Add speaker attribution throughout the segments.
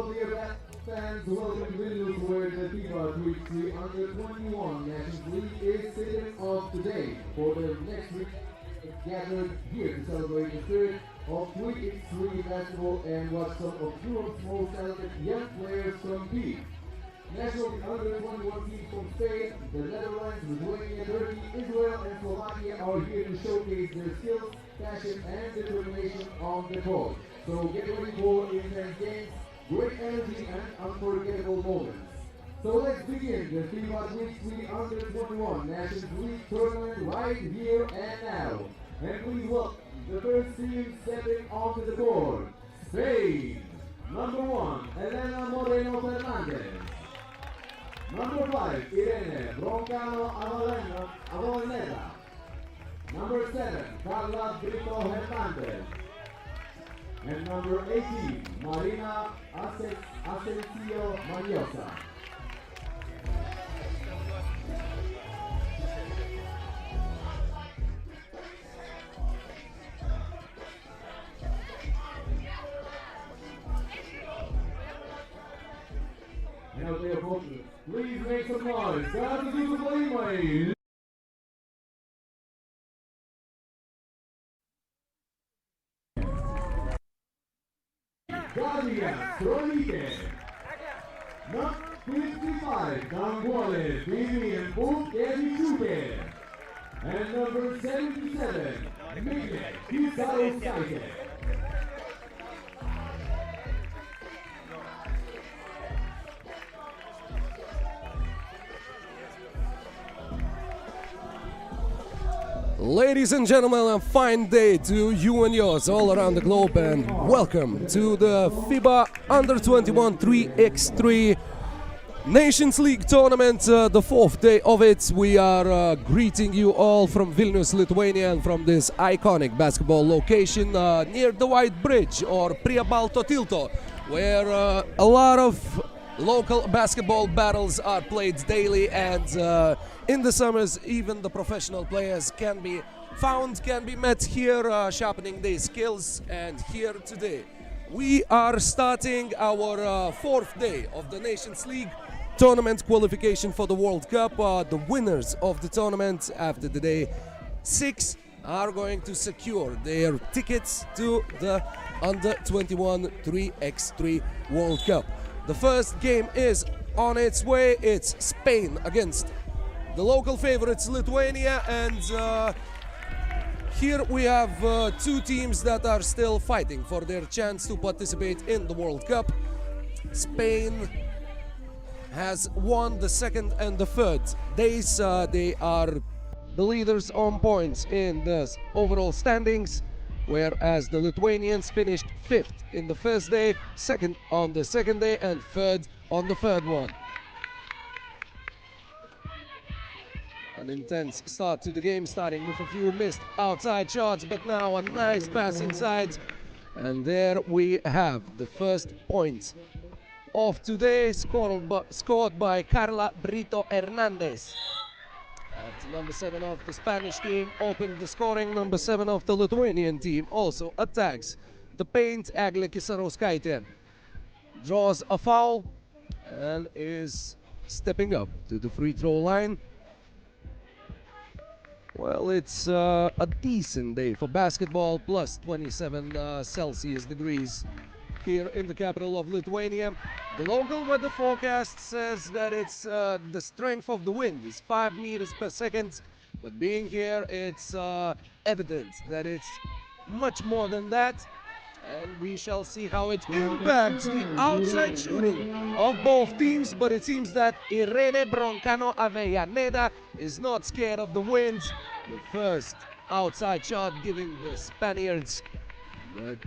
Speaker 1: Hello dear fans, welcome to Vilnius where the FIBA 3x3 Under-21 Nations League is sitting off today for the next week gathered here to celebrate the spirit of 3x3 basketball and watch some of Europe's most talented young players compete. National Under-21 teams from Spain, the Netherlands, Lithuania, Turkey, Israel and Slovakia are here to showcase their skills, passion and determination on the court. So get ready for intense games, great energy and unforgettable moments. So let's begin the FIBA 3x3 Under-21 Nations League tournament right here and now. And please welcome the first team stepping onto the court. Spain, number 1, Elena Moreno Fernandez. Number 5, Irene Broncano Avellaneda. Number 7, Carla Brito Hernandez. And number 18, Marina Asensio Maniosa. Now they are please make some noise. Got to do the play. Galia Tronite. Number 55, Danguale Vivian Bukevichute. And number 77, Miguel Pizarro Saite.
Speaker 2: Ladies and gentlemen, a fine day to you and yours all around the globe, and welcome to the FIBA Under-21 3x3 Nations League tournament, the fourth day of it. We are greeting you all from Vilnius, Lithuania, and from this iconic basketball location near the White Bridge, or Prie Balto Tilto, where a lot of local basketball battles are played daily, and in the summers even the professional players can be met here, sharpening their skills. And here today we are starting our fourth day of the Nations League tournament qualification for the World Cup. The winners of the tournament after the day 6 are going to secure their tickets to the Under-21 3x3 World Cup. The first game is on its way. It's Spain against the local favorites Lithuania, and here we have two teams that are still fighting for their chance to participate in the World Cup. Spain has won the second and the third days. They are the leaders on points in the overall standings, whereas the Lithuanians finished 5th in the first day, 2nd on the second day, and 3rd on the third one. An intense start to the game, starting with a few missed outside shots, but now a nice pass inside. And there we have the first point of today, scored by Carla Brito Hernandez. At number 7 of the Spanish team opened the scoring. Number 7 of the Lithuanian team also attacks the paint. Eglė Kisarauskaitė draws a foul and is stepping up to the free throw line. Well, it's a decent day for basketball, plus 27 Celsius degrees here in the capital of Lithuania. The local weather forecast says that it's the strength of the wind is 5 meters per second, but being here, it's evident that it's much more than that. And we shall see how it impacts the outside shooting of both teams. But it seems that Irene Broncano Avellaneda is not scared of the wind. The first outside shot giving the Spaniards the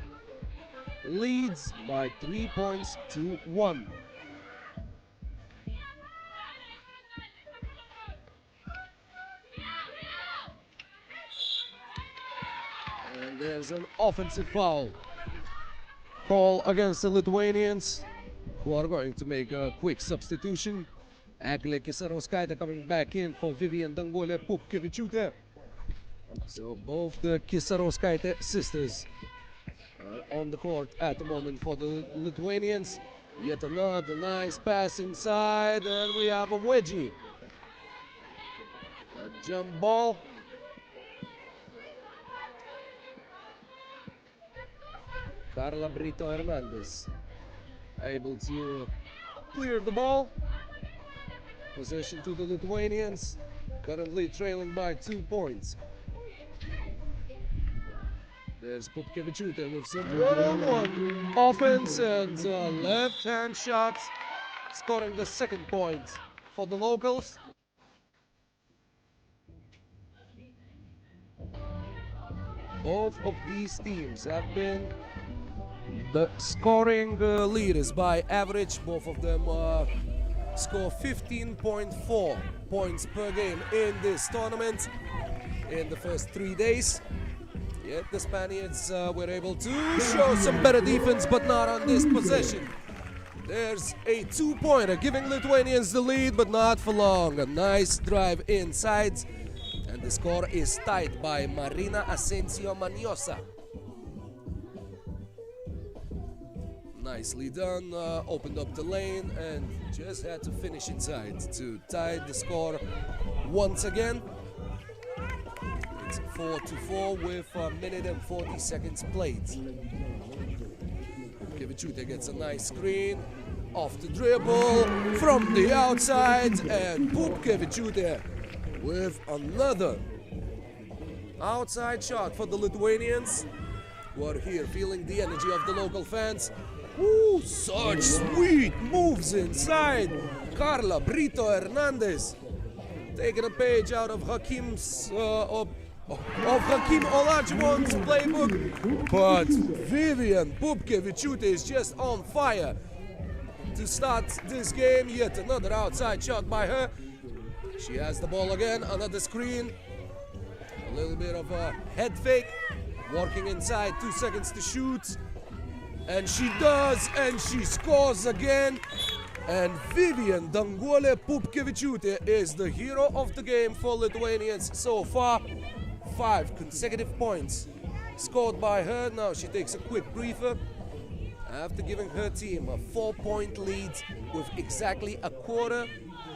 Speaker 2: leads by 3 points to 1. And there's an offensive foul call against the Lithuanians, who are going to make a quick substitution. Eglė Kisarauskaitė coming back in for Vivian Danguolė Pupkevičiūtė. So both the Kisarauskaitė sisters are on the court at the moment for the Lithuanians. Yet another nice pass inside, and we have a wedgie. A jump ball. Carla Brito Hernandez able to clear the ball. Possession to the Lithuanians, currently trailing by 2 points. There's Pupkevičiūtė with some one-on-one offense and left-hand shot, scoring the second point for the locals. Both of these teams have been the scoring leaders by average. Both of them score 15.4 points per game in this tournament in the first 3 days. Yet the Spaniards were able to show some better defense, but not on this possession. There's a 2-pointer giving Lithuanians the lead, but not for long. A nice drive inside, and the score is tied by Marina Asensio Maniosa. Nicely done, opened up the lane and just had to finish inside to tie the score once again. It's 4-4 with a minute and 40 seconds played. Pupkevičiūtė gets a nice screen, off the dribble, from the outside, and Pupkevičiūtė with another outside shot for the Lithuanians, who are here feeling the energy of the local fans. Ooh, such sweet moves inside. Carla Brito Hernandez taking a page out of Hakim's of Hakim Olajuwon's playbook, but Vivian Pupkevičiūtė is just on fire to start this game. Yet another outside shot by her. She has the ball again, another screen, a little bit of a head fake, working inside, 2 seconds to shoot, and she does, and she scores again. And Vivian Danguolė Pupkevičiūtė is the hero of the game for Lithuanians so far. 5 consecutive points scored by her. Now she takes a quick breather after giving her team a 4-point lead with exactly a quarter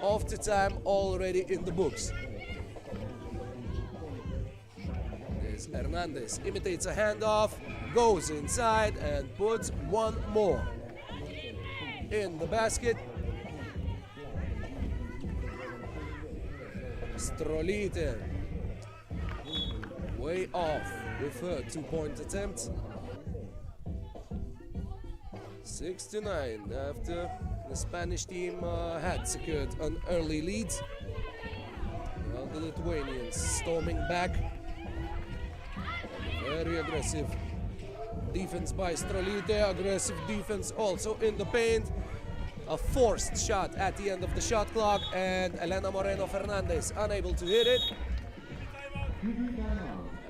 Speaker 2: of the time already in the books. There's Hernandez, imitates a handoff, goes inside and puts one more in the basket. Strolytė way off with her 2-point attempt. 6-9 after the Spanish team had secured an early lead. Well, the Lithuanians storming back. Very aggressive defense by Strolytė, aggressive defense also in the paint. A forced shot at the end of the shot clock, and Elena Moreno Fernandez unable to hit it.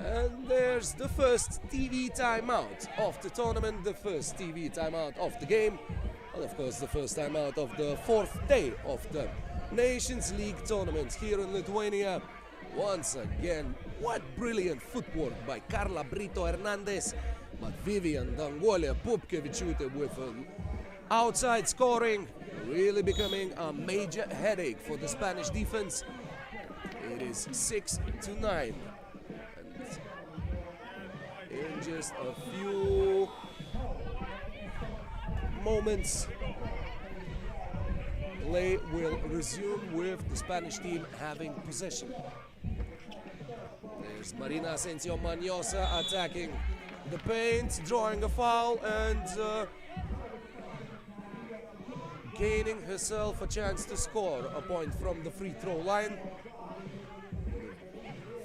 Speaker 2: And there's the first TV timeout of the tournament, the first TV timeout of the game, and of course the first timeout of the 4th day of the Nations League tournament here in Lithuania. Once again, what brilliant footwork by Carla Brito Hernandez, but Vivian Danguolė Pupkevičiūtė with an outside scoring, really becoming a major headache for the Spanish defense. It is 6-9. In just a few moments, play will resume with the Spanish team having possession. There's Marina Asensio Maniosa attacking the paint, drawing a foul and gaining herself a chance to score a point from the free throw line.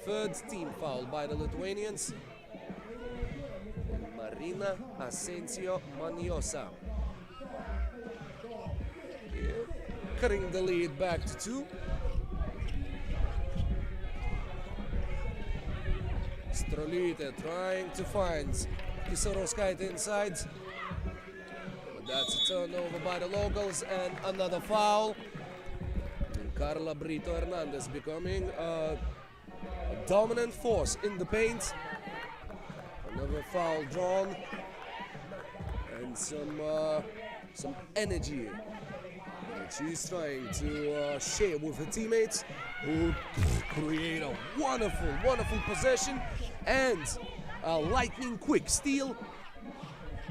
Speaker 2: 3rd team foul by the Lithuanians. Marina Asensio Maniosa. Yeah. Cutting the lead back to 2. Strolytė trying to find Kisarauskaitė inside. But that's a turnover by the locals and another foul. And Carla Brito Hernandez becoming a dominant force in the paint. Another foul drawn, and some some energy that she's trying to share with her teammates, who create a wonderful, wonderful possession and a lightning quick steal.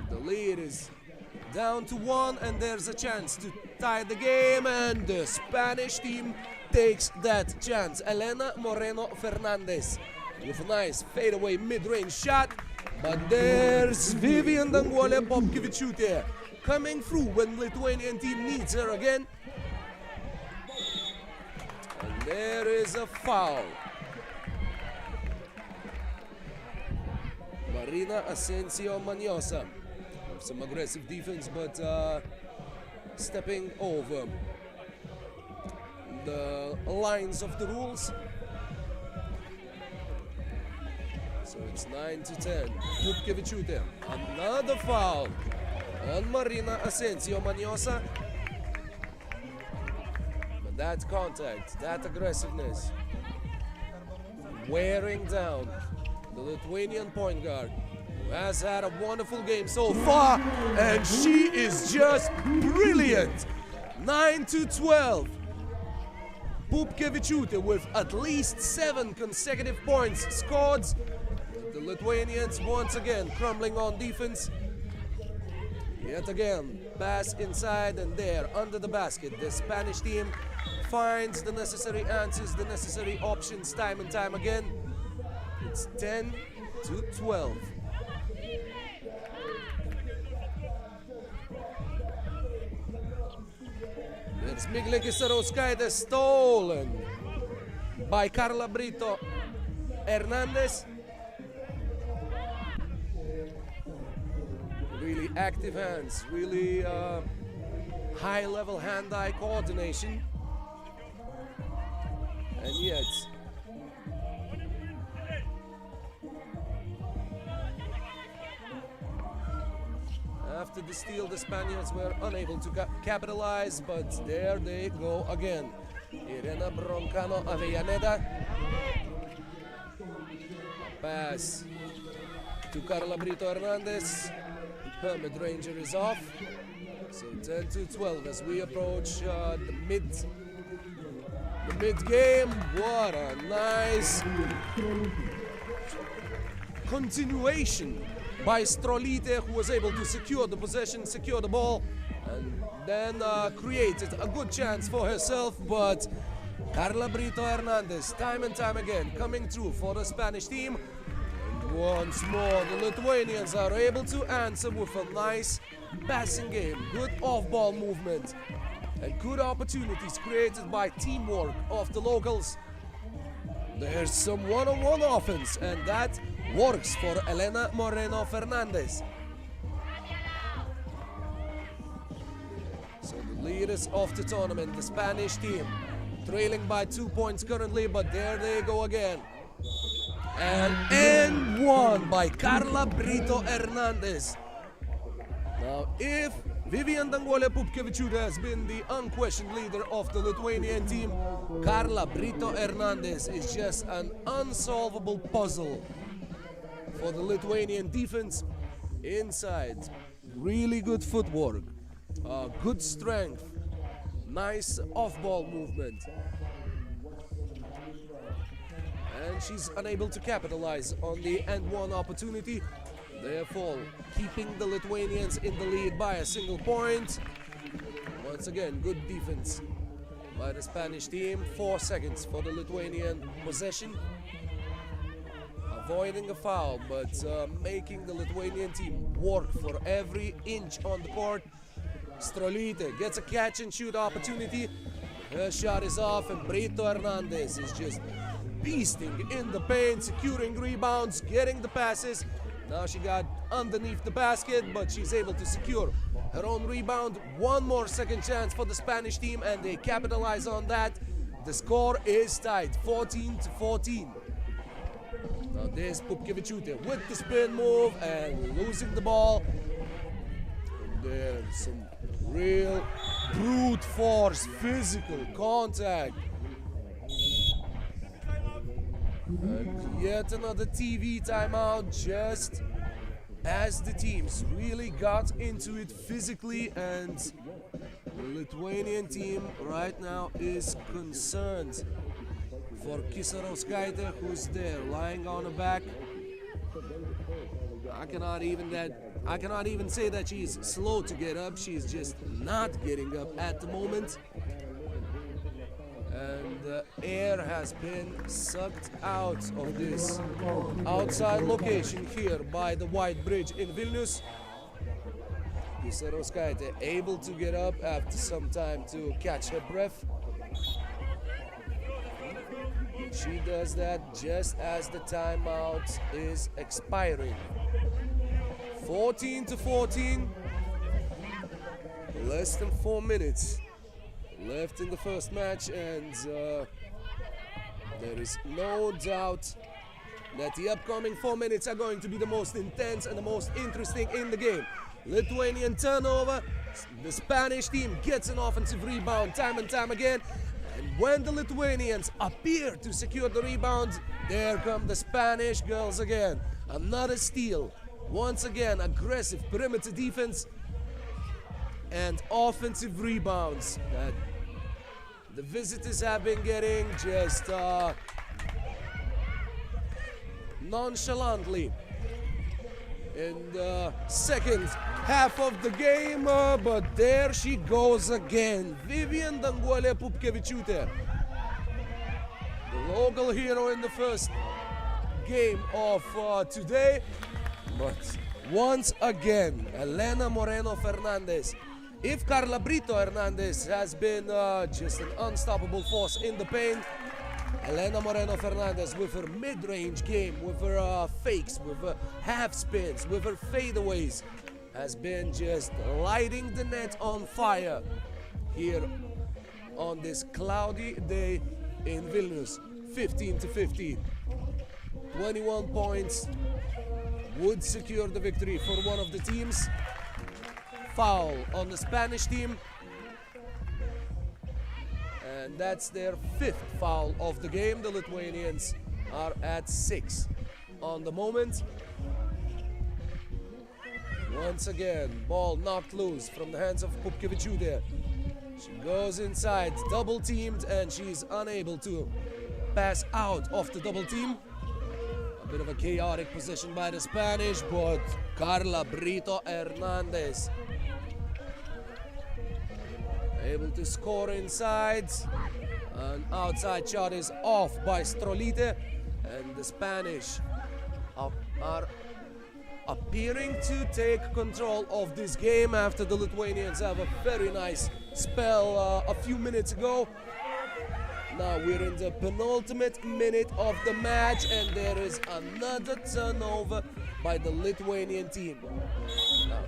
Speaker 2: The lead is down to 1, and there's a chance to tie the game, and the Spanish team takes that chance. Elena Moreno Fernandez with a nice fadeaway mid-range shot, but there's Vivian Danguole Popkevičiūtė coming through when Lithuanian team needs her again. And there is a foul. Marina Asensio Maniosa with some aggressive defense, but stepping over the lines of the rules. So it's 9-10. Popkevičiūtė, another foul on Marina Asensio Maniosa. But that contact, that aggressiveness, wearing down the Lithuanian point guard, who has had a wonderful game so far, and she is just brilliant. 9-12. Popkevičiūtė with at least 7 consecutive points scored. The Lithuanians once again crumbling on defense. Yet again, pass inside, and there, under the basket, the Spanish team finds the necessary answers, the necessary options time and time again. It's 10-12. It's Miglė Kisarauskaitė, stolen by Carla Brito Hernandez. Really active hands, really high-level hand-eye coordination. And yet, after the steal, the Spaniards were unable to capitalize, but there they go again. Irena Broncano Avellaneda. Pass to Carla Brito Hernandez. Her mid-ranger is off. So 10-12 as we approach the mid-game. What a nice continuation by Strolite, who was able to secure the possession, secure the ball, and then created a good chance for herself. But Carla Brito Hernandez, time and time again, coming through for the Spanish team. And once more, the Lithuanians are able to answer with a nice passing game, good off-ball movement, and good opportunities created by teamwork of the locals. There's some one-on-one offense, and that works for Elena Moreno Fernandez. So the leaders of the tournament, the Spanish team, trailing by 2 points currently, but there they go again. And won by Carla Brito Hernandez. Now, if Vivian Danguole Popkevičiūtė has been the unquestioned leader of the Lithuanian team, Carla Brito Hernandez is just an unsolvable puzzle for the Lithuanian defense. Inside, really good footwork, good strength, nice off-ball movement. And she's unable to capitalize on the and-one opportunity, therefore keeping the Lithuanians in the lead by a single point. Once again, good defense by the Spanish team. 4 seconds for the Lithuanian possession. Avoiding a foul, but making the Lithuanian team work for every inch on the court. Strolite gets a catch and shoot opportunity. Her shot is off, and Brito Hernandez is just beasting in the paint, securing rebounds, getting the passes. Now she got underneath the basket, but she's able to secure her own rebound. One more second chance for the Spanish team, and they capitalize on that. The score is tied, 14-14. Now there's Popkevičiūtė with the spin move and losing the ball. And there's some real brute force, physical contact. And yet another TV timeout just as the teams really got into it physically, and the Lithuanian team right now is concerned for Kisarauskaitė, who's there lying on her back. I cannot even say that she's slow to get up. She's just not getting up at the moment. And the air has been sucked out of this outside location here by the White Bridge in Vilnius. Kisarauskaitė able to get up after some time to catch her breath. She does that just as the timeout is expiring. 14-14. Less than 4 minutes left in the first match, and there is no doubt that the upcoming 4 minutes are going to be the most intense and the most interesting in the game. Lithuanian turnover, the Spanish team gets an offensive rebound time and time again, and when the Lithuanians appear to secure the rebound, there come the Spanish girls again. Another steal, once again aggressive perimeter defense and offensive rebounds that the visitors have been getting just nonchalantly in the second half of the game, but there she goes again. Vivian Danguolė Pupkevičiūtė, the local hero in the first game of today, but once again Elena Moreno Fernandez. If Carla Brito Hernandez has been just an unstoppable force in the paint, Elena Moreno Fernandez with her mid-range game, with her fakes, with her half spins, with her fadeaways, has been just lighting the net on fire here on this cloudy day in Vilnius. 15-15. 21 points would secure the victory for one of the teams. Foul on the Spanish team, and that's their 5th foul of the game. The Lithuanians are at 6 on the moment. Once again, ball knocked loose from the hands of Pupkevičiūtė. She goes inside, double teamed, and she's unable to pass out of the double team. A bit of a chaotic position by the Spanish, but Carla Brito Hernandez able to score inside. An outside shot is off by Strolite, and the Spanish are appearing to take control of this game after the Lithuanians have a very nice spell a few minutes ago. Now we're in the penultimate minute of the match, and there is another turnover by the Lithuanian team. Now,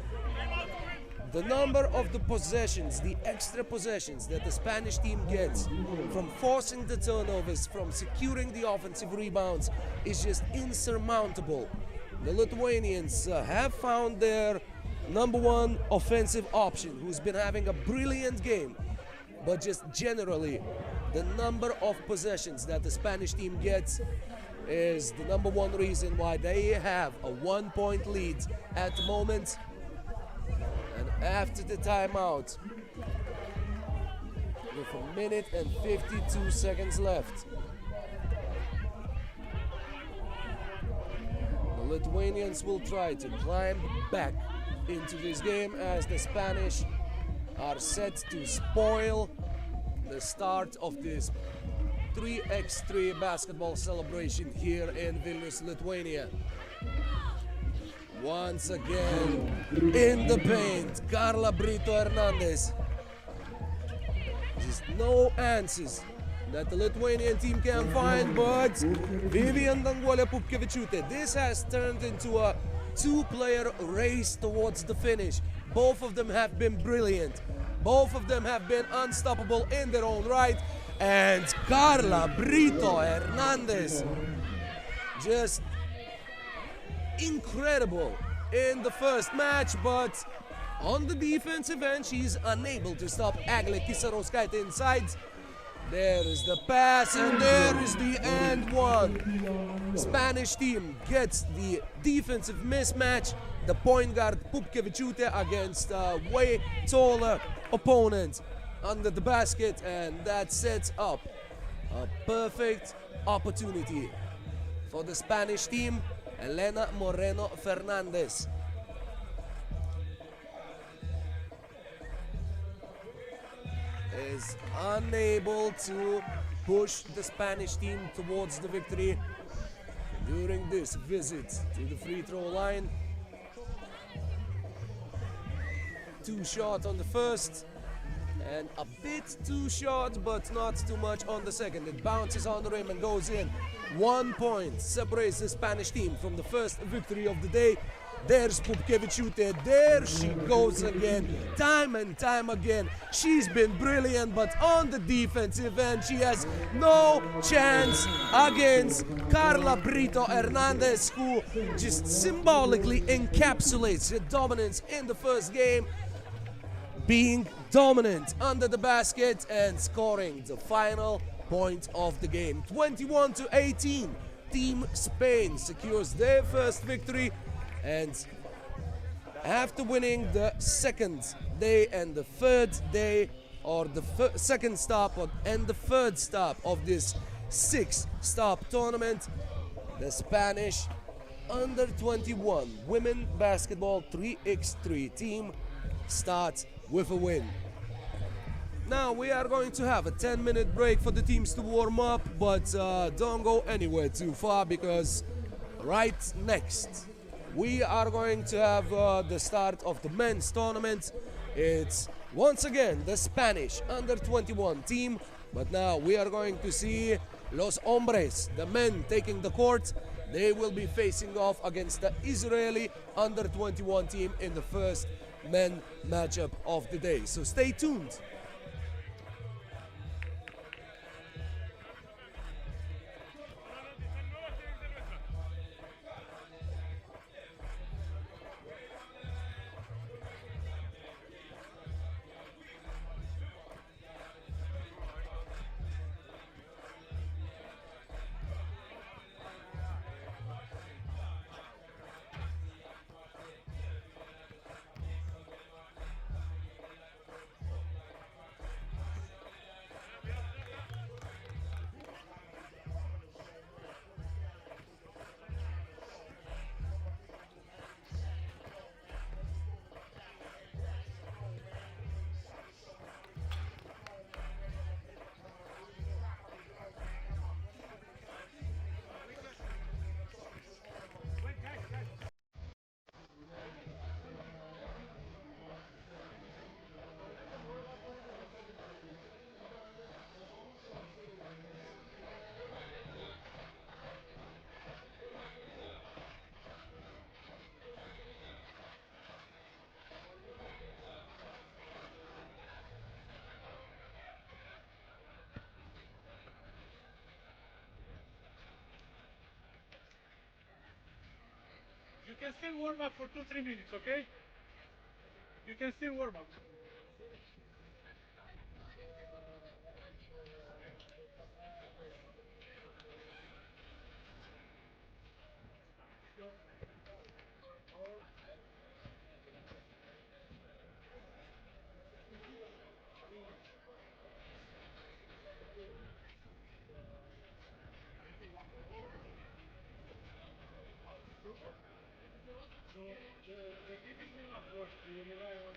Speaker 2: the number of the possessions, the extra possessions that the Spanish team gets from forcing the turnovers, from securing the offensive rebounds, is just insurmountable. The Lithuanians have found their #1 offensive option, who's been having a brilliant game, but just generally, the number of possessions that the Spanish team gets is the #1 reason why they have a 1-point lead at the moment. And after the timeout, with 1 minute and 52 seconds left, the Lithuanians will try to climb back into this game as the Spanish are set to spoil the start of this 3x3 basketball celebration here in Vilnius, Lithuania. Once again, in the paint, Carla Brito Hernandez. Just no answers that the Lithuanian team can find, but Vivian Danguolė Pupkevičiūtė. This has turned into a 2-player race towards the finish. Both of them have been brilliant. Both of them have been unstoppable in their own right. And Carla Brito Hernandez, just incredible in the first match, but on the defensive end, she's unable to stop Eglė Kisarauskaitė inside. There is the pass, and there is the end one. Spanish team gets the defensive mismatch. The point guard Pupkevichute against a way taller opponent under the basket, and that sets up a perfect opportunity for the Spanish team. Elena Moreno Fernandez is unable to push the Spanish team towards the victory during this visit to the free throw line. Too short on the first and a bit too short, but not too much on the second. It bounces on the rim and goes in. 1 point separates the Spanish team from the first victory of the day. There's Pupkevichute, there she goes again, time and time again. She's been brilliant, but on the defensive end, she has no chance against Carla Brito Hernandez, who just symbolically encapsulates her dominance in the first game, being dominant under the basket and scoring the final point of the game. 21-18, Team Spain secures their first victory. And after winning the second day and the third day, or the second stop and the third stop of this 6-stop tournament, the Spanish under 21 women basketball 3x3 team starts with a win. Now we are going to have a 10-minute break for the teams to warm up, but don't go anywhere too far, because right next we are going to have the start of the men's tournament. It's once again the Spanish under 21 team, but now we are going to see Los Hombres, the men, taking the court. They will be facing off against the Israeli under 21 team in the first men matchup of the day. So stay tuned.
Speaker 3: You can still warm up for 2-3 minutes, okay? You can still warm up. So the giving will not work. You rely on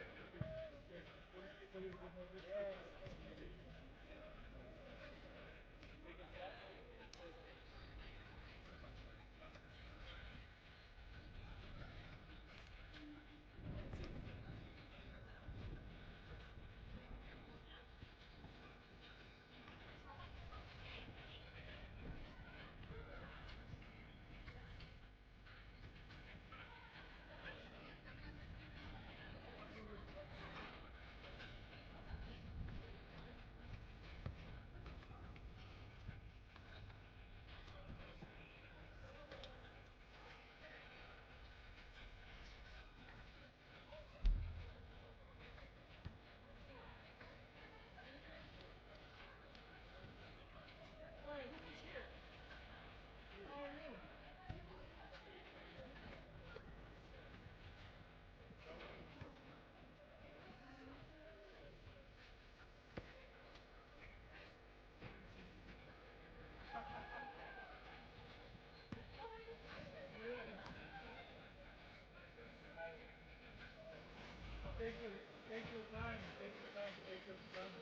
Speaker 3: Take your time, take your time, take your time.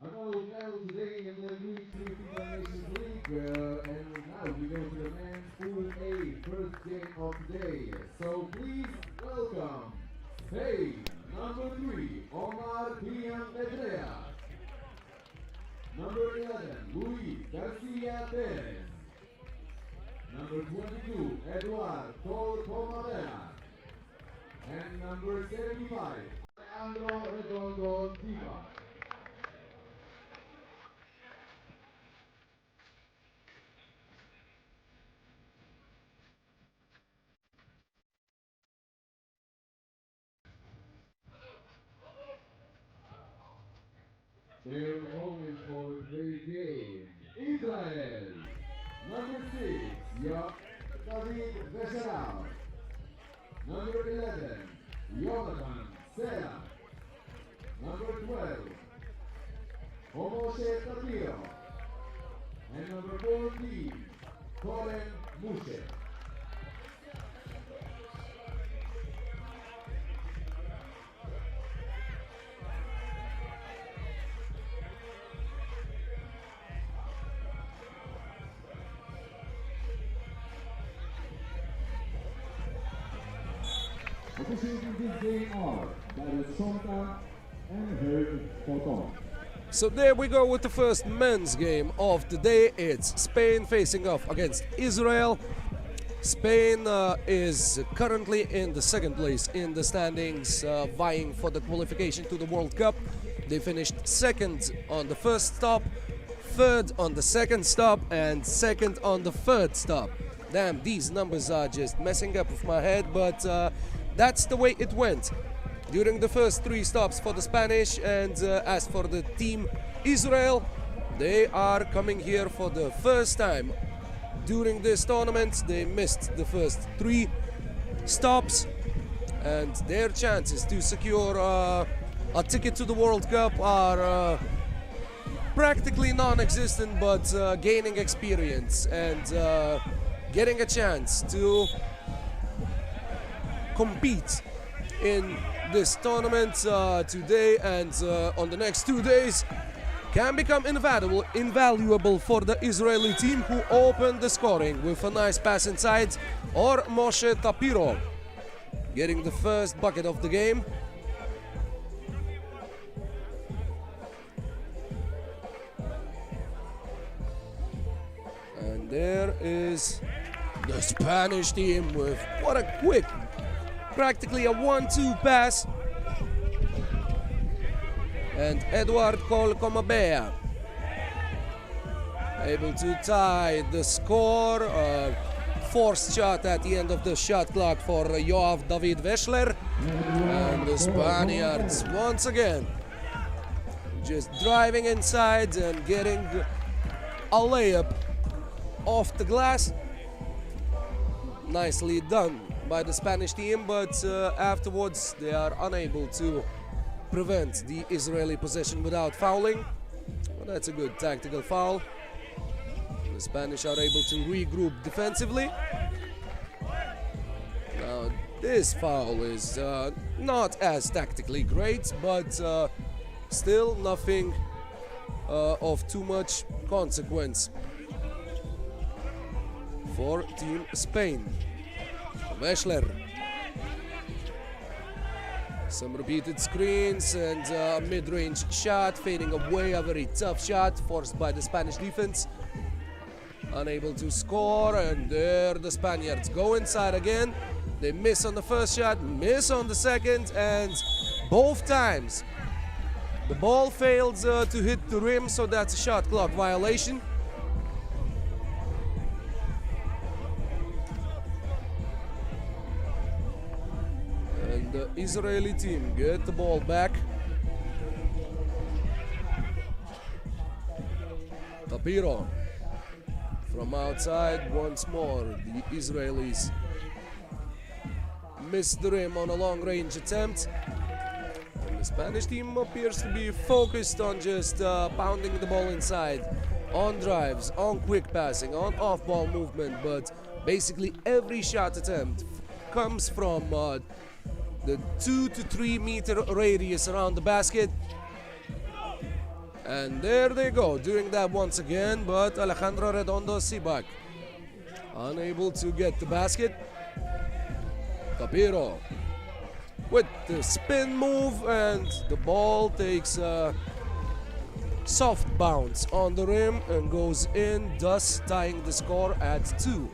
Speaker 1: Another medal today in the U23 FIBA Nations League, and now we go to the men's Pool A first game of the day. So please welcome Spain, number 3, Omar Pedrea. Number 11, Luis Garcia Perez. Number 22, Eduard Comavera. And number 75, Alejandro Redondo Diva. Their opponent for the game, Israel. Number 6, David Vesheral. Number 11, Jonathan Sela. Number 12, Moshe Tapiro. And number 14, Colin Mushe. Officiating this game are Darius Sonta and Herb Poton.
Speaker 2: So there we go with the first men's game of the day. It's Spain facing off against Israel. Spain is currently in the second place in the standings, vying for the qualification to the World Cup. They finished second on the first stop, third on the second stop, and second on the third stop. Damn, these numbers are just messing up with my head, but that's the way it went during the first 3 stops for the Spanish. And as for the team Israel, they are coming here for the first time during this tournament. They missed the first 3 stops, and their chances to secure a ticket to the World Cup are practically non-existent, but gaining experience and getting a chance to compete in this tournament today and on the next 2 days can become invaluable for the Israeli team, who opened the scoring with a nice pass inside, or Moshe Tapiro getting the first bucket of the game. And there is the Spanish team with what a quick, practically a 1-2 pass. And Eduard Comabea able to tie the score. Forced shot at the end of the shot clock for Joao David Veschler. And the Spaniards once again just driving inside and getting a layup off the glass. Nicely done by the Spanish team, but afterwards they are unable to prevent the Israeli possession without fouling. Well, that's a good tactical foul. The Spanish are able to regroup defensively. Now this foul is not as tactically great, but still nothing of too much consequence for Team Spain. Veschler. Some repeated screens and a mid-range shot fading away, a very tough shot forced by the Spanish defense. Unable to score, and there the Spaniards go inside again. They miss on the first shot, miss on the second, and both times the ball fails to hit the rim, so that's a shot clock violation. And the Israeli team get the ball back. Tapiro from outside once more. The Israelis missed the rim on a long-range attempt. And the Spanish team appears to be focused on just pounding the ball inside, on drives, on quick passing, on off-ball movement, but basically every shot attempt comes from the 2 to 3 meter radius around the basket. And there they go, doing that once again, but Alejandro Redondo Sibak unable to get the basket. Tapiro with the spin move, and the ball takes a soft bounce on the rim and goes in, thus tying the score at 2.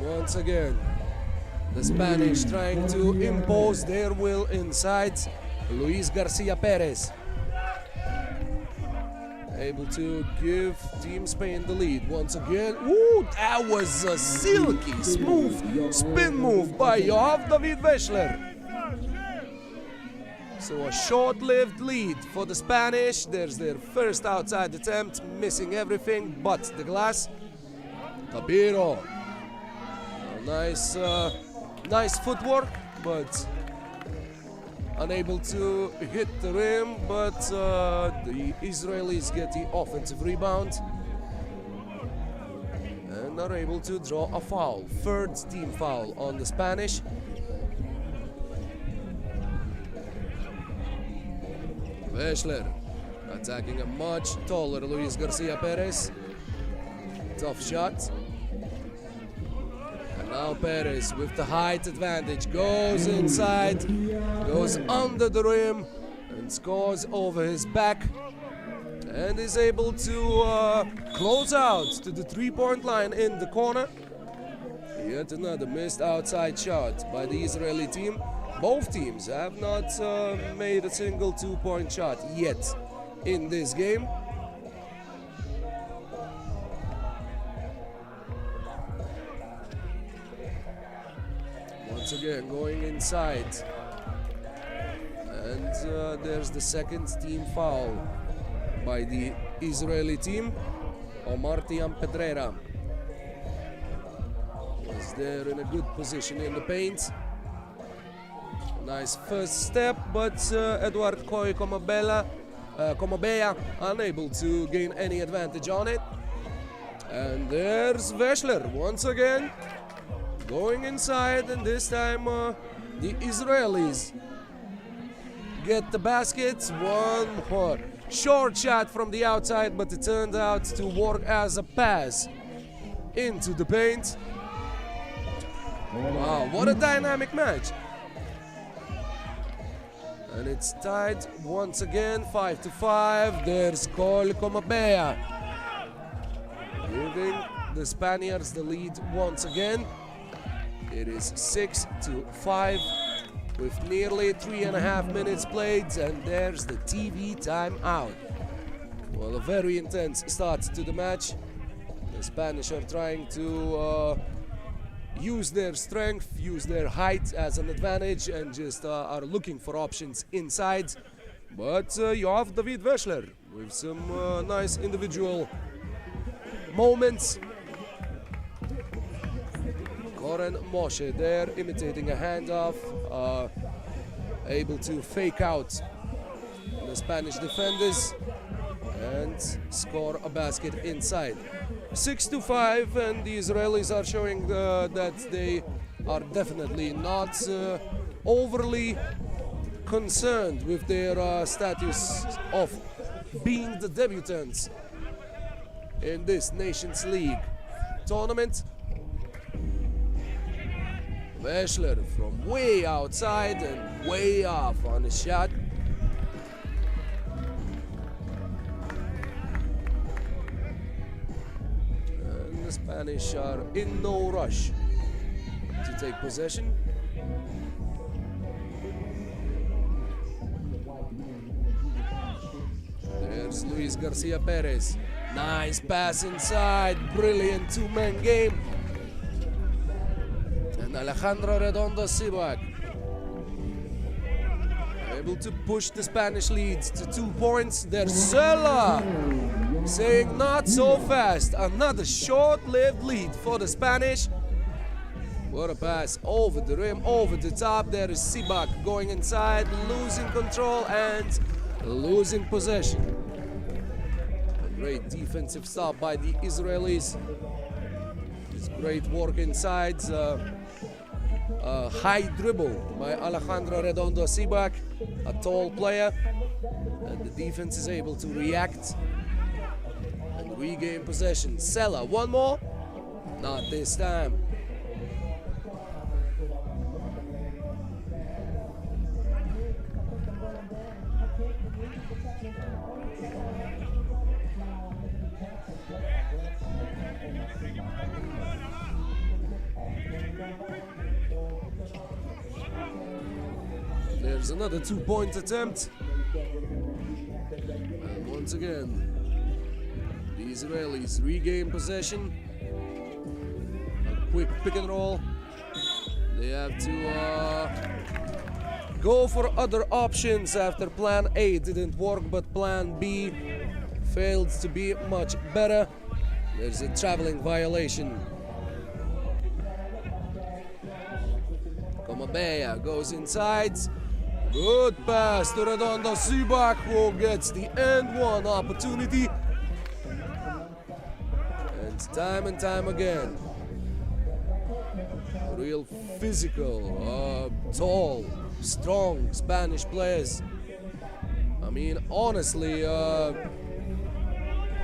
Speaker 2: Once again, the Spanish trying to impose their will inside. Luis Garcia Perez able to give Team Spain the lead once again. Ooh, that was a silky, smooth spin move by Yoav David Veschler. So a short-lived lead for the Spanish. There's their first outside attempt, missing everything but the glass. Tapiro. Nice footwork, but unable to hit the rim, but the Israelis get the offensive rebound and are able to draw a foul. Third team foul on the Spanish. Veschler attacking a much taller Luis Garcia Perez. Tough shot. Now Perez with the height advantage goes inside, goes under the rim and scores over his back, and is able to close out to the three-point line in the corner. Yet another missed outside shot by the Israeli team. Both teams have not made a single two-point shot yet in this game. Once again going inside, and there's the second team foul by the Israeli team. Omartian Pedrera was there in a good position in the paint. Nice first step, but Eduard Koy Comabea unable to gain any advantage on it. And there's Veschler once again going inside, and this time the Israelis get the basket. One more short shot from the outside, but it turned out to work as a pass into the paint. Wow, what a dynamic match. And it's tied once again, 5-5. There's Cole Comabea giving the Spaniards the lead once again. It is 6-5 with nearly 3.5 minutes played, and there's the TV timeout. Well, a very intense start to the match. The Spanish are trying to use their strength, use their height as an advantage, and just are looking for options inside. But Yoav David Veschler with some nice individual moments. Goran Moshe there imitating a handoff, able to fake out the Spanish defenders and score a basket inside. 6-5, and the Israelis are showing that they are definitely not overly concerned with their status of being the debutants in this Nations League tournament. Veschler from way outside and way off on the shot. And the Spanish are in no rush to take possession. There's Luis Garcia Perez. Nice pass inside. Brilliant two-man game. And Alejandro Redondo Sibak able to push the Spanish leads to 2 points. There's Sela saying not so fast. Another short-lived lead for the Spanish. What a pass over the rim, over the top. There is Sibak going inside, losing control and losing possession. A great defensive stop by the Israelis. It's great work inside. A high dribble by Alejandro Redondo Sibak, a tall player, and the defense is able to react and regain possession. Sela, one more? Not this time. There's another 2-point attempt. And once again, the Israelis regain possession. A quick pick and roll. They have to go for other options after plan A didn't work, but plan B failed to be much better. There's a traveling violation. Komabea goes inside. Good pass to Redondo Sibak, who gets the end one opportunity. And time again. Real physical, tall, strong Spanish players. I mean, honestly,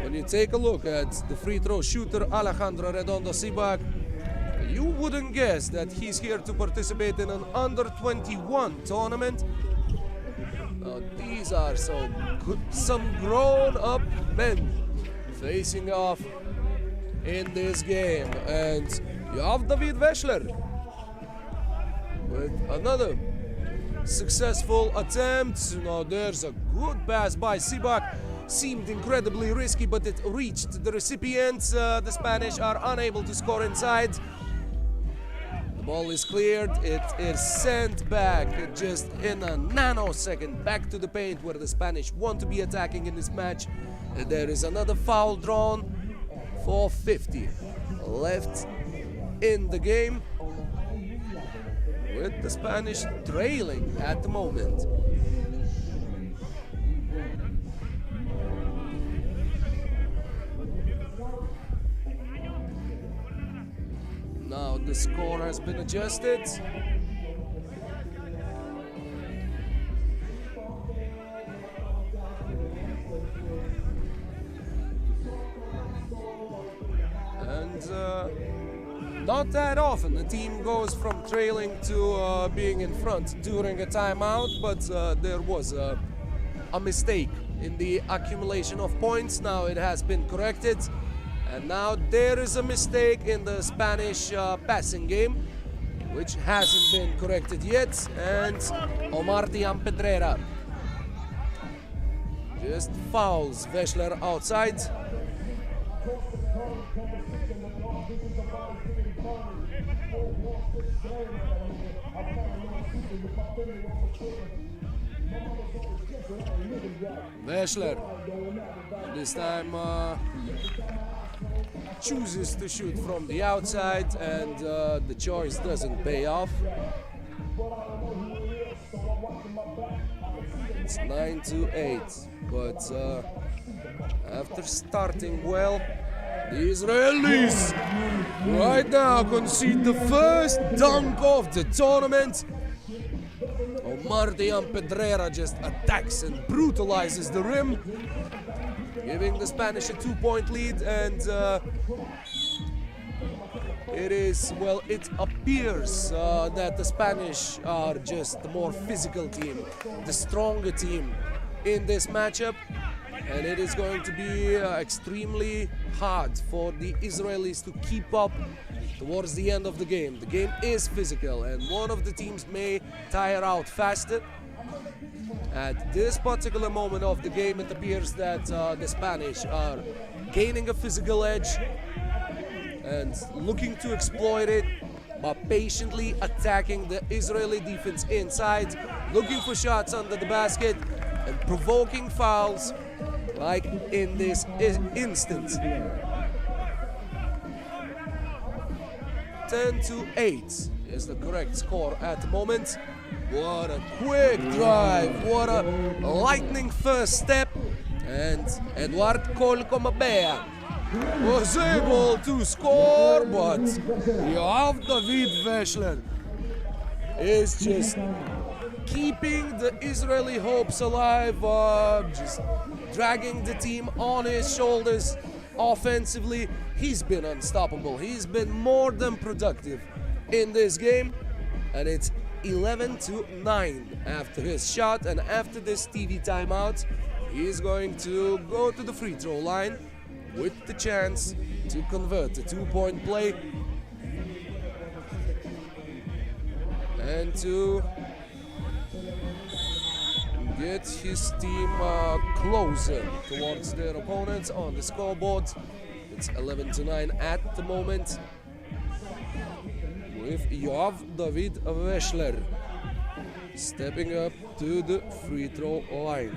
Speaker 2: when you take a look at the free throw shooter Alejandro Redondo Sibak, you wouldn't guess that he's here to participate in an under-21 tournament. These are some grown-up men facing off in this game. And you have David Veschler with another successful attempt. Now there's a good pass by Sibak. Seemed incredibly risky, but it reached the recipients. The Spanish are unable to score inside. Ball is cleared, it is sent back just in a nanosecond back to the paint where the Spanish want to be attacking in this match. There is another foul drawn. 4:50 left in the game, with the Spanish trailing at the moment. Now the score has been adjusted. And not that often the team goes from trailing to being in front during a timeout, but there was a mistake in the accumulation of points. Now it has been corrected. And now there is a mistake in the Spanish passing game, which hasn't been corrected yet. And Omartian Pedrera just fouls Veschler outside. Veschler this time chooses to shoot from the outside, and the choice doesn't pay off. It's 9-8, but after starting well, the Israelis right now concede the first dunk of the tournament. Omartian Pedrera just attacks and brutalizes the rim, giving the Spanish a 2-point lead. And it appears that the Spanish are just the more physical team, the stronger team in this matchup. And it is going to be extremely hard for the Israelis to keep up towards the end of the game. The game is physical, and one of the teams may tire out faster. At this particular moment of the game, it appears that the Spanish are gaining a physical edge and looking to exploit it but patiently attacking the Israeli defense inside, looking for shots under the basket and provoking fouls like in this instance. 10-8 is the correct score at the moment. What a quick drive, what a lightning first step, and Eduard Kolkomabea was able to score, but Yoav David Veshler is just keeping the Israeli hopes alive, just dragging the team on his shoulders offensively. He's been unstoppable. He's been more than productive in this game, and it's 11-9 after his shot, and after this TV timeout, he's going to go to the free throw line with the chance to convert a two-point play and to get his team closer towards their opponents on the scoreboard. It's 11-9 at the moment, with Yoav David Veshler stepping up to the free throw line.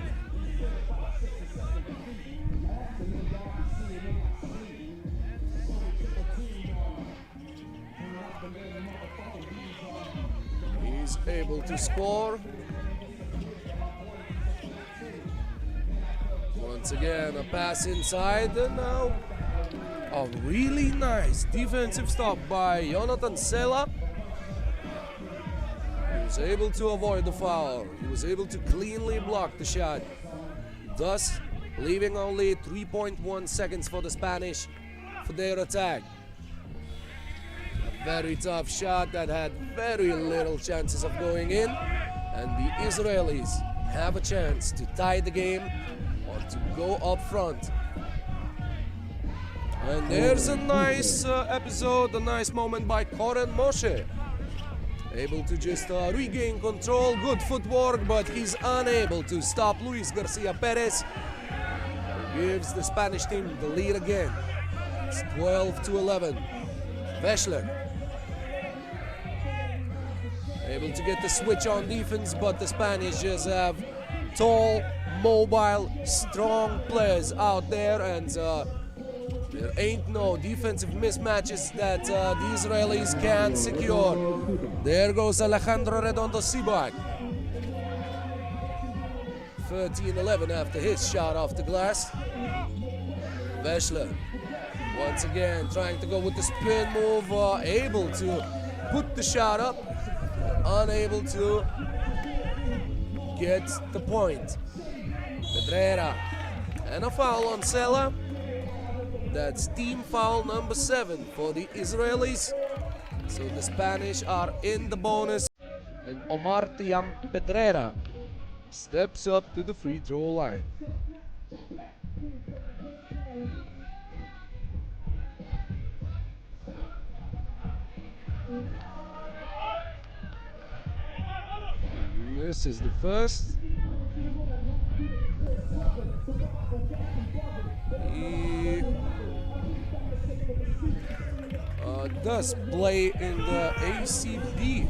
Speaker 2: He's able to score. Once again, a pass inside, and now a really nice defensive stop by Jonathan Sela. He was able to avoid the foul. He was able to cleanly block the shot, thus leaving only 3.1 seconds for the Spanish for their attack. A very tough shot that had very little chances of going in, and the Israelis have a chance to tie the game or to go up front. And there's a nice episode, a nice moment by Koren Moshe. Able to just regain control, good footwork, but he's unable to stop Luis Garcia Perez. Gives the Spanish team the lead again. It's 12-11. Veshler able to get the switch on defense, but the Spanish just have tall, mobile, strong players out there, and there ain't no defensive mismatches that the Israelis can secure. There goes Alejandro Redondo Sibak. 13-11 after his shot off the glass. Veshler once again trying to go with the spin move, able to put the shot up, unable to get the point. Pedrera, and a foul on Sela. That's team foul number 7 for the Israelis. So the Spanish are in the bonus. And Omar Tiam Pedrera steps up to the free throw line. This is the first. He does play in the ACB,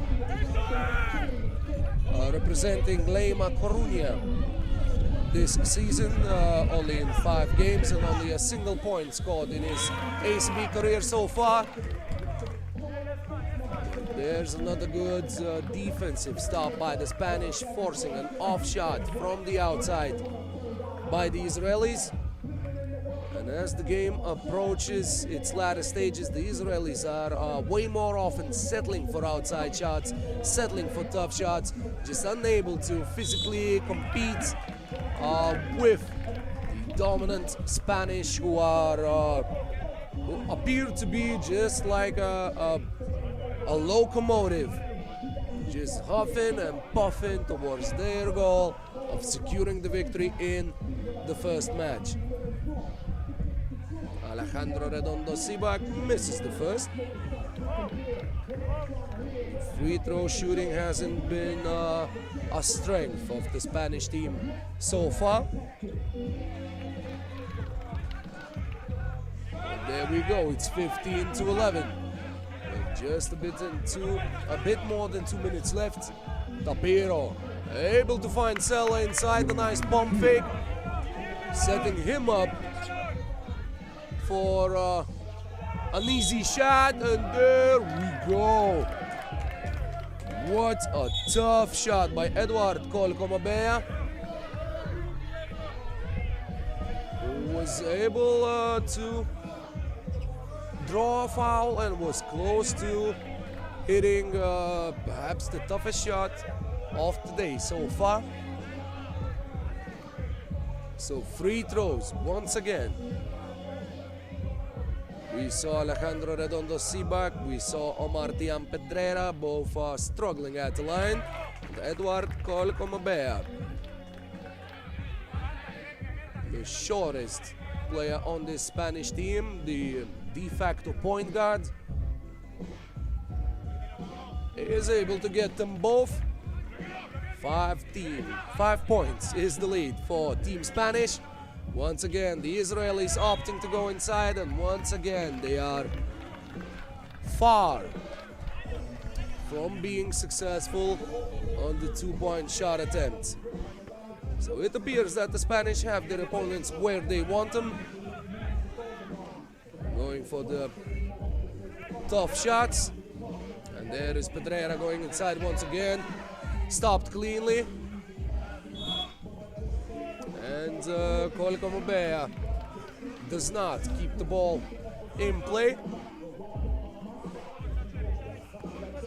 Speaker 2: representing Lema Coruña this season, only in 5 games and only a single point scored in his ACB career so far. There's another good defensive stop by the Spanish, forcing an off shot from the outside by the Israelis. And as the game approaches its latter stages, the Israelis are way more often settling for outside shots, settling for tough shots, just unable to physically compete with the dominant Spanish, who appear to be just like a locomotive, just huffing and puffing towards their goal of securing the victory in the first match. Alejandro Redondo Sibak misses the first. Free throw shooting hasn't been a strength of the Spanish team so far. And there we go, it's 15-11. Just a bit more than 2 minutes left. Tapiro able to find Sela inside, the nice pump fake, setting him up for an easy shot, and there we go. What a tough shot by Edward Kolkomabea, who was able to draw a foul and was close to hitting perhaps the toughest shot of the day so far. So free throws once again. We saw Alejandro Redondo Sibak, we saw Omar Tian Pedrera, both struggling at the line. And Edward Kolkomabea, the shortest player on this Spanish team, the de facto point guard, is able to get them both. 5 points is the lead for Team Spanish. Once again, the Israelis opting to go inside, and once again they are far from being successful on the 2-point shot attempt. So it appears that the Spanish have their opponents where they want them, going for the tough shots. And there is Pedrera going inside once again, stopped cleanly. And Kolkomabea does not keep the ball in play.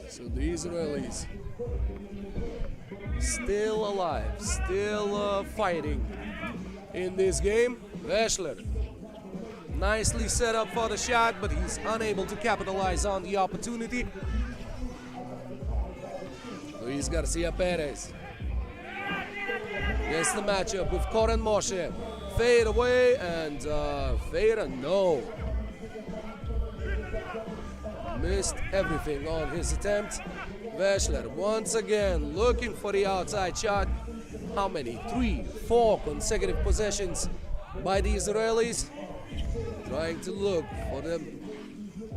Speaker 2: So the Israelis still alive, still fighting in this game. Veschler nicely set up for the shot, but he's unable to capitalize on the opportunity. Luis Garcia Perez gets the matchup with Koren Moshe. Fade away, and Fade, no. Missed everything on his attempt. Veschler once again looking for the outside shot. How many? 3, 4 consecutive possessions by the Israelis. Trying to look for the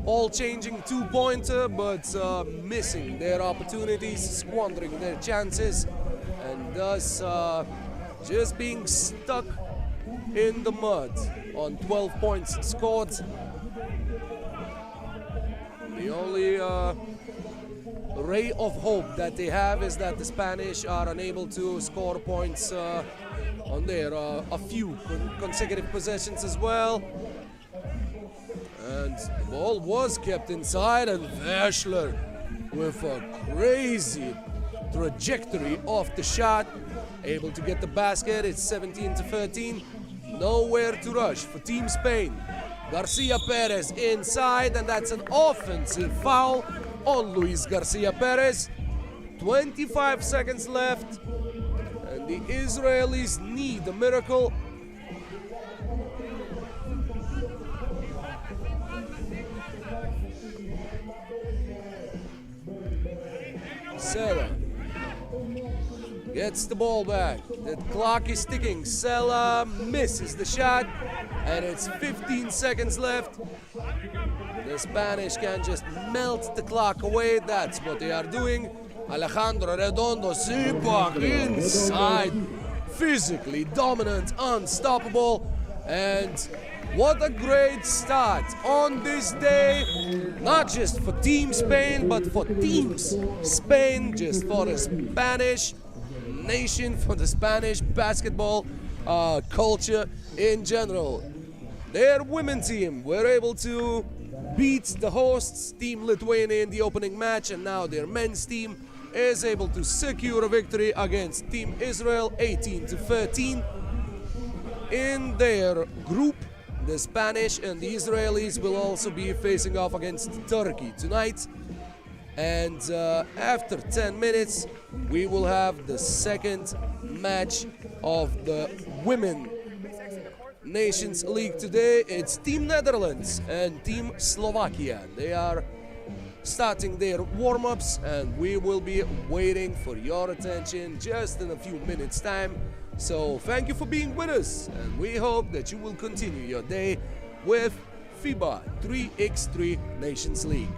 Speaker 2: ball-changing 2-pointer, but missing their opportunities, squandering their chances, and thus just being stuck in the mud on 12 points scored. The only ray of hope that they have is that the Spanish are unable to score points on their a few consecutive possessions as well. And the ball was kept inside, and Veschler with a crazy trajectory off the shot, able to get the basket. It's 17-13. Nowhere to rush for Team Spain. Garcia Perez inside, and that's an offensive foul on Luis Garcia Perez. 25 seconds left, and the Israelis need a miracle. Sela gets the ball back. The clock is ticking. Sela misses the shot, and it's 15 seconds left. The Spanish can just melt the clock away. That's what they are doing. Alejandro Redondo Sibak inside. Physically dominant, unstoppable. And what a great start on this day. Not just for Team Spain, but for Teams Spain, just for the Spanish nation, for the Spanish basketball culture in general. Their women's team were able to beat the hosts, Team Lithuania, in the opening match, and now their men's team is able to secure a victory against Team Israel 18-13. In their group, the Spanish and the Israelis will also be facing off against Turkey tonight. And after 10 minutes, we will have the second match of the Women Nations League today. It's Team Netherlands and Team Slovakia. They are starting their warm-ups, and we will be waiting for your attention just in a few minutes' time. So thank you for being with us, and we hope that you will continue your day with FIBA 3x3 Nations League.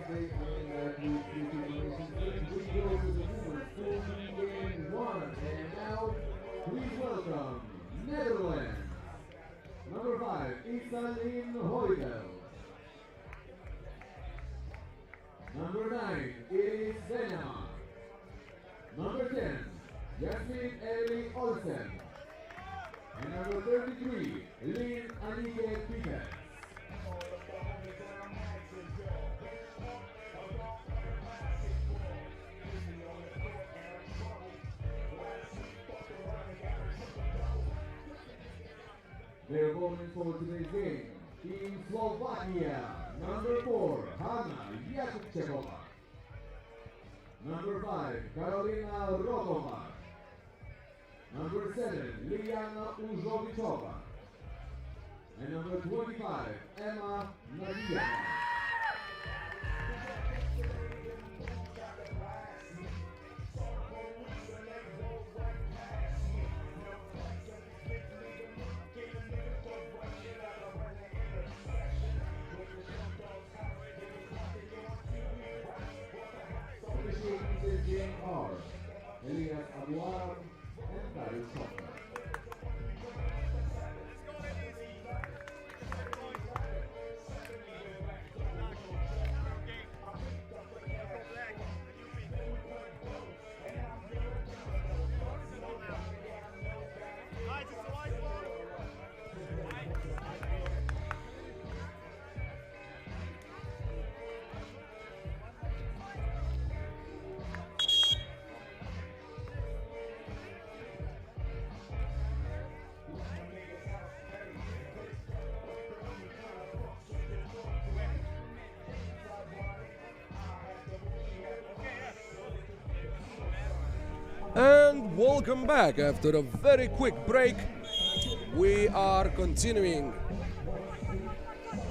Speaker 1: They win that week 3 nations. We go to the women's pool game 1. And now, please welcome Netherlands. Number 5, Isalin Hoydel. Number 9, it is Denmark. Number 10, Jasmine Emily Olsen. And number 33, Lynn Anike Peters. Their opponent for today's game, in Slovakia, number 4, Hanna Jakubčevová. Number 5, Karolina Rogova. Number 7, Liliana Uzovichova. And number 25, Emma Nadia. Elias Aguilar and Darius Hoffman.
Speaker 2: And welcome back after a very quick break. We are continuing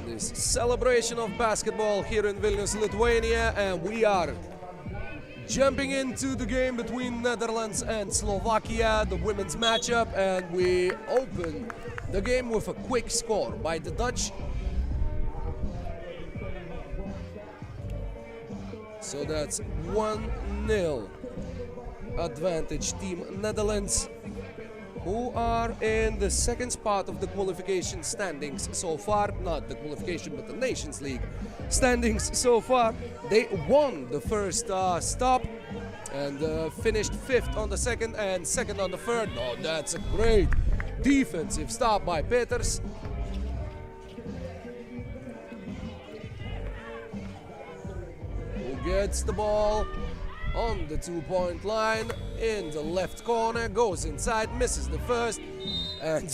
Speaker 2: this celebration of basketball here in Vilnius, Lithuania, and we are jumping into the game between Netherlands and Slovakia, the women's matchup, and we open the game with a quick score by the Dutch. So that's 1-0 advantage Team Netherlands, who are in the second spot of the qualification standings so far. Not the qualification, but the Nations League standings so far. They won the first stop and finished 5th on the second and 2nd on the 3rd. Oh, that's a great defensive stop by Peters. Who gets the ball on the 2-point line in the left corner, goes inside, misses the first, and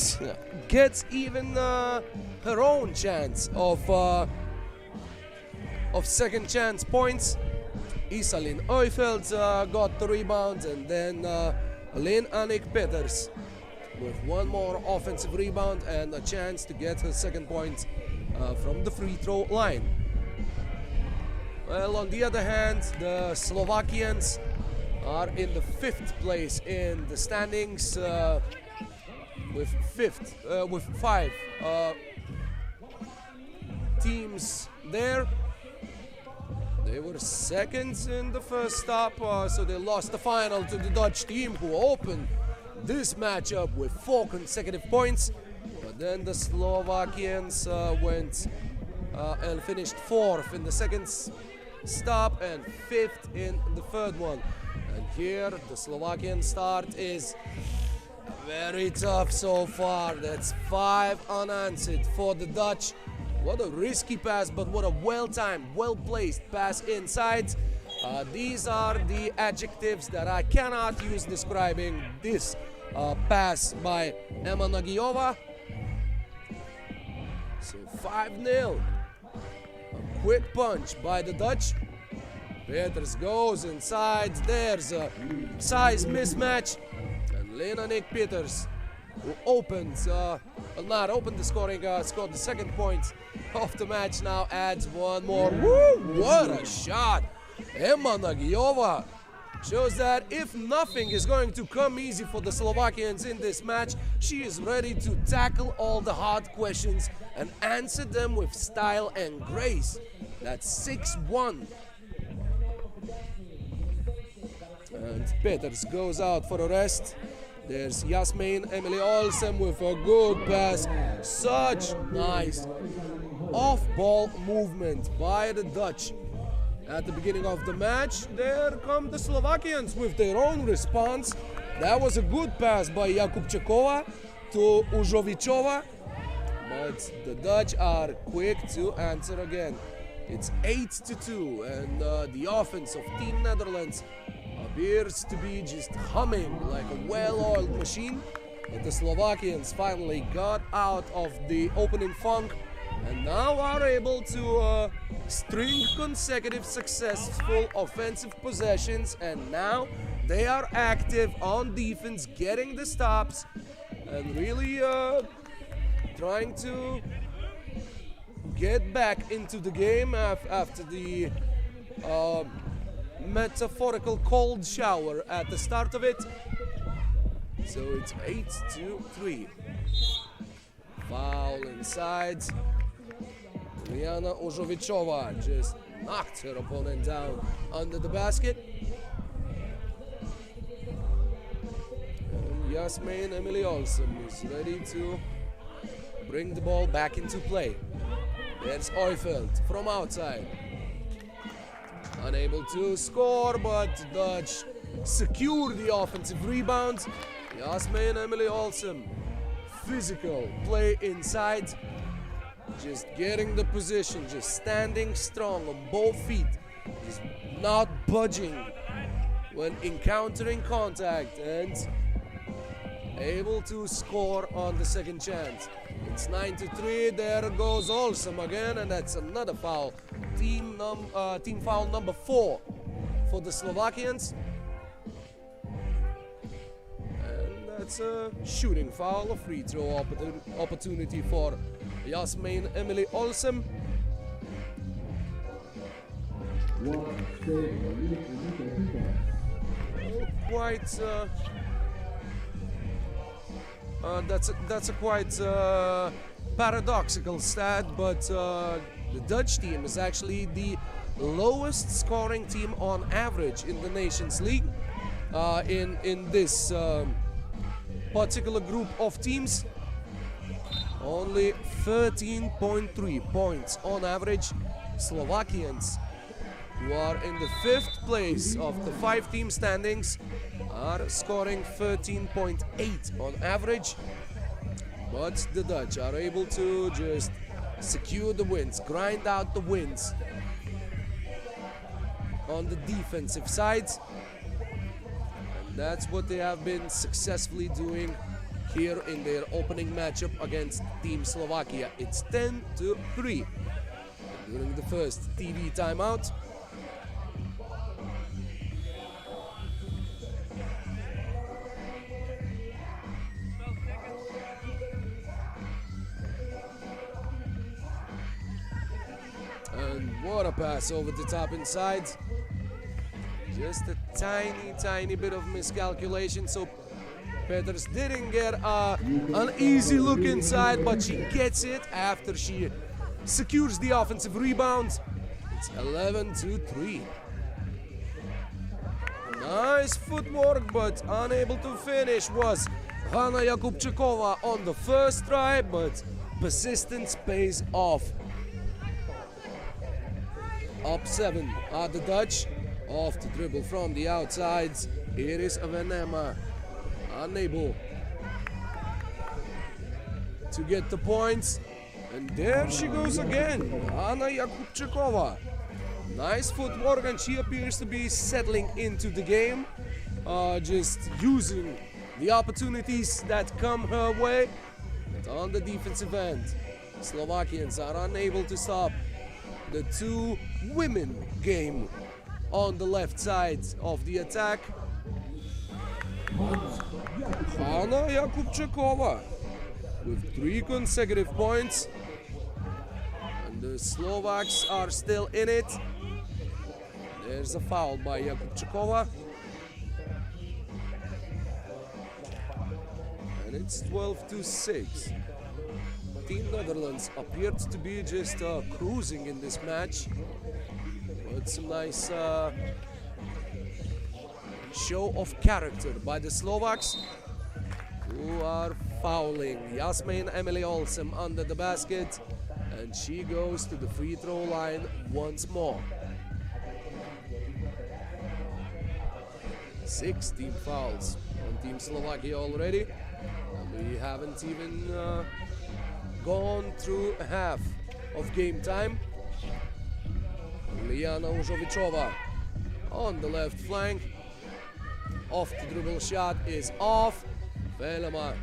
Speaker 2: gets even her own chance of second chance points. Isalin Oifeld got the rebound, and then Lynn Annick Peters with one more offensive rebound and a chance to get her second point from the free throw line. Well, on the other hand, the Slovakians are in the 5th place in the standings with 5 teams there. They were 2nd in the first stop, so they lost the final to the Dutch team, who opened this matchup with 4 consecutive points. But then the Slovakians went and finished 4th in the second stop and 5th in the 3rd one. And here the Slovakian start is very tough so far. That's 5 unanswered for the Dutch. What a risky pass, but what a well-timed, well-placed pass inside. These are the adjectives that I cannot use describing this pass by Emma Nagiova. So 5-0. A quick punch by the Dutch. Peters goes inside. There's a size mismatch. And Lena Nick Peters, who not opened the scoring, scored the second point of the match, now adds one more. Woo! What a shot! Emma Nagiova shows that if nothing is going to come easy for the Slovakians in this match, she is ready to tackle all the hard questions and answer them with style and grace. That's 6-1. And Peters goes out for a rest. There's Yasmin Emily Olsen with a good pass. Such nice off-ball movement by the Dutch. At the beginning of the match, there come the Slovakians with their own response. That was a good pass by Jakubčekova to Užovičova, but the Dutch are quick to answer again. It's 8-2, and the offense of Team Netherlands appears to be just humming like a well-oiled machine. But the Slovakians finally got out of the opening funk and now are able to string consecutive successful offensive possessions, and now they are active on defense, getting the stops and really trying to get back into the game after the metaphorical cold shower at the start of it. So it's 8-3. Foul inside. Liana Užovičova just knocked her opponent down under the basket. And Yasmin Emily Olsen is ready to bring the ball back into play. There's Oifeld from outside. Unable to score, but the Dutch secure the offensive rebound. Yasmin Emily Olsen, physical play inside. Just getting the position, just standing strong on both feet, just not budging when encountering contact, and able to score on the second chance. It's 9-3. There goes Olsen again, and that's another foul. Team foul number 4 for the Slovakians. And that's a shooting foul, a free throw opportunity for Yasmin Emily Olsen. That's a quite paradoxical stat, but the Dutch team is actually the lowest scoring team on average in the Nations League. In this particular group of teams, only 13.3 points on average. Slovakians, who are in the 5th place of the 5-team standings, are scoring 13.8 on average. But the Dutch are able to just secure the wins, grind out the wins on the defensive side. And that's what they have been successfully doing here in their opening matchup against Team Slovakia. It's 10-3 during the first TV timeout. And what a pass over the top inside. Just a tiny bit of miscalculation, so Peters didn't get an easy look inside, but she gets it after she secures the offensive rebound. It's 11-3. Nice footwork, but unable to finish was Hanna Jakubčekova on the first try, but persistence pays off. Up 7 are the Dutch. Off the dribble from the outsides. Here is Venema. Unable to get the points. And there she goes again. Hanna Jakubčekova. Nice footwork, and she appears to be settling into the game. Just using the opportunities that come her way. But on the defensive end, Slovakians are unable to stop the two women game on the left side of the attack. Hanna Jakubčekova with 3 consecutive points. And the Slovaks are still in it. There's a foul by Jakubčekova. it's 12-6. Team Netherlands appeared to be just cruising in this match. With some nice show of character by the Slovaks, who are fouling. Jasmine Emily Olsen under the basket, and she goes to the free throw line once more. 6 team fouls on Team Slovakia already, and we haven't even gone through half of game time. Liana Užovičova on the left flank. Off the dribble shot is off. Velema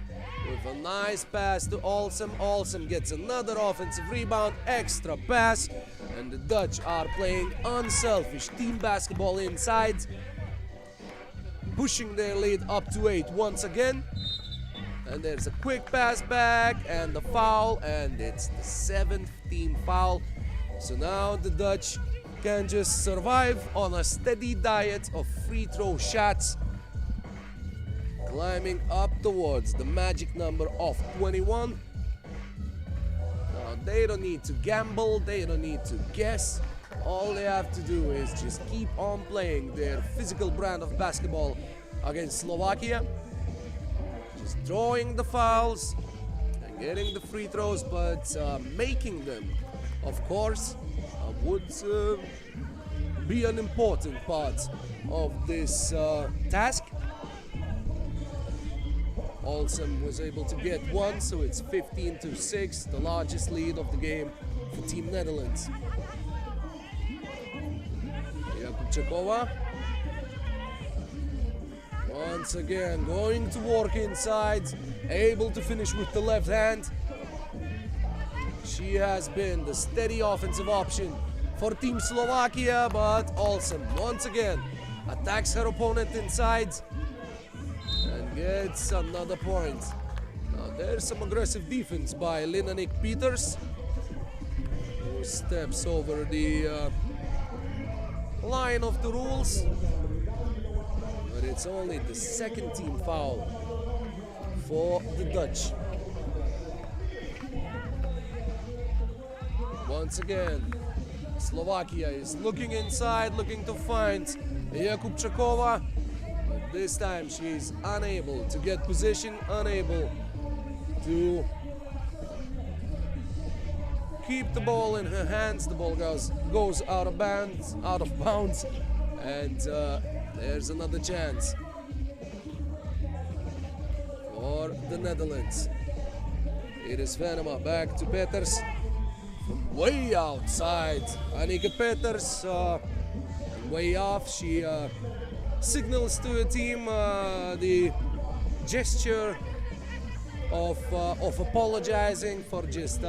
Speaker 2: with a nice pass to Olsen. Olsen gets another offensive rebound, extra pass, and the Dutch are playing unselfish team basketball inside, pushing their lead up to 8 once again. And there's a quick pass back and the foul, and it's the 7th team foul. So now the Dutch can just survive on a steady diet of free throw shots, climbing up towards the magic number of 21. Now they don't need to gamble, they don't need to guess. All they have to do is just keep on playing their physical brand of basketball against Slovakia, just drawing the fouls and getting the free throws, but making them, of course, would be an important part of this task. Olsen was able to get one, so it's 15-6, the largest lead of the game for Team Netherlands. Jakubčekova once again going to work inside, able to finish with the left hand. She has been the steady offensive option for Team Slovakia, but Olsen once again attacks her opponent inside and gets another point. Now there's some aggressive defense by Linanik Peters, who steps over the line of the rules, but it's only the 2nd team foul for the Dutch. Once again, Slovakia is looking inside, looking to find Jakubčekova, but this time she's unable to get position, unable to keep the ball in her hands. The ball goes out of bounds, and there's another chance for the Netherlands. It is Venema back to Peters from way outside. Annika Peters way off. She signals to her team the gesture of apologizing for just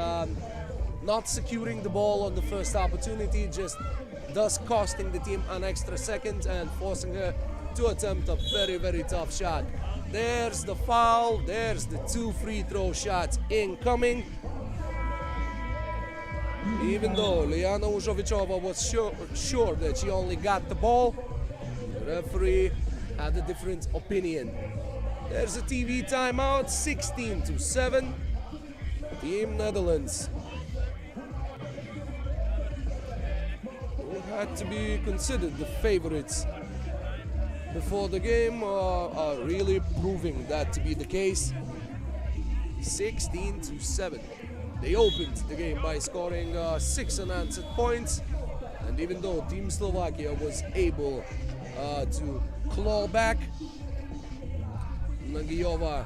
Speaker 2: not securing the ball on the first opportunity, just thus costing the team an extra second and forcing her to attempt a very, very tough shot. There's the foul, there's the 2 free throw shots incoming. Even though Liana Užovičova was sure that she only got the ball, the referee had a different opinion. There's a TV timeout, 16-7, Team Netherlands. Had to be considered the favorites before the game, are really proving that to be the case. 16-7. They opened the game by scoring 6 unanswered points, and even though Team Slovakia was able to claw back, Nagyova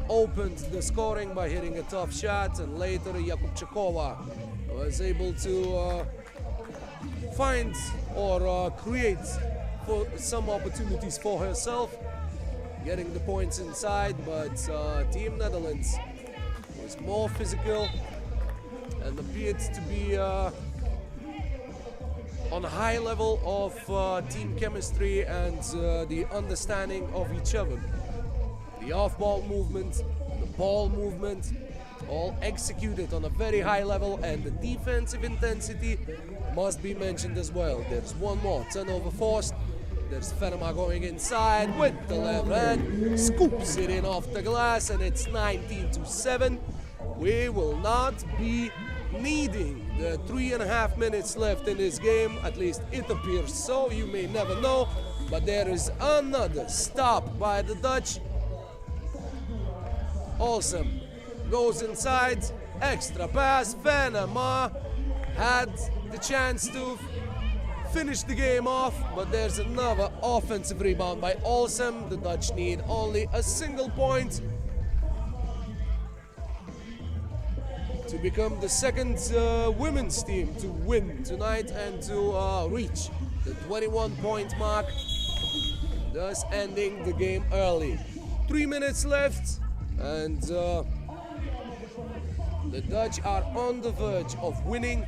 Speaker 2: opened the scoring by hitting a tough shot, and later Jakubčekova was able to find or create for some opportunities for herself, getting the points inside, but Team Netherlands was more physical and appeared to be on a high level of team chemistry and the understanding of each other. The off-ball movement, the ball movement, all executed on a very high level, and the defensive intensity must be mentioned as well. There's one more turnover forced, There's Fenema going inside with the left hand, scoops it in off the glass, and it's 19-7. We will not be needing the 3.5 minutes left in this game, at least it appears so, you may never know, but there is another stop by the Dutch. Awesome. Goes inside, extra pass, Fenema had the chance to finish the game off, but there's another offensive rebound by Olsen. The Dutch need only a single point to become the second women's team to win tonight and to reach the 21-point mark, thus ending the game early. 3 minutes left, and the Dutch are on the verge of winning.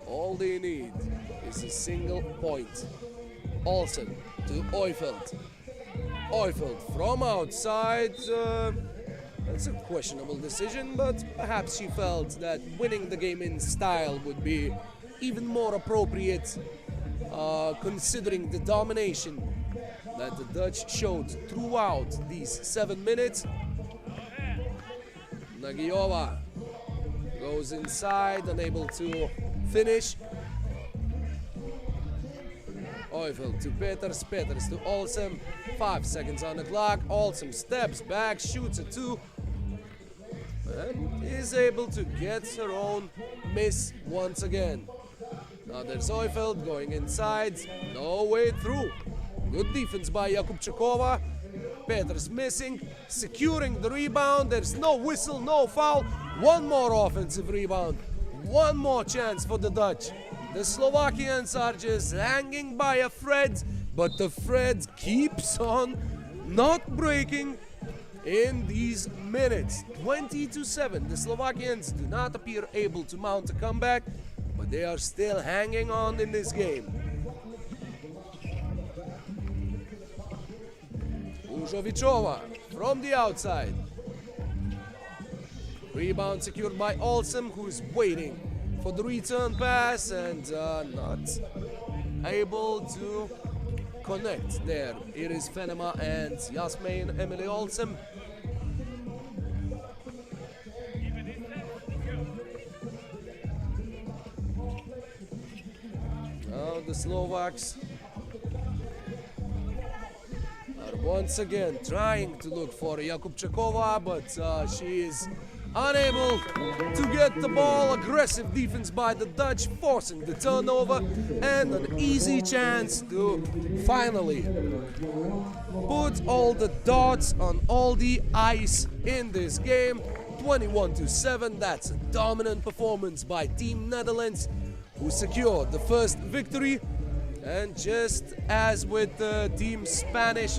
Speaker 2: All they need is a single point. Olsen to Oifeld. Oifeld from outside. That's a questionable decision, but perhaps she felt that winning the game in style would be even more appropriate, considering the domination that the Dutch showed throughout these 7 minutes. Nagiova goes inside, unable to finish. Oifeld to Peters, Peters to Olsen. 5 seconds on the clock. Olsen steps back, shoots a 2, and is able to get her own miss once again. Now there's Oifeld going inside, no way through. Good defense by Jakubchikova. Peters missing, securing the rebound. There's no whistle, no foul. One more offensive rebound. One more chance for the Dutch. The Slovakians are just hanging by a thread, but the thread keeps on not breaking in these minutes. 20-7. The Slovakians do not appear able to mount a comeback, but they are still hanging on in this game. Ujovichova from the outside. Rebound secured by Olsen, who's waiting for the return pass and not able to connect there. It is Fenema and Yasmin Emily Olsen. Now the Slovaks are once again trying to look for Jakubchikova, but she is unable to get the ball. Aggressive defense by the Dutch, forcing the turnover, and an easy chance to finally put all the dots on all the ice in this game. 21-7. That's a dominant performance by Team Netherlands, who secured the first victory. And just as with the teams Spanish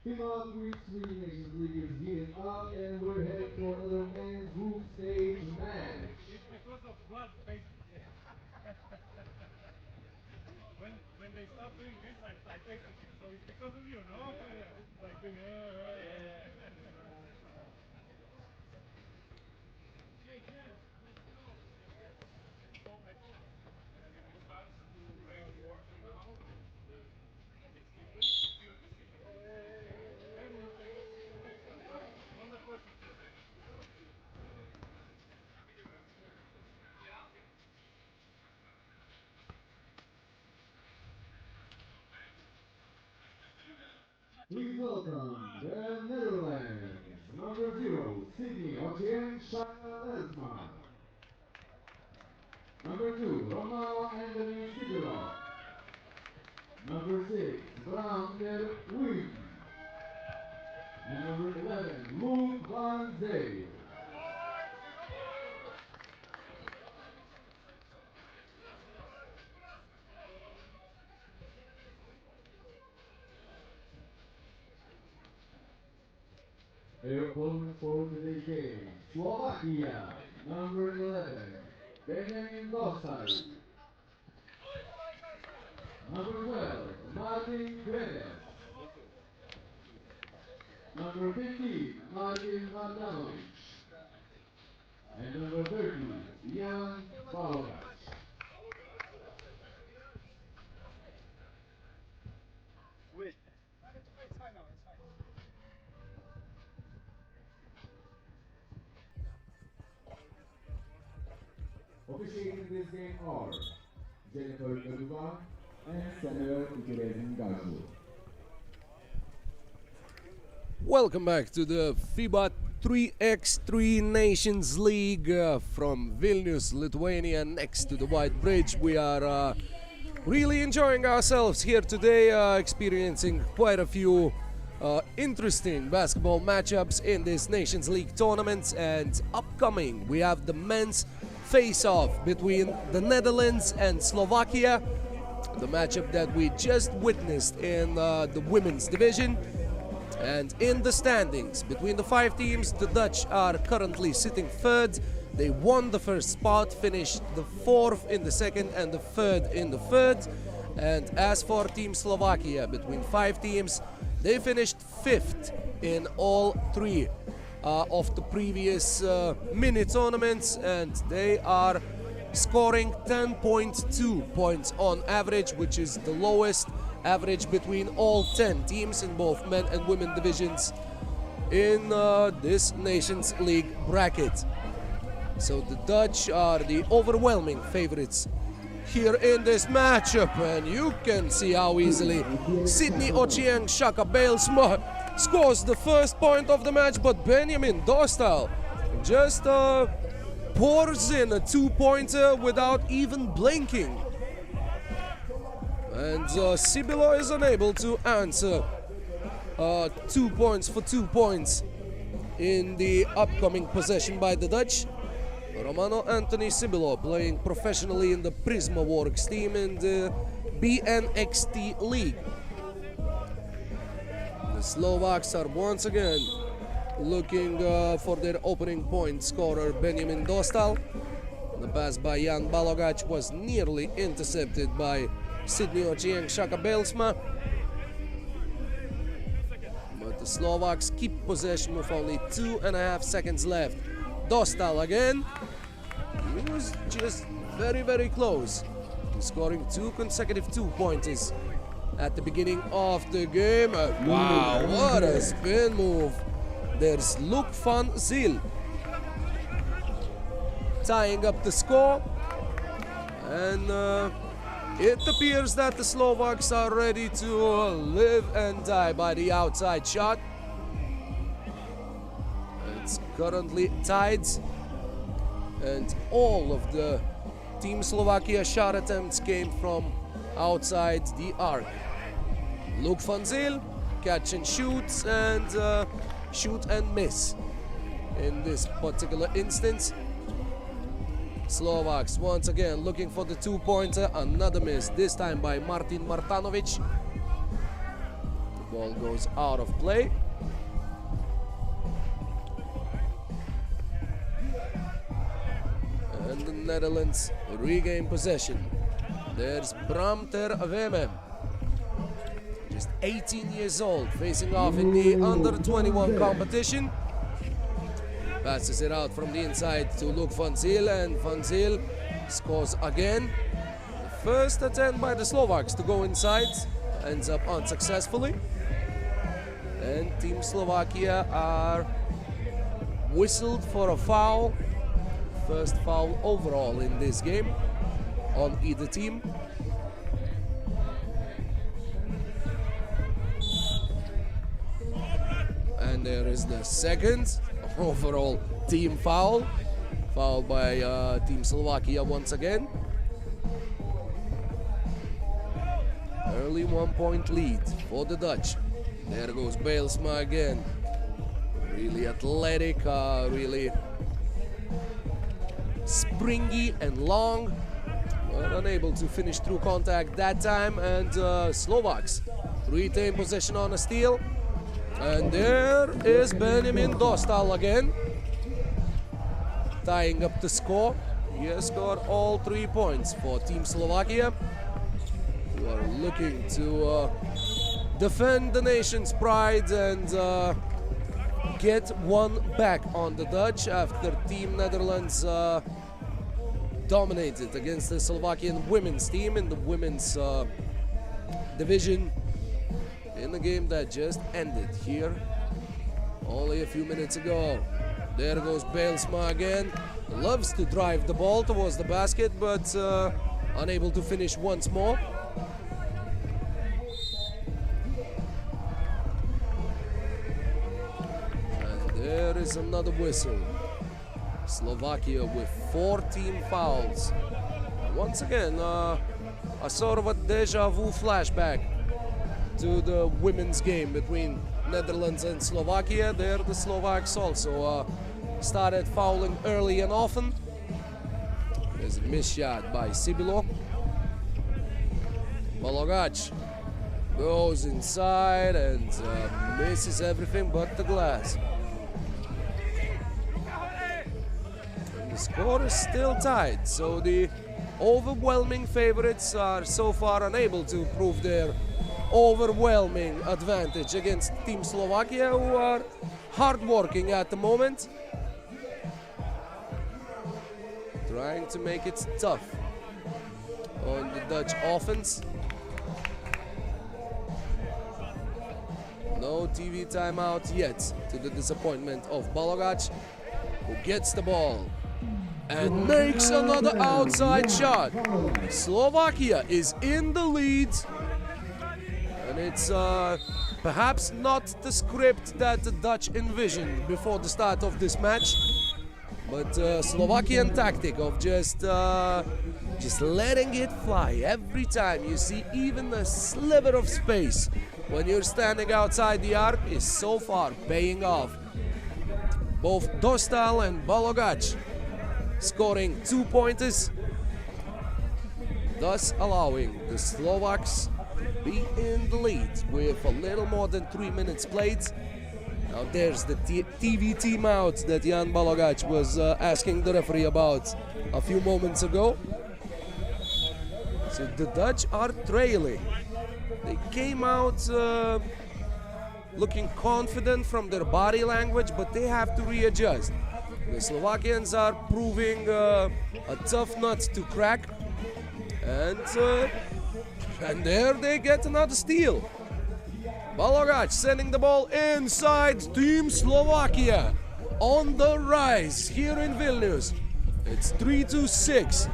Speaker 1: FIBA 3x3 Nations League is heating up and we're heading for another men's group stage match.
Speaker 3: It's because of blood, basically. when they stop doing this, I take it. So it's because of you, no? Yeah. Like, yeah.
Speaker 1: Please welcome the Netherlands, number 0, Sydney Ocean Shaka. Number 2, Romano Anthony Siguro. Number 6, Brander Wim. And number 11, Luke Van Zee. Their opponent for today's game, Slovakia, number 11, Benjamin Dostal. Number 12, Martin Gredes. Number 15, Martin Vardanovic. And number 30, Jan Balogac.
Speaker 3: Wait. It's fine now, it's fine.
Speaker 1: Officiating this game are Jennifer Gaduva and Samuel Ikerezen Gazu.
Speaker 2: Welcome back to the FIBA 3x3 Nations League from Vilnius, Lithuania, next to the White Bridge. We are really enjoying ourselves here today, experiencing quite a few interesting basketball matchups in this Nations League tournament. And upcoming, we have the men's face-off between the Netherlands and Slovakia, the matchup that we just witnessed in the women's division. And in the standings, between the 5 teams, the Dutch are currently sitting 3rd. They won the first spot, finished the 4th in the 2nd and the 3rd in the 3rd. And as for Team Slovakia, between 5 teams, they finished 5th in all 3 of the previous mini tournaments, and they are scoring 10.2 points on average, which is the lowest average between all 10 teams in both men and women divisions in this Nations League bracket. So the Dutch are the overwhelming favorites here in this matchup, and you can see how easily Sydney Ochieng Shaka Baalsma scores the first point of the match, but Benjamin Dostal just pours in a 2-pointer without even blinking. And Sibilo is unable to answer 2 points for 2 points in the upcoming possession by the Dutch. Romano Anthony Sibilo playing professionally in the Prisma Works team in the BNXT League. The Slovaks are once again looking for their opening point scorer Benjamin Dostal. The pass by Jan Balogac was nearly intercepted by Sydney Ochieng Shaka Baalsma. But the Slovaks keep possession with only 2.5 seconds left. Dostal again. He was just very close to scoring 2 consecutive 2-pointers at the beginning of the game. Wow, what a spin move. There's Luke van Zyl tying up the score. And it appears that the Slovaks are ready to live and die by the outside shot. It's currently tied, and all of the Team Slovakia shot attempts came from outside the arc. Luke van Zyl catch and shoots, and shoot and miss in this particular instance. Slovaks once again looking for the 2-pointer, another miss, this time by Martin Martanovic. Ball goes out of play. And the Netherlands regain possession. There's Bram ter Wemme, just 18 years old, facing off in the under-21 competition. Passes it out from the inside to Luc van Zyl, and Van Zyl scores again. The first attempt by the Slovaks to go inside ends up unsuccessfully. And Team Slovakia are whistled for a foul. First foul overall in this game on either team. And there is the second overall team foul. Foul by Team Slovakia once again. Early 1-point lead for the Dutch. There goes Bijlsma again. Really athletic, really springy and long, but unable to finish through contact that time. And Slovaks retain possession on a steal. And there is Benjamin Dostal again, tying up the score. He has scored all 3 points for Team Slovakia, who are looking to defend the nation's pride and get one back on the Dutch after Team Netherlands dominated against the Slovakian women's team in the women's division in the game that just ended here only a few minutes ago. There goes Bijlsma again. Loves to drive the ball towards the basket, but unable to finish once more. There is another whistle. Slovakia with 4 team fouls. Once again, a sort of a deja vu flashback to the women's game between Netherlands and Slovakia. There the Slovaks also started fouling early and often. There's a miss shot by Sibilo. Balogac goes inside and misses everything but the glass. The score is still tied, so the overwhelming favorites are so far unable to prove their overwhelming advantage against Team Slovakia, who are hardworking at the moment, trying to make it tough on the Dutch offense. No TV timeout yet, to the disappointment of Balogac, who gets the ball and makes another outside shot. Slovakia is in the lead, and it's perhaps not the script that the Dutch envisioned before the start of this match, but Slovakian tactic of just letting it fly every time you see even a sliver of space when you're standing outside the arc is so far paying off. Both Dostal and Balogac scoring 2-pointers, thus allowing the Slovaks be in the lead with a little more than 3 minutes played. Now there's the TV timeout that Jan Balogac was asking the referee about a few moments ago. So the Dutch are trailing. They came out looking confident from their body language, but they have to readjust. The Slovakians are proving a tough nut to crack, and there they get another steal. Balogac sending the ball inside. Team Slovakia on the rise here in Vilnius. It's 3-6.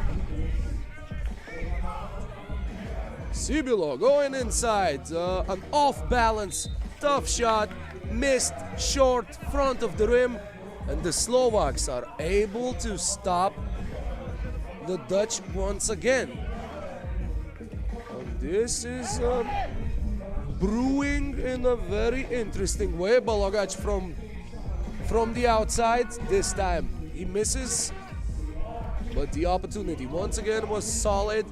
Speaker 2: Sibilo going inside, an off-balance, tough shot, missed short front of the rim, and the Slovaks are able to stop the Dutch once again. And this is brewing in a very interesting way. Balogac from the outside, this time he misses, but the opportunity once again was solid.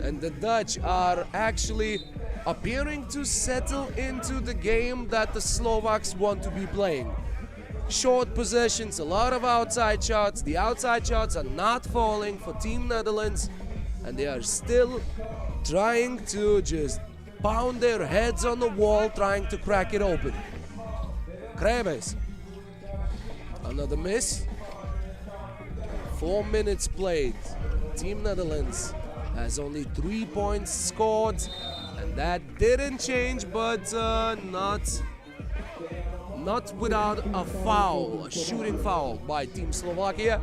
Speaker 2: And the Dutch are actually appearing to settle into the game that the Slovaks want to be playing. Short possessions, a lot of outside shots. The outside shots are not falling for Team Netherlands, and they are still trying to just pound their heads on the wall, trying to crack it open. Krebes. Another miss. 4 minutes played. Team Netherlands has only 3 points scored, and that didn't change, but not without a foul, a shooting foul by Team Slovakia.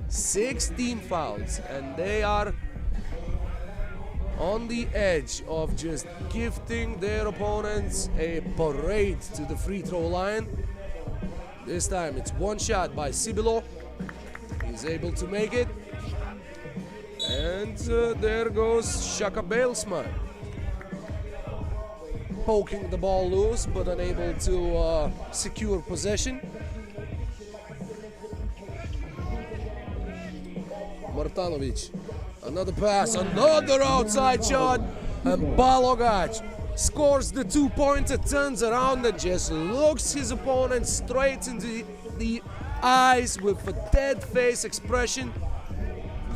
Speaker 2: 16 fouls, and they are on the edge of just gifting their opponents a parade to the free throw line. This time it's one shot by Sibilo. He's able to make it. And there goes Shaka Belsma. Poking the ball loose, but unable to secure possession. Martanovic. Another pass, another outside shot, and Balogac scores the 2-pointer, turns around and just looks his opponent straight into the eyes with a dead face expression.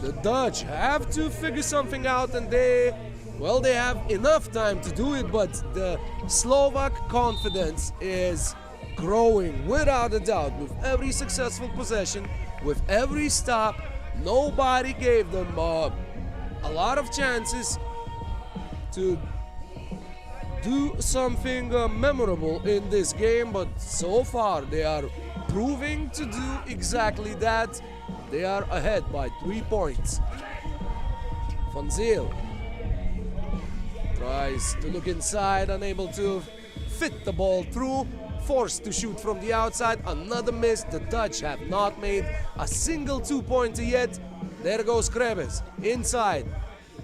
Speaker 2: The Dutch have to figure something out, and they have enough time to do it, but the Slovak confidence is growing without a doubt. With every successful possession, with every stop, nobody gave them a lot of chances to do something memorable in this game, but so far they are proving to do exactly that. They are ahead by 3 points. Van Zyl tries to look inside, unable to fit the ball through, forced to shoot from the outside. Another miss. The Dutch have not made a single 2-pointer yet. There goes Krebes inside,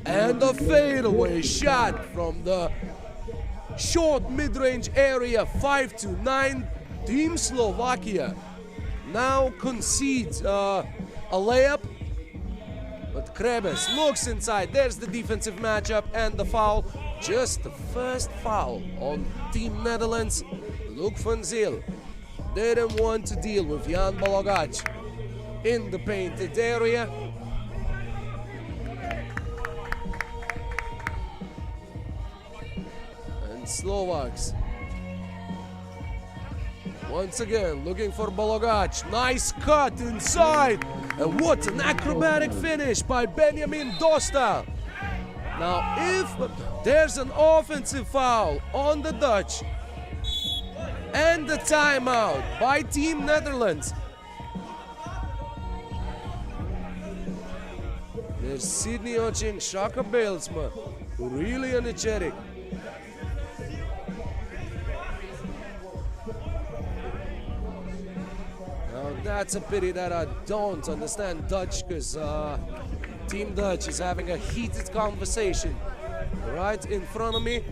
Speaker 2: and a fadeaway shot from the short mid-range area. 5-9. Team Slovakia now concedes a layup, but Krebes looks inside. There's the defensive matchup and the foul. Just the first foul on Team Netherlands. Luke Van Zyl didn't want to deal with Jan Balogac in the painted area. And Slovaks once again looking for Balogac. Nice cut inside. And what an acrobatic finish by Benjamin Dosta. Now, if there's an offensive foul on the Dutch and the timeout by Team Netherlands, there's Sidney Oching, Shaka Belsma, really energetic. Now, that's a pity that I don't understand Dutch, because Team Dutch is having a heated conversation right in front of me.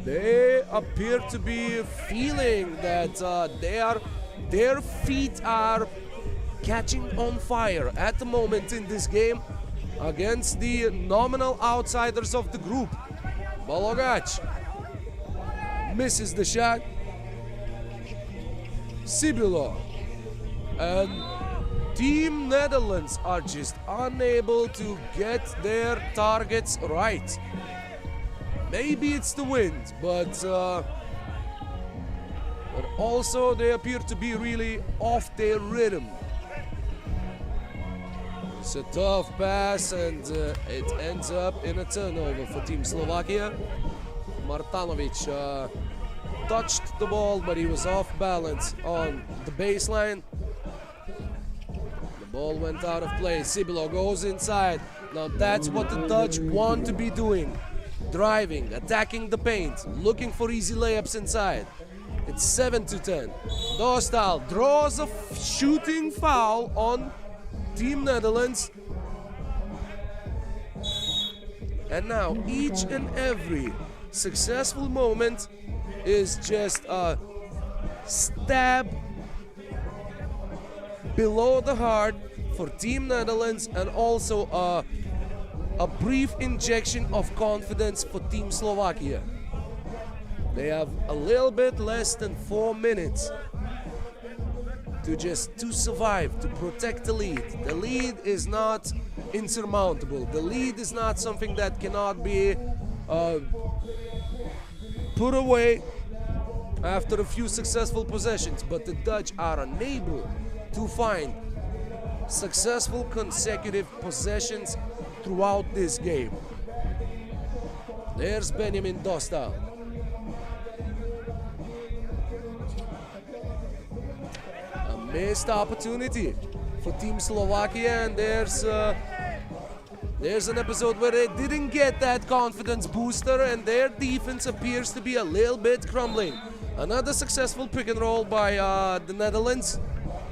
Speaker 2: They appear to be feeling that their feet are catching on fire at the moment in this game against the nominal outsiders of the group. Balogac misses the shot. Sibilo and Team Netherlands are just unable to get their targets right. Maybe it's the wind, but also they appear to be really off their rhythm. It's a tough pass, and it ends up in a turnover for Team Slovakia. Martanovic touched the ball, but he was off balance on the baseline. Ball went out of play. Sibilo goes inside. Now that's what the Dutch want to be doing. Driving, attacking the paint, looking for easy layups inside. It's 7-10. Dostal draws a shooting foul on Team Netherlands. And now each and every successful moment is just a stab below the heart for Team Netherlands, and also a brief injection of confidence for Team Slovakia. They have a little bit less than 4 minutes to survive, to protect the lead. The lead is not insurmountable. The lead is not something that cannot be put away after a few successful possessions, but the Dutch are unable to find successful consecutive possessions throughout this game. There's Benjamin Dostal. A missed opportunity for Team Slovakia, and there's an episode where they didn't get that confidence booster and their defense appears to be a little bit crumbling. Another successful pick and roll by the Netherlands.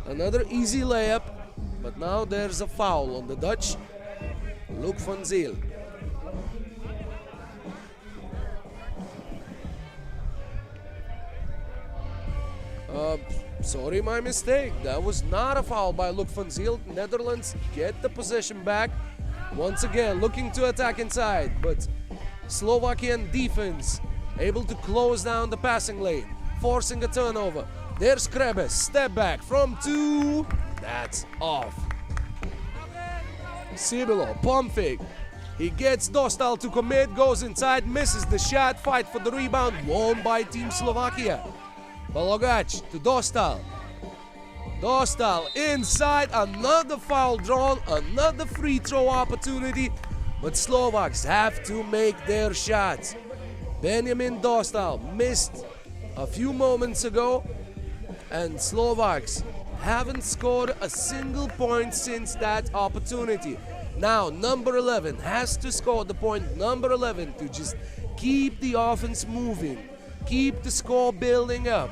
Speaker 2: Another easy layup, but now there's a foul on the Dutch. Luc van Zyl. Sorry, my mistake. That was not a foul by Luc van Zyl. Netherlands get the possession back. Once again, looking to attack inside, but Slovakian defense able to close down the passing lane, forcing a turnover. There's Krebes, step back from 2. That's off. Sibilo, pump fake. He gets Dostal to commit, goes inside, misses the shot, fight for the rebound, won by Team Slovakia. Balogac to Dostal. Dostal inside, another foul drawn, another free throw opportunity, but Slovaks have to make their shots. Benjamin Dostal missed a few moments ago, and Slovaks haven't scored a single point since that opportunity. Now number 11 has to score the point, number 11, to just keep the offense moving, keep the score building up.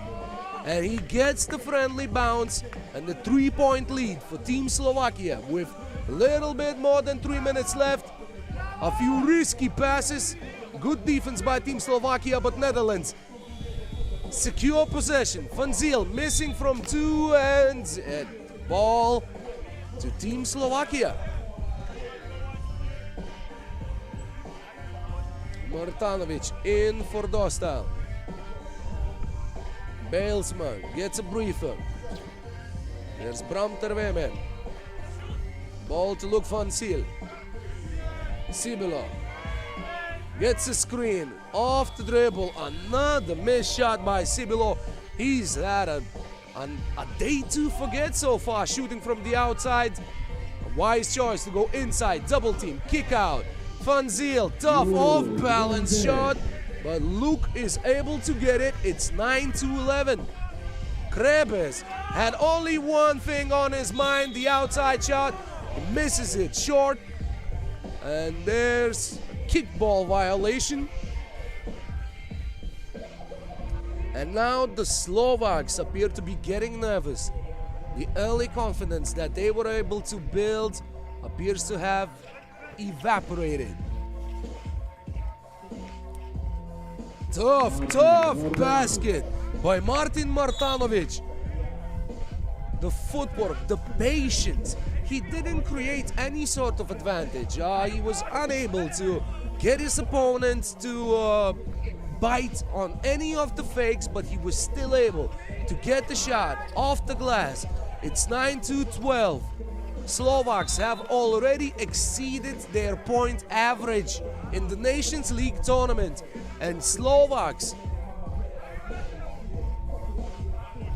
Speaker 2: And he gets the friendly bounce and the 3-point lead for Team Slovakia with a little bit more than 3 minutes left. A few risky passes, good defense by Team Slovakia, but Netherlands secure possession. Van Zyl missing from 2 ends, and ball to Team Slovakia. Martanovic in for Dostal. Balesma gets a briefer. There's Bram Terveme. Ball to Luc van Zyl. Sibilo gets a screen off the dribble. Another missed shot by Sibilo. He's had a day to forget so far, shooting from the outside. A wise choice to go inside, double team, kick out. Van Zyl, tough off-balance shot, but Luke is able to get it. It's 9-11. Krebes had only one thing on his mind, the outside shot. He misses it short, and there's a kickball violation. And now the Slovaks appear to be getting nervous. The early confidence that they were able to build appears to have evaporated. Tough basket by Martin Martanovic. The footwork, the patience. He didn't create any sort of advantage. He was unable to get his opponent to bite on any of the fakes, but he was still able to get the shot off the glass. It's 9-12. Slovaks have already exceeded their point average in the Nations League tournament, and Slovaks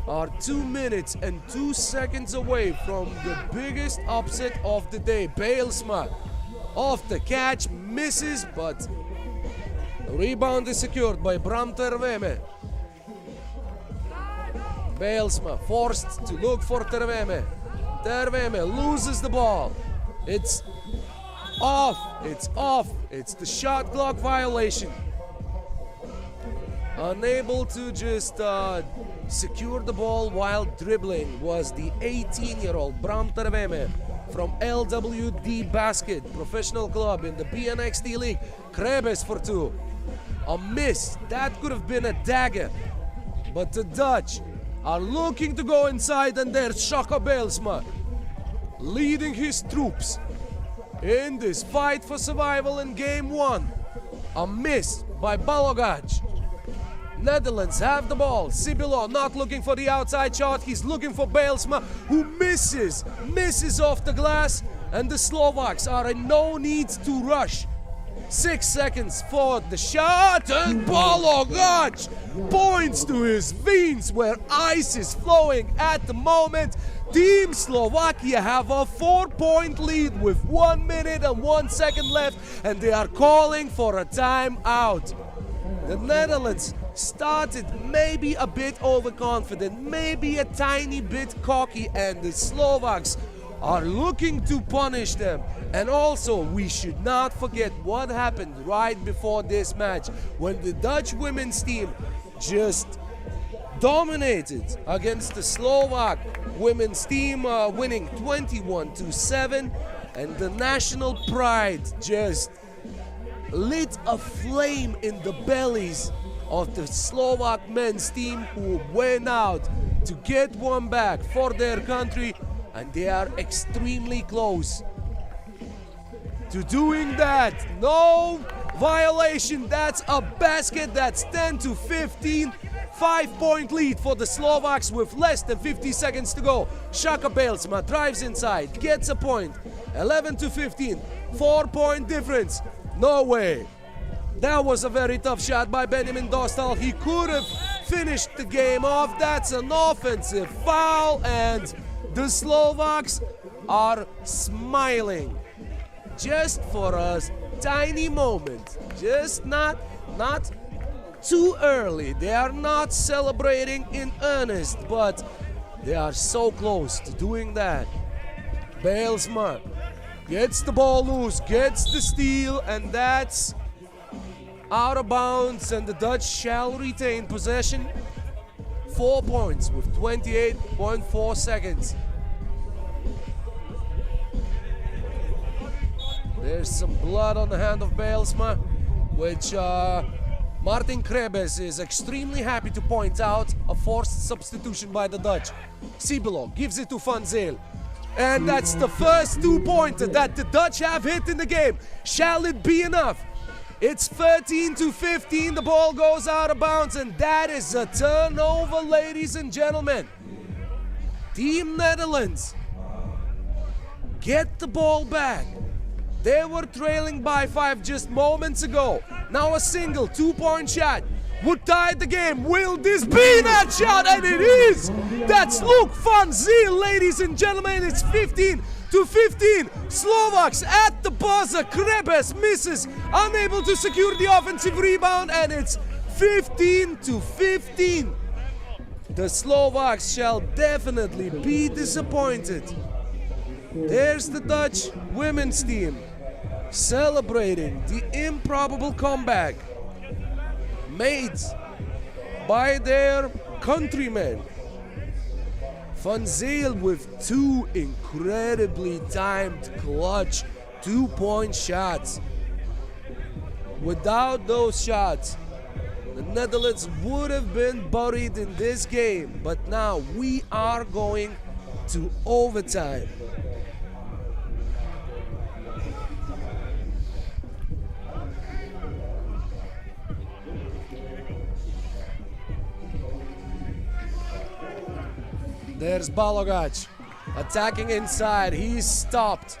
Speaker 2: are 2 minutes and 2 seconds away from the biggest upset of the day. Balesma off the catch, misses, but the rebound is secured by Bram Terveme. Balesma forced to look for Terveme. Terveme loses the ball. It's off. It's the shot clock violation. Unable to just secure the ball while dribbling was the 18-year-old Bram Terveme from LWD Basket, professional club in the BNXT League. Krebes for 2. A miss. That could have been a dagger. But the Dutch are looking to go inside, and there's Shaka Balesma leading his troops. in this fight for survival in game 1. A miss by Balogac. Netherlands have the ball. Sibilo not looking for the outside shot. He's looking for Baalsma, who misses off the glass. And the Slovaks are in no need to rush. 6 seconds for the shot, and Balogac points to his veins where ice is flowing at the moment. Team Slovakia have a 4-point lead with 1 minute and 1 second left, and they are calling for a timeout. The Netherlands started maybe a bit overconfident, maybe a tiny bit cocky, and the Slovaks are looking to punish them. And also, we should not forget what happened right before this match, when the Dutch women's team just dominated against the Slovak women's team, winning 21-7, and the national pride just lit a flame in the bellies of the Slovak men's team, who went out to get one back for their country, and they are extremely close to doing that. No violation, that's a basket. That's 10-15. 5-point lead for the Slovaks with less than 50 seconds to go. Shaka Baalsma drives inside, gets a point. 11-15, 4-point difference. No way. That was a very tough shot by Benjamin Dostal. He could have finished the game off. That's an offensive foul, and the Slovaks are smiling just for a tiny moment. Just not too early. They are not celebrating in earnest, but they are so close to doing that. Baalsma gets the ball loose, gets the steal, and that's out of bounds, and the Dutch shall retain possession. 4 points with 28.4 seconds. There's some blood on the hand of Baalsma, which Martin Krebes is extremely happy to point out. A forced substitution by the Dutch. Sibilo gives it to Van Zyl. And that's the first 2-pointer that the Dutch have hit in the game. Shall it be enough? It's 13-15. The ball goes out of bounds, and that is a turnover, ladies and gentlemen. Team Netherlands get the ball back. They were trailing by 5 just moments ago. Now a single 2-point shot would tie the game. Will this be that shot? And it is! That's Luke Van Zyl, ladies and gentlemen. It's 15-15. Slovaks at the buzzer. Krebes misses, unable to secure the offensive rebound, and it's 15-15. The Slovaks shall definitely be disappointed. There's the Dutch women's team celebrating the improbable comeback made by their countrymen. Van Zyl with 2 incredibly timed clutch 2-point shots. Without those shots, the Netherlands would have been buried in this game, but now we are going to overtime. There's Balogac attacking inside. He's stopped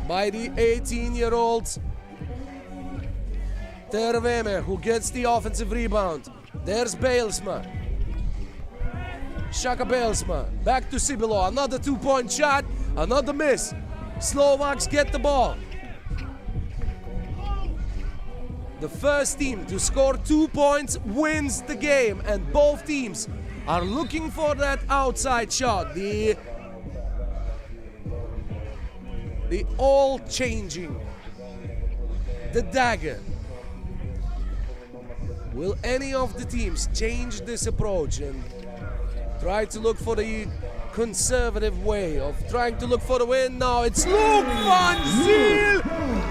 Speaker 2: by the 18-year-old Terveme, who gets the offensive rebound. There's Baalsma. Shaka Baalsma. Back to Sibilo. Another 2-point shot. Another miss. Slovaks get the ball. The first team to score 2 points wins the game, and both teams are looking for that outside shot. The all-changing, the dagger. Will any of the teams change this approach and try to look for the conservative way of trying to look for the win? No, it's Luke Van Zyl,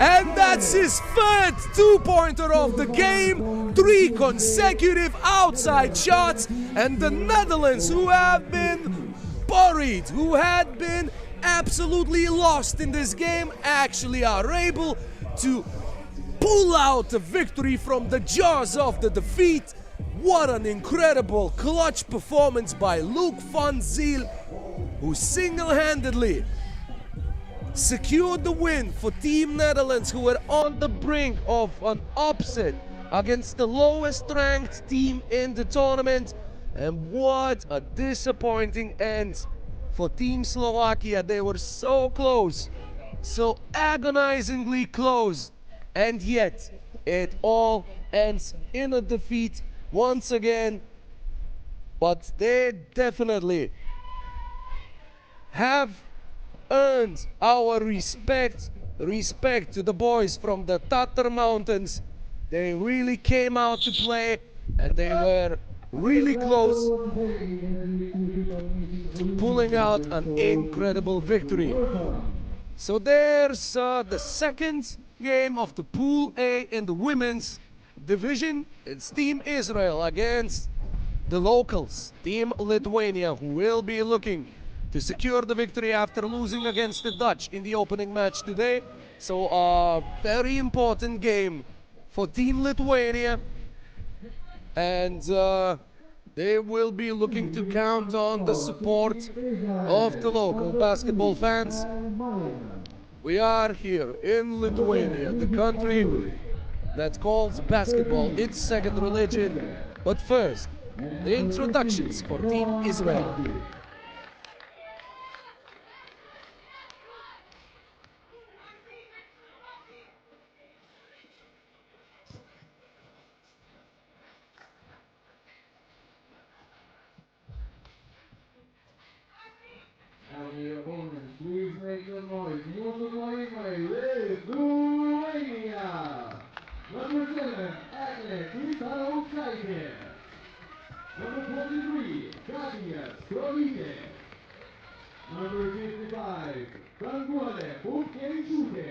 Speaker 2: and that's his third 2-pointer of the game. 3 consecutive outside shots, and the Netherlands, who have been buried, who had been absolutely lost in this game actually are able to pull out a victory from the jaws of the defeat. What an incredible clutch performance by Luke van Ziel, who single-handedly secured the win for Team Netherlands, who were on the brink of an upset against the lowest ranked team in the tournament. And what a disappointing end for Team Slovakia. They were so close, so agonizingly close, and yet it all ends in a defeat once again. But they definitely have earned our respect to the boys from the Tatar Mountains. They really came out to play, and they were really close to pulling out an incredible victory. So there's the second game of the Pool A in the women's division. It's Team Israel against the locals, Team Lithuania, who will be looking to secure the victory after losing against the Dutch in the opening match today. So a very important game for Team Lithuania, and they will be looking to count on the support of the local basketball fans. We are here in Lithuania, the country that calls basketball its second religion. But first, the introductions for Team Israel.
Speaker 1: And the opponents, please make some noise. You want to play Lithuania. Number 7, Agnes Litauskaitė. Number 23, Katia Strolite. Number 55, Danguolė Butkevičiūtė.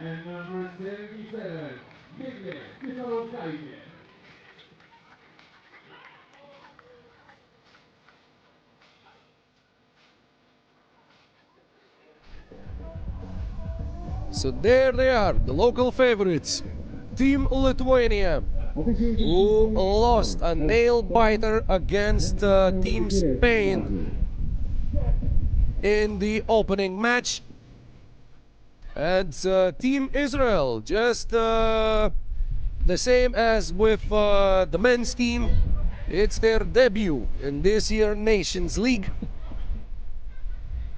Speaker 1: And number 77, Miglė Kisarauskaitė.
Speaker 2: So there they are, the local favorites, Team Lithuania, who lost a nail-biter against Team Spain in the opening match. And Team Israel, just the same as with the men's team, it's their debut in this year's Nations League.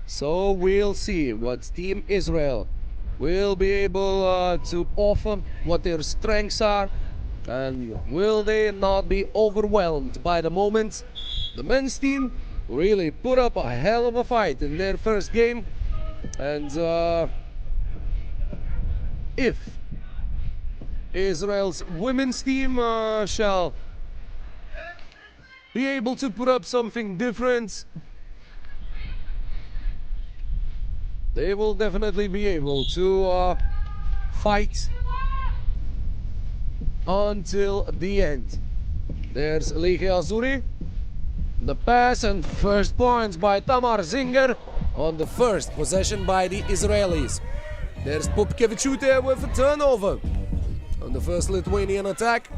Speaker 2: So we'll see what Team Israel will be able to offer, what their strengths are, and will they not be overwhelmed by the moment. The men's team really put up a hell of a fight in their first game, and if Israel's women's team shall be able to put up something different, they will definitely be able to fight until the end. There's Lihi Azuri. The pass and first points by Tamar Zinger on the first possession by the Israelis. There's Pupkevičiūtė with a turnover on the first Lithuanian attack.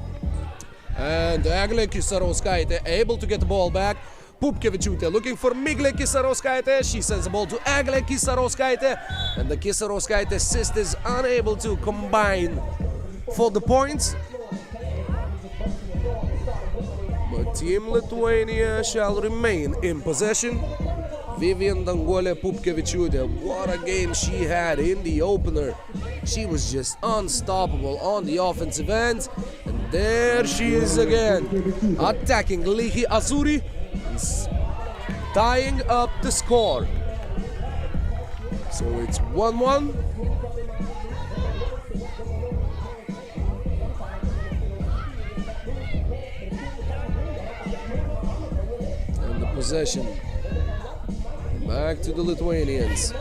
Speaker 2: And Eglė Kisarauskaitė able to get the ball back. Pupkevičiūtė looking for Miglė Kisarauskaitė. She sends the ball to Eglė Kisarauskaitė. And the Kisarauskaitė sisters unable to combine for the points. But Team Lithuania shall remain in possession. Vivian Danguolė Pupkevičiūtė, what a game she had in the opener. She was just unstoppable on the offensive end. And there she is again, attacking Lihi Azuri, tying up the score. So it's 1-1. And the possession back to the Lithuanians.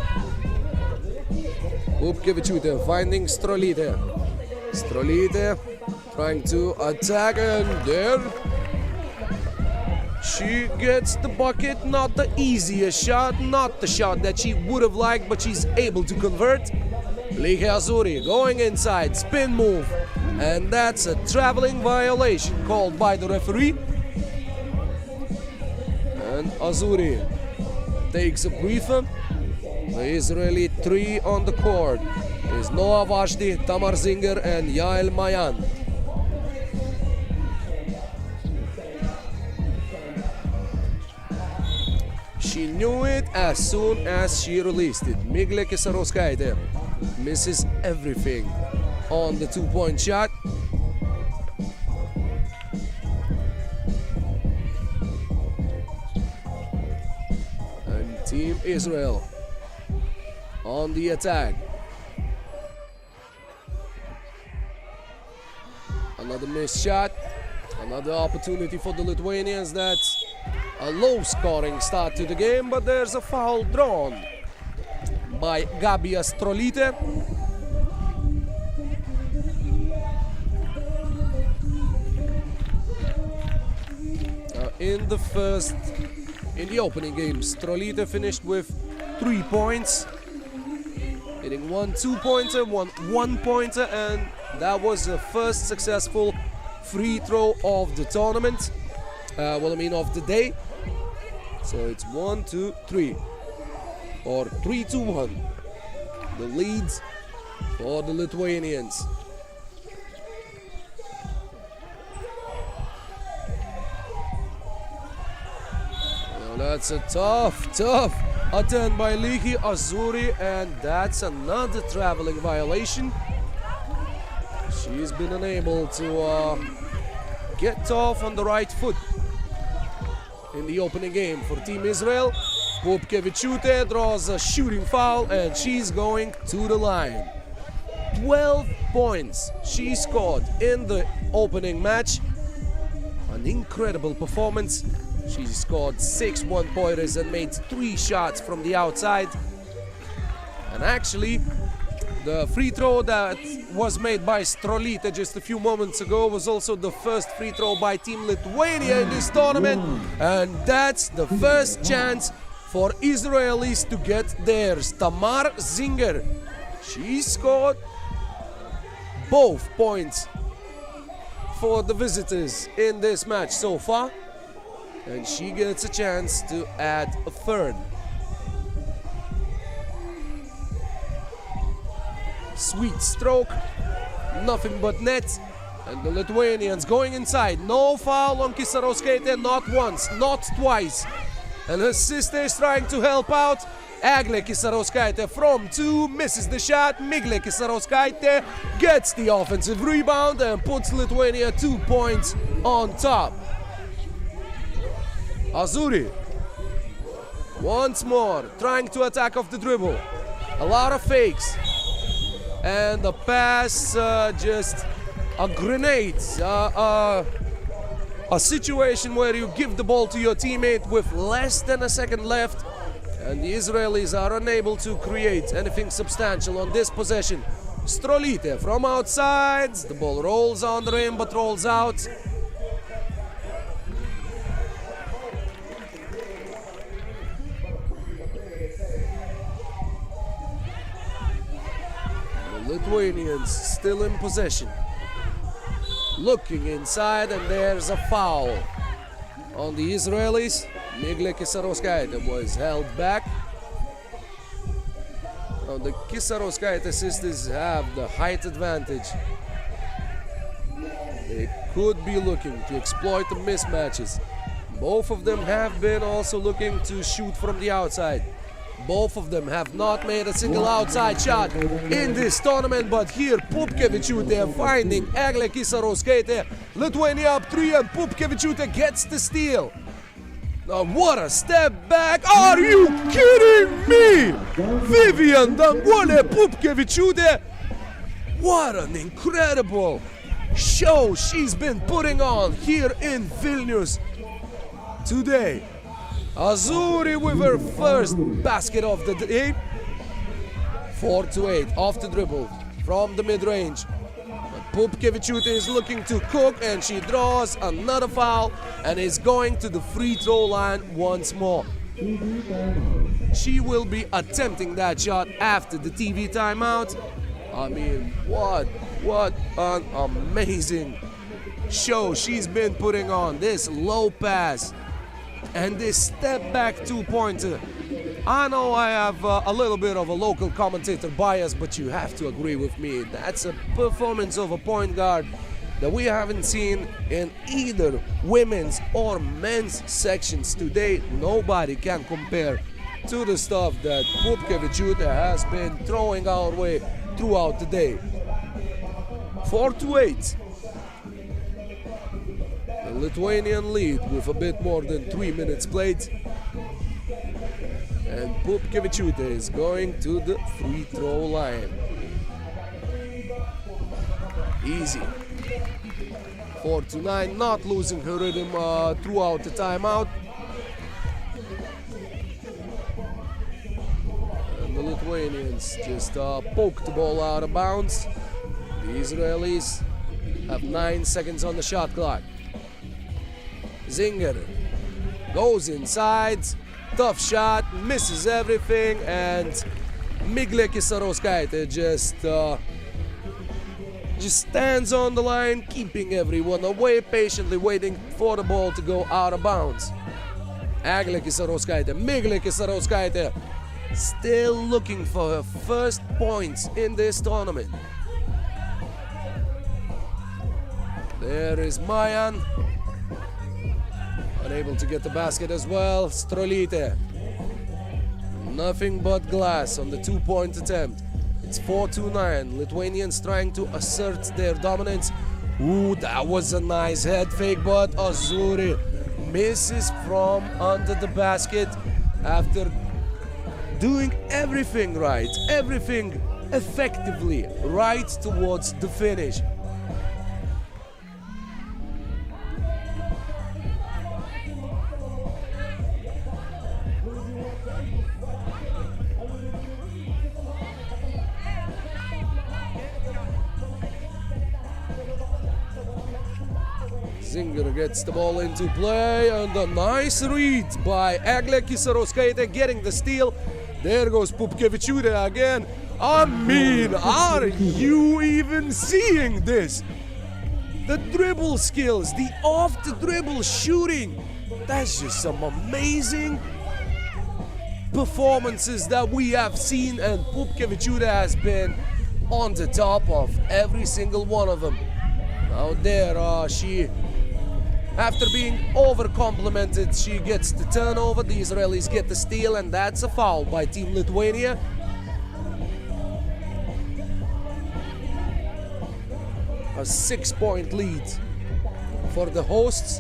Speaker 2: Pupkevičiūtė finding Strolite. Strolite trying to attack, and there She gets the bucket, not the easiest shot, not the shot that she would have liked, but she's able to convert. Lihe Azuri going inside, spin move, and that's a traveling violation called by the referee. And Azuri takes a breather. The Israeli three on the court is Noah Vashti, Tamar Zinger, and Yael Mayan. She knew it as soon as she released it. Miglė Kisarauskaitė misses everything on the two-point shot. And Team Israel on the attack. Another missed shot. Another opportunity for the Lithuanians. That's a low-scoring start to the game, but there's a foul drawn by Gabija Strolytė. In the opening game, Strolytė finished with 3 points, hitting 1 2-pointer, 1 1-pointer, and that was the first successful free throw of the tournament. Of the day. So it's 1 2 3 or 3-2-1. The leads for the Lithuanians. Now that's a tough attempt by Lihe Azuri, and that's another traveling violation. She's been unable to get off on the right foot in the opening game for Team Israel. Pupkevičiūtė draws a shooting foul, and she's going to the line. 12 points she scored in the opening match. An incredible performance. She scored 6 one-pointers and made 3 shots from the outside. And actually, the free throw that was made by Strolytė just a few moments ago was also the first free throw by Team Lithuania in this tournament. And that's the first chance for Israelis to get theirs. Tamar Zinger. She scored both points for the visitors in this match so far. And she gets a chance to add a third. Sweet stroke, nothing but net, and the Lithuanians going inside. No foul on Kisarauskaitė, not once, not twice. And her sister is trying to help out. Eglė Kisarauskaitė from 2 misses the shot. Miglė Kisarauskaitė gets the offensive rebound and puts Lithuania 2 points on top. Azuri once more trying to attack off the dribble. A lot of fakes. And the pass, just a grenade, a situation where you give the ball to your teammate with less than a second left, and the Israelis are unable to create anything substantial on this possession. Strolytė from outside, the ball rolls on the rim but rolls out. Lithuanians still in possession. Looking inside, and there's a foul on the Israelis. Miglė Kisarauskaitė was held back. Now the Kisarauskaitė sisters have the height advantage. They could be looking to exploit the mismatches. Both of them have been also looking to shoot from the outside. Both of them have not made a single outside shot in this tournament, but here Pupkevičiūtė finding Eglė Kisarauskaitė. Lithuania up 3 and Pupkevičiūtė gets the steal. Now what a step back. Are you kidding me? Vivian Danguolė Pupkevičiūtė. What an incredible show she's been putting on here in Vilnius today. Azuri with her first basket of the day. 4-8 off the dribble from the mid-range. Pupkevičiūtė is looking to cook, and she draws another foul and is going to the free throw line once more. She will be attempting that shot after the TV timeout. I mean, what an amazing show she's been putting on. This low pass and this step back two-pointer. I know I have a little bit of a local commentator bias, but you have to agree with me. That's a performance of a point guard that we haven't seen in either women's or men's sections today. Nobody can compare to the stuff that Pupkevičiūtė has been throwing our way throughout the day. 4-8. The Lithuanian lead with a bit more than 3 minutes played. And Pupkevičiūtė is going to the free throw line. Easy. 4-9, not losing her rhythm throughout the timeout. And the Lithuanians just poked the ball out of bounds. The Israelis have 9 seconds on the shot clock. Zinger goes inside. Tough shot, misses everything, and Miglė Kisarauskaitė just stands on the line, keeping everyone away, patiently waiting for the ball to go out of bounds. Miglė Kisarauskaitė still looking for her first points in this tournament. There is Majan. Unable to get the basket as well. Strolytė. Nothing but glass on the two-point attempt. It's 4-9. Lithuanians trying to assert their dominance. Ooh, that was a nice head fake, but Azuri misses from under the basket after doing everything right, everything effectively right towards the finish. Zinger gets the ball into play, and a nice read by Miglė Kisarauskaitė getting the steal. There goes Pupkevičiūtė again. I mean, are you even seeing this? The dribble skills, the off-the-dribble shooting. That's just some amazing performances that we have seen, and Pupkevičiūtė has been on the top of every single one of them. Now there, she, after being over-complimented, she gets the turnover. The Israelis get the steal, and that's a foul by Team Lithuania. A 6-point lead for the hosts.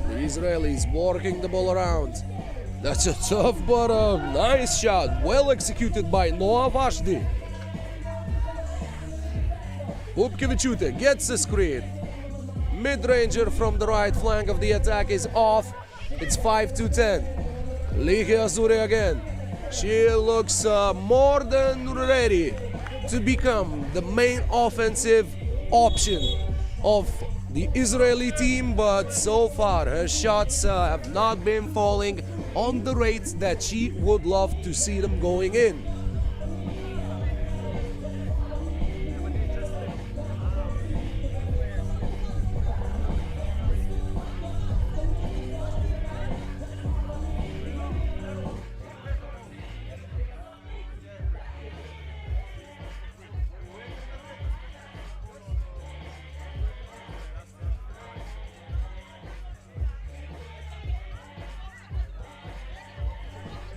Speaker 2: The Israelis working the ball around. That's a tough but a nice shot. Well executed by Noah Vashdi. Pupkevičiūtė gets the screen. Mid-ranger from the right flank of the attack is off. It's 5-10. Ligia Azuri again. She looks more than ready to become the main offensive option of the Israeli team, but so far her shots have not been falling on the rates that she would love to see them going in.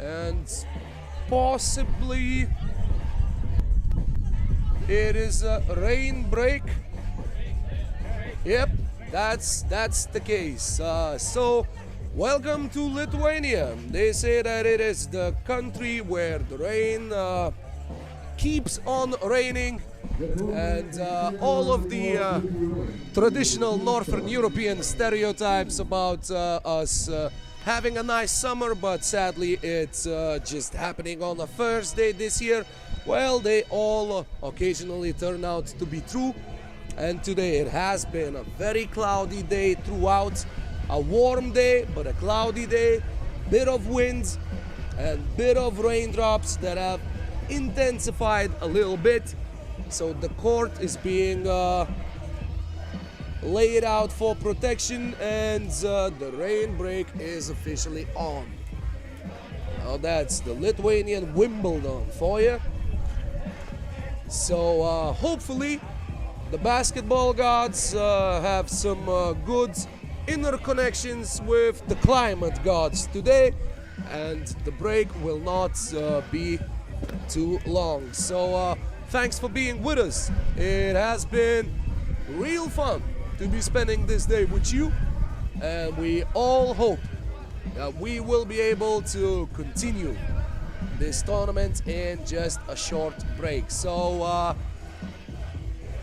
Speaker 2: And possibly it is a rain break. Yep, that's the case. So welcome to Lithuania. They say that it is the country where the rain keeps on raining, and all of the traditional Northern European stereotypes about us having a nice summer, but sadly it's just happening on the first day this year. Well, they all occasionally turn out to be true, and today it has been a very cloudy day throughout. A warm day, but a cloudy day, bit of winds and bit of raindrops that have intensified a little bit. So the court is being laid out for protection, and the rain break is officially on. Now that's the Lithuanian Wimbledon for you. So hopefully the basketball gods have some good inner connections with the climate gods today, and the break will not be too long. So thanks for being with us. It has been real fun to be spending this day with you, and we all hope that we will be able to continue this tournament in just a short break. So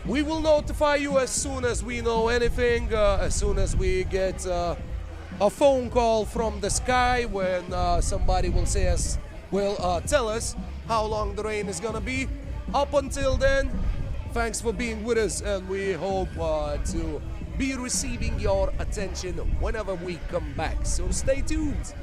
Speaker 2: we will notify you as soon as we know anything, as soon as we get a phone call from the sky, when somebody will tell us how long the rain is gonna be. Up until then, thanks for being with us, and we hope to be receiving your attention whenever we come back. So stay tuned.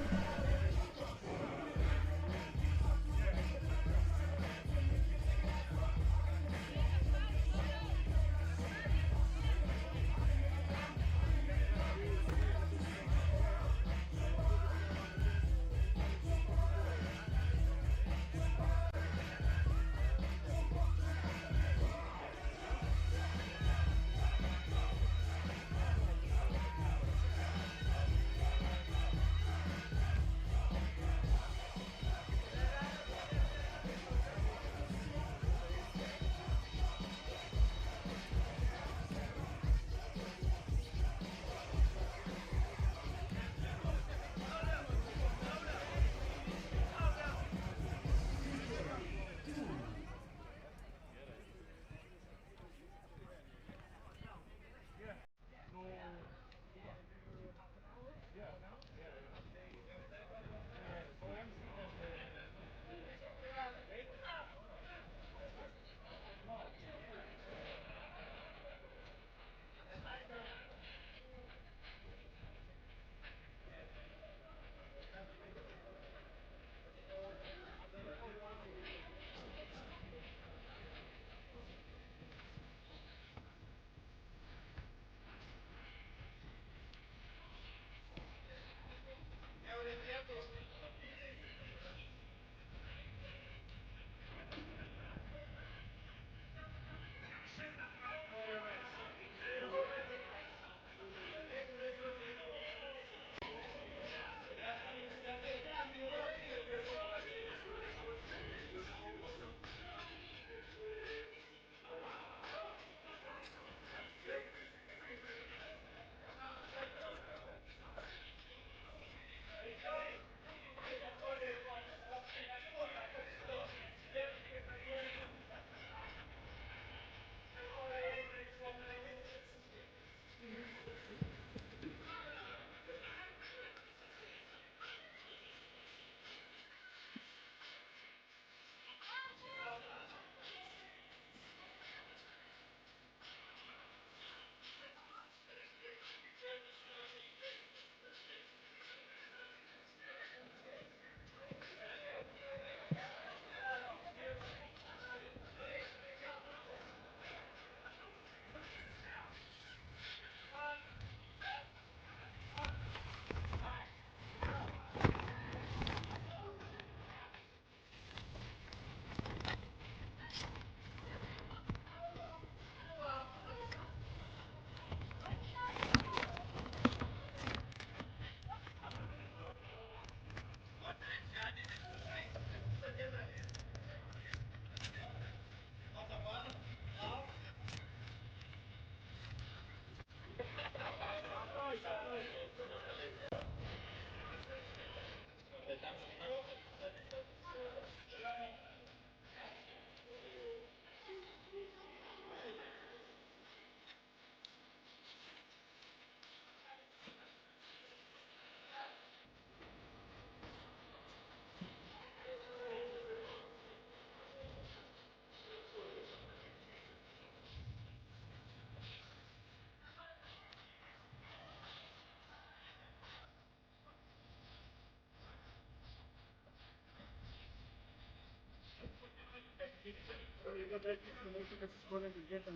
Speaker 3: это дойти, потому что как скоро где-то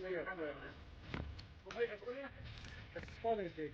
Speaker 3: наверное. Как скоро здесь.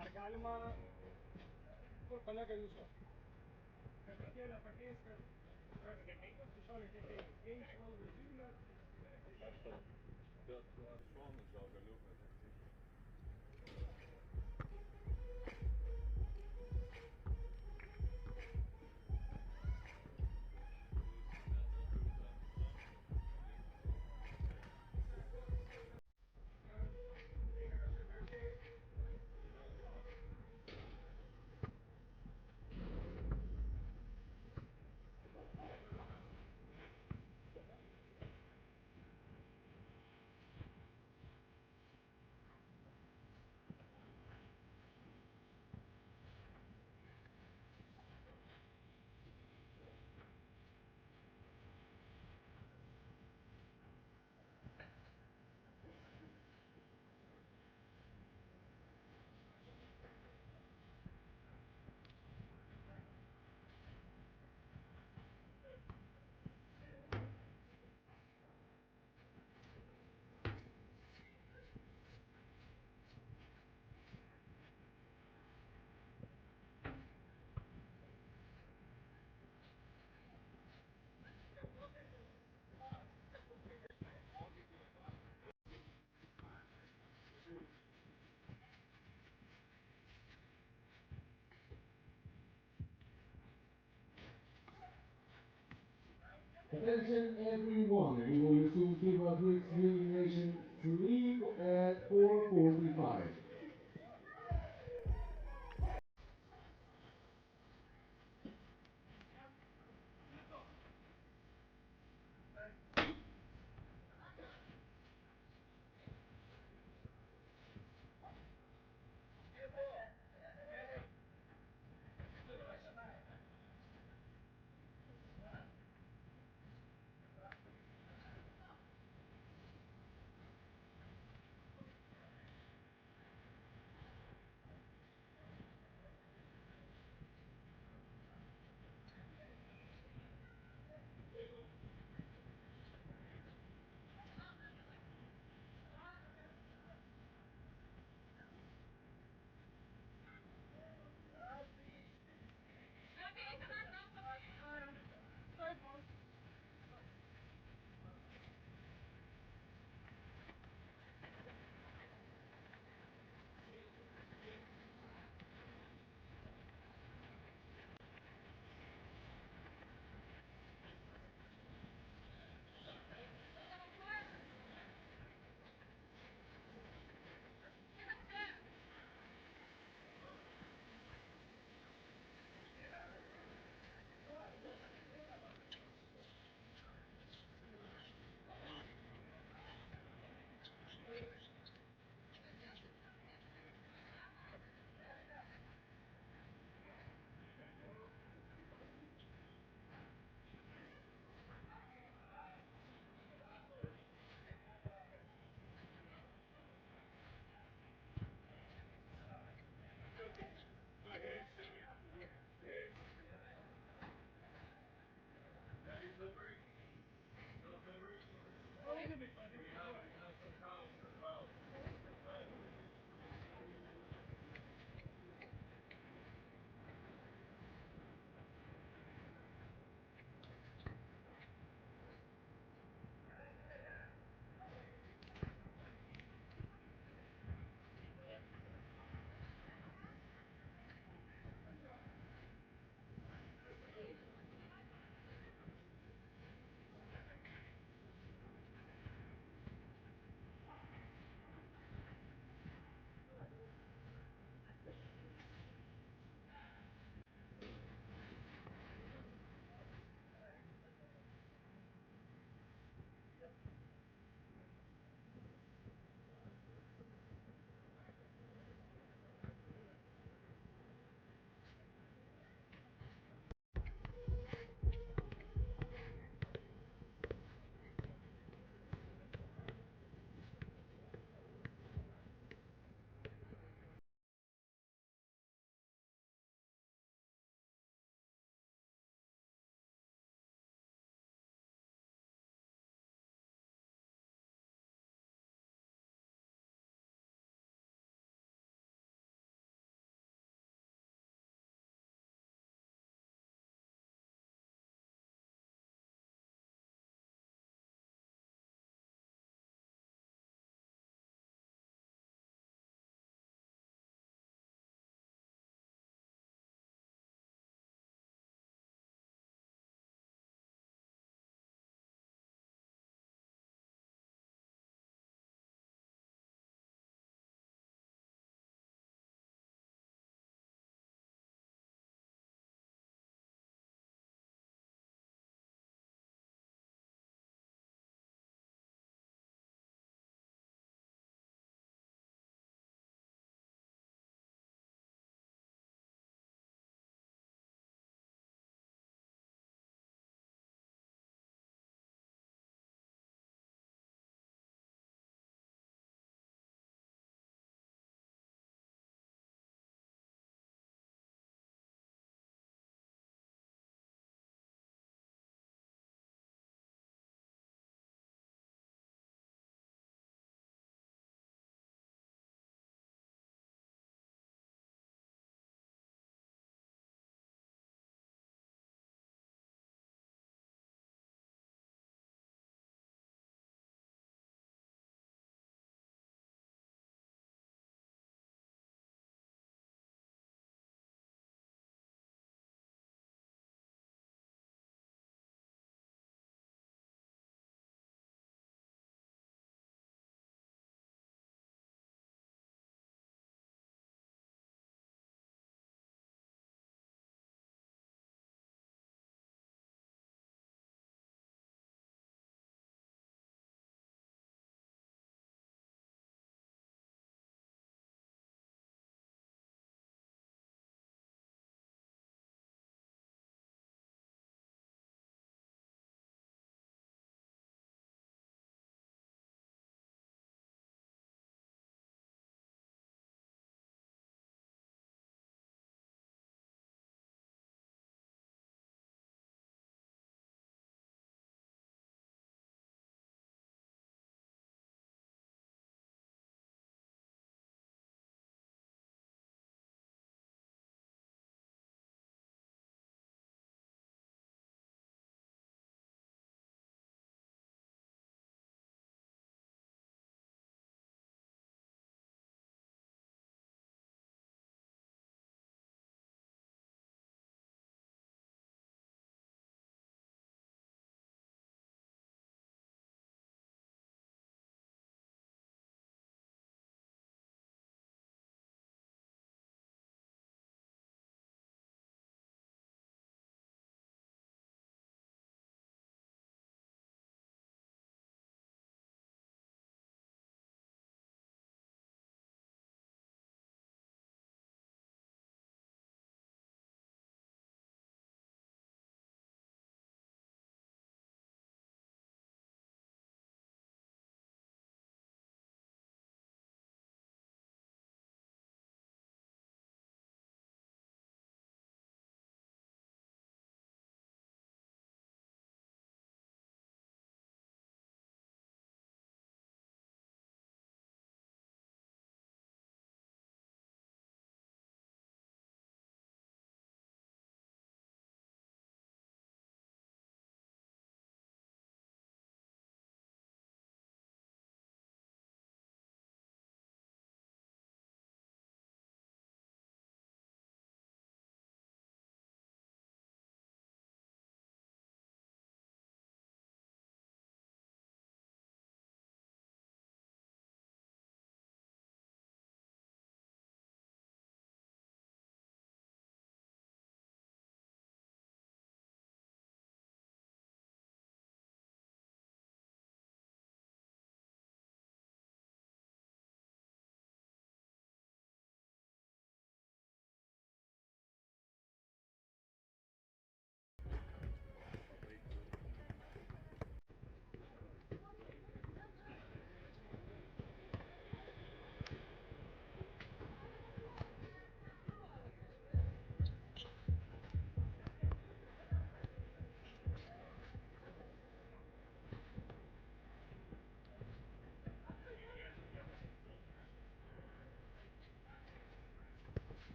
Speaker 3: Ar galima, kur kolega jūsų, truputėlį pakeis, kad 16 keičiai. Keičiai valdo Vilnius.
Speaker 4: Bet ar šonus gal galiu pasakyti?
Speaker 1: Attention everyone, we will resume FIBA 3x3 Nations League at 4:45.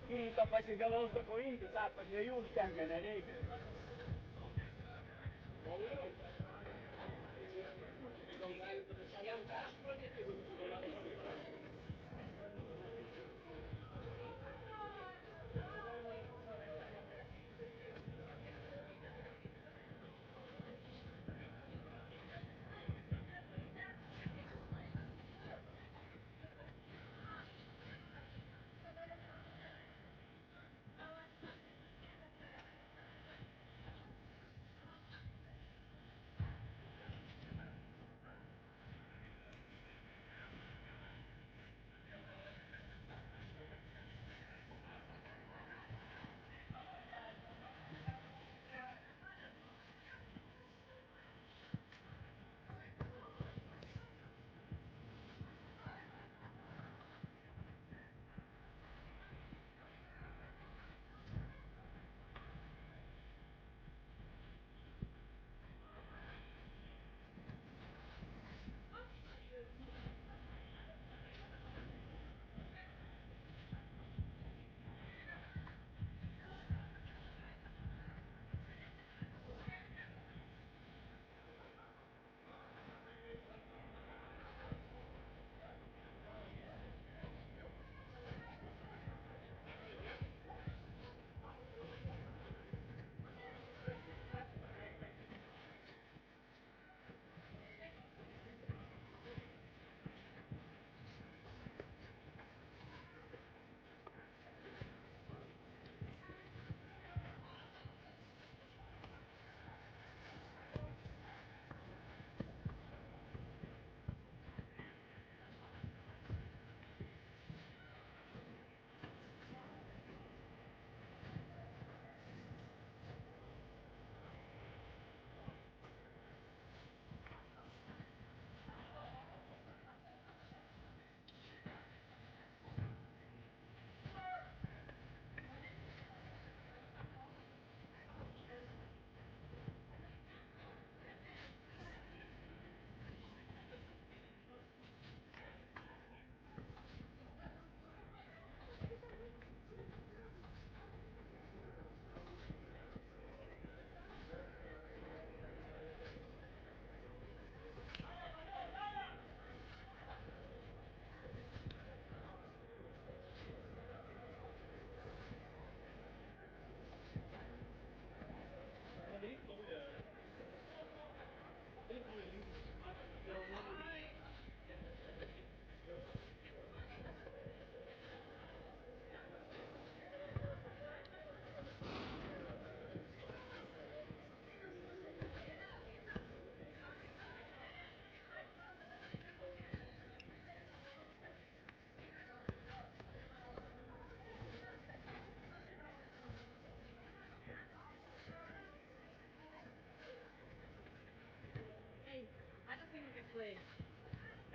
Speaker 5: Kiitapa se galousta kun inte saappa se just tämmönen, eikö?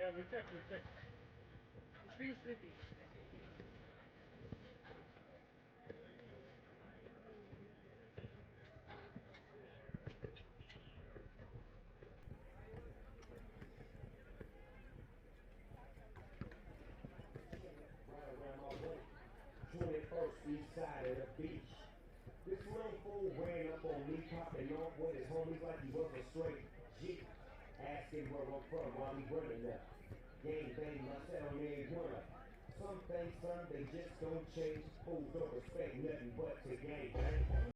Speaker 3: Yeah, we check, we check.
Speaker 5: It's really sleepy.
Speaker 6: Right around my way. 21st east side of the beach. This little fool ran up on me, popping off with his homies like he was a straight G. Asking where I'm from while he running up. Gang bang myself on every one of them. Some things, son, they just don't change. Fools don't respect nothing but to gang bang.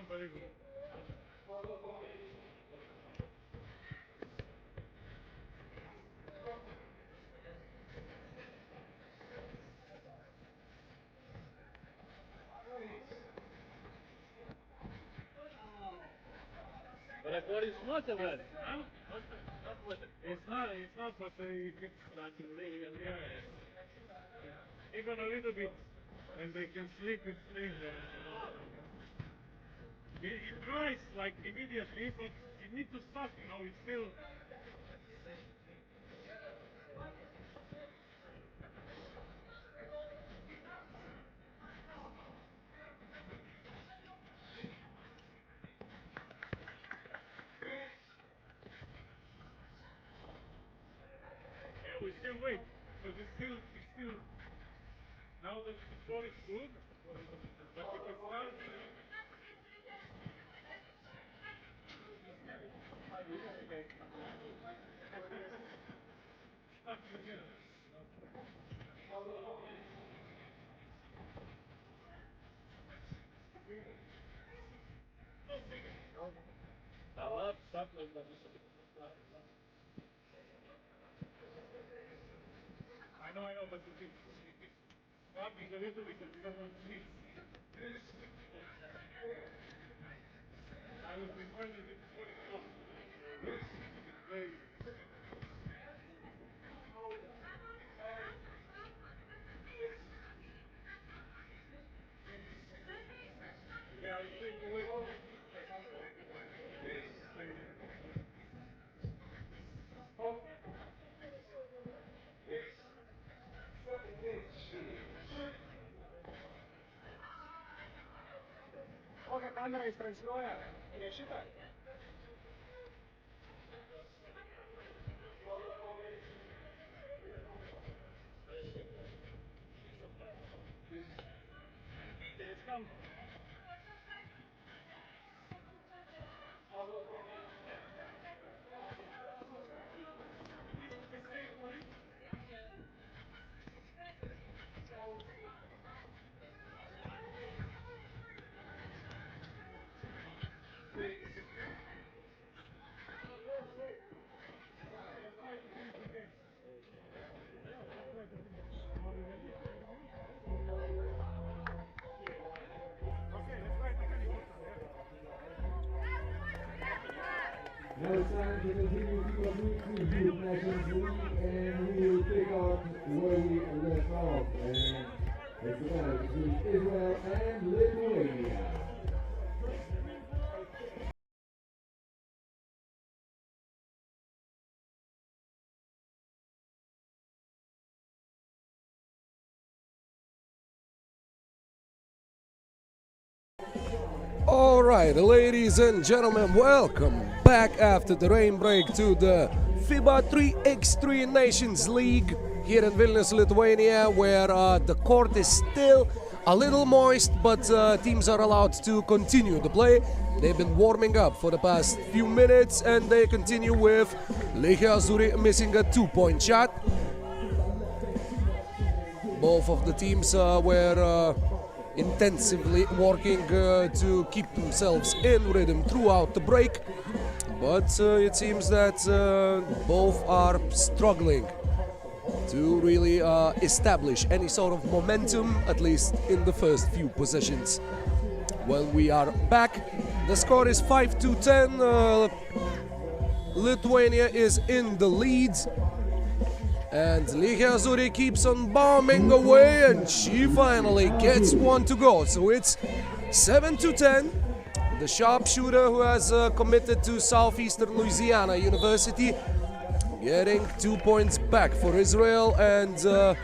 Speaker 3: very good.
Speaker 4: But I thought it's not a wet.
Speaker 3: Huh?
Speaker 4: Not wet.
Speaker 3: It's not, but it's not yeah. Even a little bit, and they can sleep in sleep. It dries like immediately, but you need to stop, it's still. Yeah, we still wait, but it's still, now the score is good, but if it starts, I know, but if it's starting a little bit, it doesn't sleep. I would prefer that it's fully off. It's very. Yeah, I think we will.
Speaker 5: Koga kamera istransliuoja? Ne šitą?
Speaker 3: It's come.
Speaker 1: Now it's time to continue FIBA 3x3 Youth Nations League, and we will pick up where we left off. And it's the battle between Israel and Lithuania.
Speaker 2: All right, ladies and gentlemen, welcome back after the rain break to the FIBA 3x3 Nations League here in Vilnius, Lithuania, where the court is still a little moist, but teams are allowed to continue the play. They've been warming up for the past few minutes, and they continue with Lithuania missing a two-point shot. Both of the teams were intensively working to keep themselves in rhythm throughout the break, but it seems that both are struggling to really establish any sort of momentum, at least in the first few possessions. When we are back, the score is 5-10. Lithuania is in the lead. And Lithuania keeps on bombing away, and she finally gets one to go. So it's 7-10. The sharpshooter who has committed to Southeastern Louisiana University getting 2 points back for Israel, and the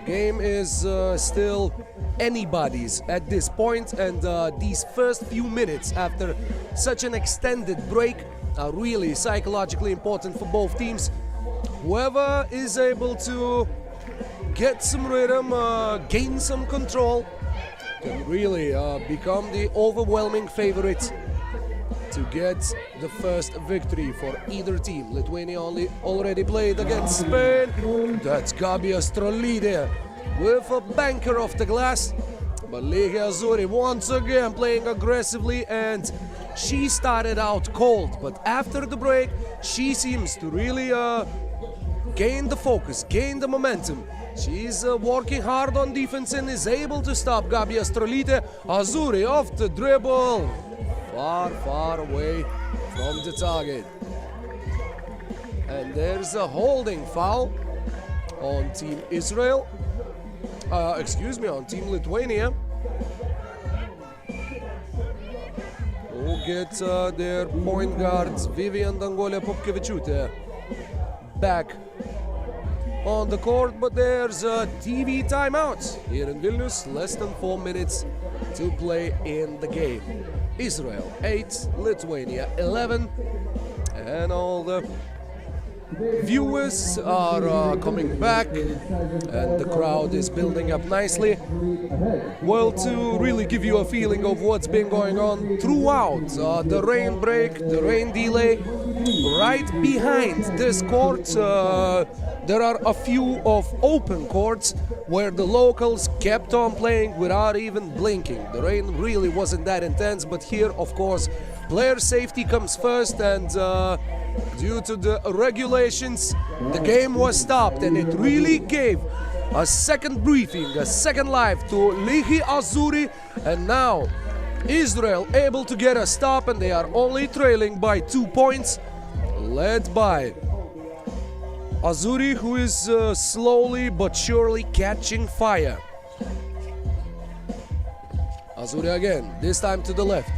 Speaker 2: game is still anybody's at this point. And these first few minutes after such an extended break are really psychologically important for both teams. Whoever is able to get some rhythm, gain some control, can really become the overwhelming favorite to get the first victory for either team. Lithuania already played against Spain. That's Gabi Astrolide with a banker off the glass. But Lihi Azuri once again playing aggressively, and she started out cold. But after the break, she seems to really gain the focus, gain the momentum. She's working hard on defense and is able to stop Gabi Astrolite. Azuri off the dribble. Far, far away from the target. And there's a holding foul on Team Israel. On Team Lithuania. Who get their point guards Vivian Dangolia Popkevičiūtė back on the court, but there's a TV timeout here in Vilnius. Less than 4 minutes to play in the game. Israel 8, Lithuania 11, and all the viewers are coming back, and the crowd is building up nicely. Well, to really give you a feeling of what's been going on throughout the rain break, the rain delay, right behind this court, there are a few of open courts where the locals kept on playing without even blinking. The rain really wasn't that intense, but here, of course, player safety comes first, and due to the regulations, the game was stopped, and it really gave a second briefing, a second life to Lihi Azuri, and now Israel able to get a stop, and they are only trailing by 2 points, led by Azuri, who is slowly but surely catching fire. Azuri again, this time to the left.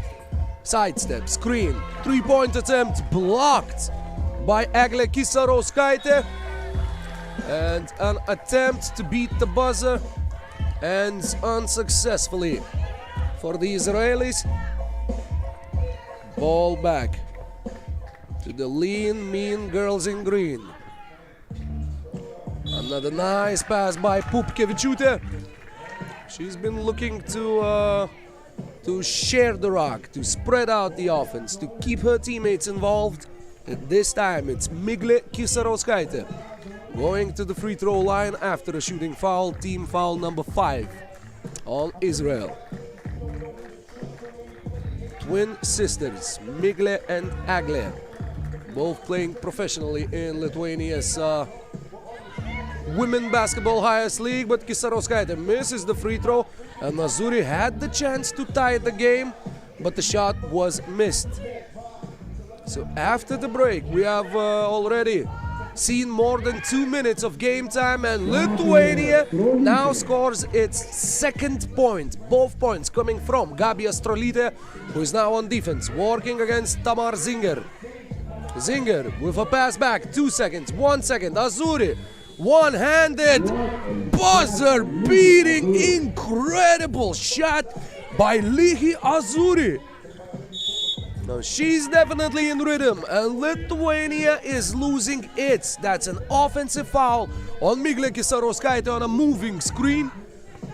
Speaker 2: Sidestep, screen, three-point attempt blocked by Eglė Kisarauskaitė, and an attempt to beat the buzzer ends unsuccessfully for the Israelis. Ball back to the lean, mean girls in green. Another nice pass by Popkevičiūtė. She's been looking to share the rock, to spread out the offense, to keep her teammates involved. And this time it's Miglė Kisarauskaitė going to the free throw line after a shooting foul, team foul number 5 on Israel. Twin sisters, Miglė and Eglė, both playing professionally in Lithuania's women basketball highest league, but Kisarauskaitė misses the free throw, and Azuri had the chance to tie the game, but the shot was missed. So after the break, we have already seen more than 2 minutes of game time, and Lithuania now scores its second point. Both points coming from Gabi Astrolite, who is now on defense, working against Tamar Zinger. Zinger with a pass back, 2 seconds, 1 second, Azuri, one-handed, buzzer-beating, incredible shot by Lihi Azuri. Now she's definitely in rhythm, and Lithuania is losing it. That's an offensive foul on Miglė Kisarauskaitė on a moving screen.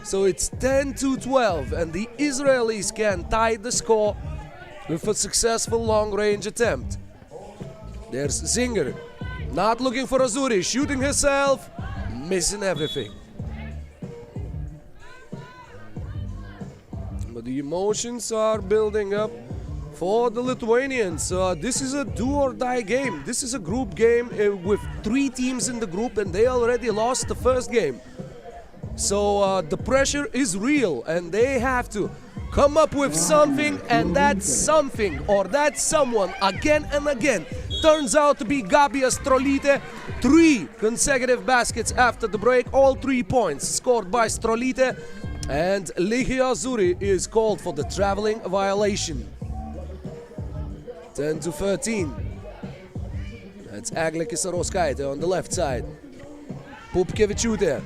Speaker 2: So it's 10-12, and the Israelis can tie the score with a successful long-range attempt. There's Zinger, not looking for Azuri, shooting herself, missing everything. But the emotions are building up for the Lithuanians. This is a do-or-die game. This is a group game with 3 teams in the group, and they already lost the first game. So the pressure is real, and they have to come up with something, and that something or that someone again and again turns out to be Gabi Astrolite. 3 consecutive baskets after the break, all 3 points scored by Astrolite, and Lihi Azuri is called for the traveling violation. 10-13. That's Eglė Kisarauskaitė on the left side. Popkevičiūtė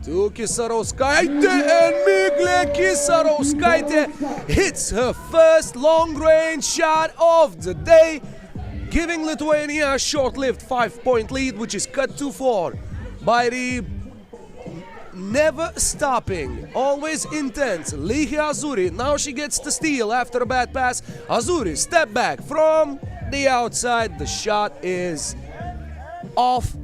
Speaker 2: to Kisarauskaitė, and Miglė Kisarauskaitė hits her first long-range shot of the day, giving Lithuania a short-lived 5-point lead, which is cut to 4 by the never stopping, always intense Lihi Azuri. Now she gets the steal after a bad pass. Azuri step back from the outside. The shot is off.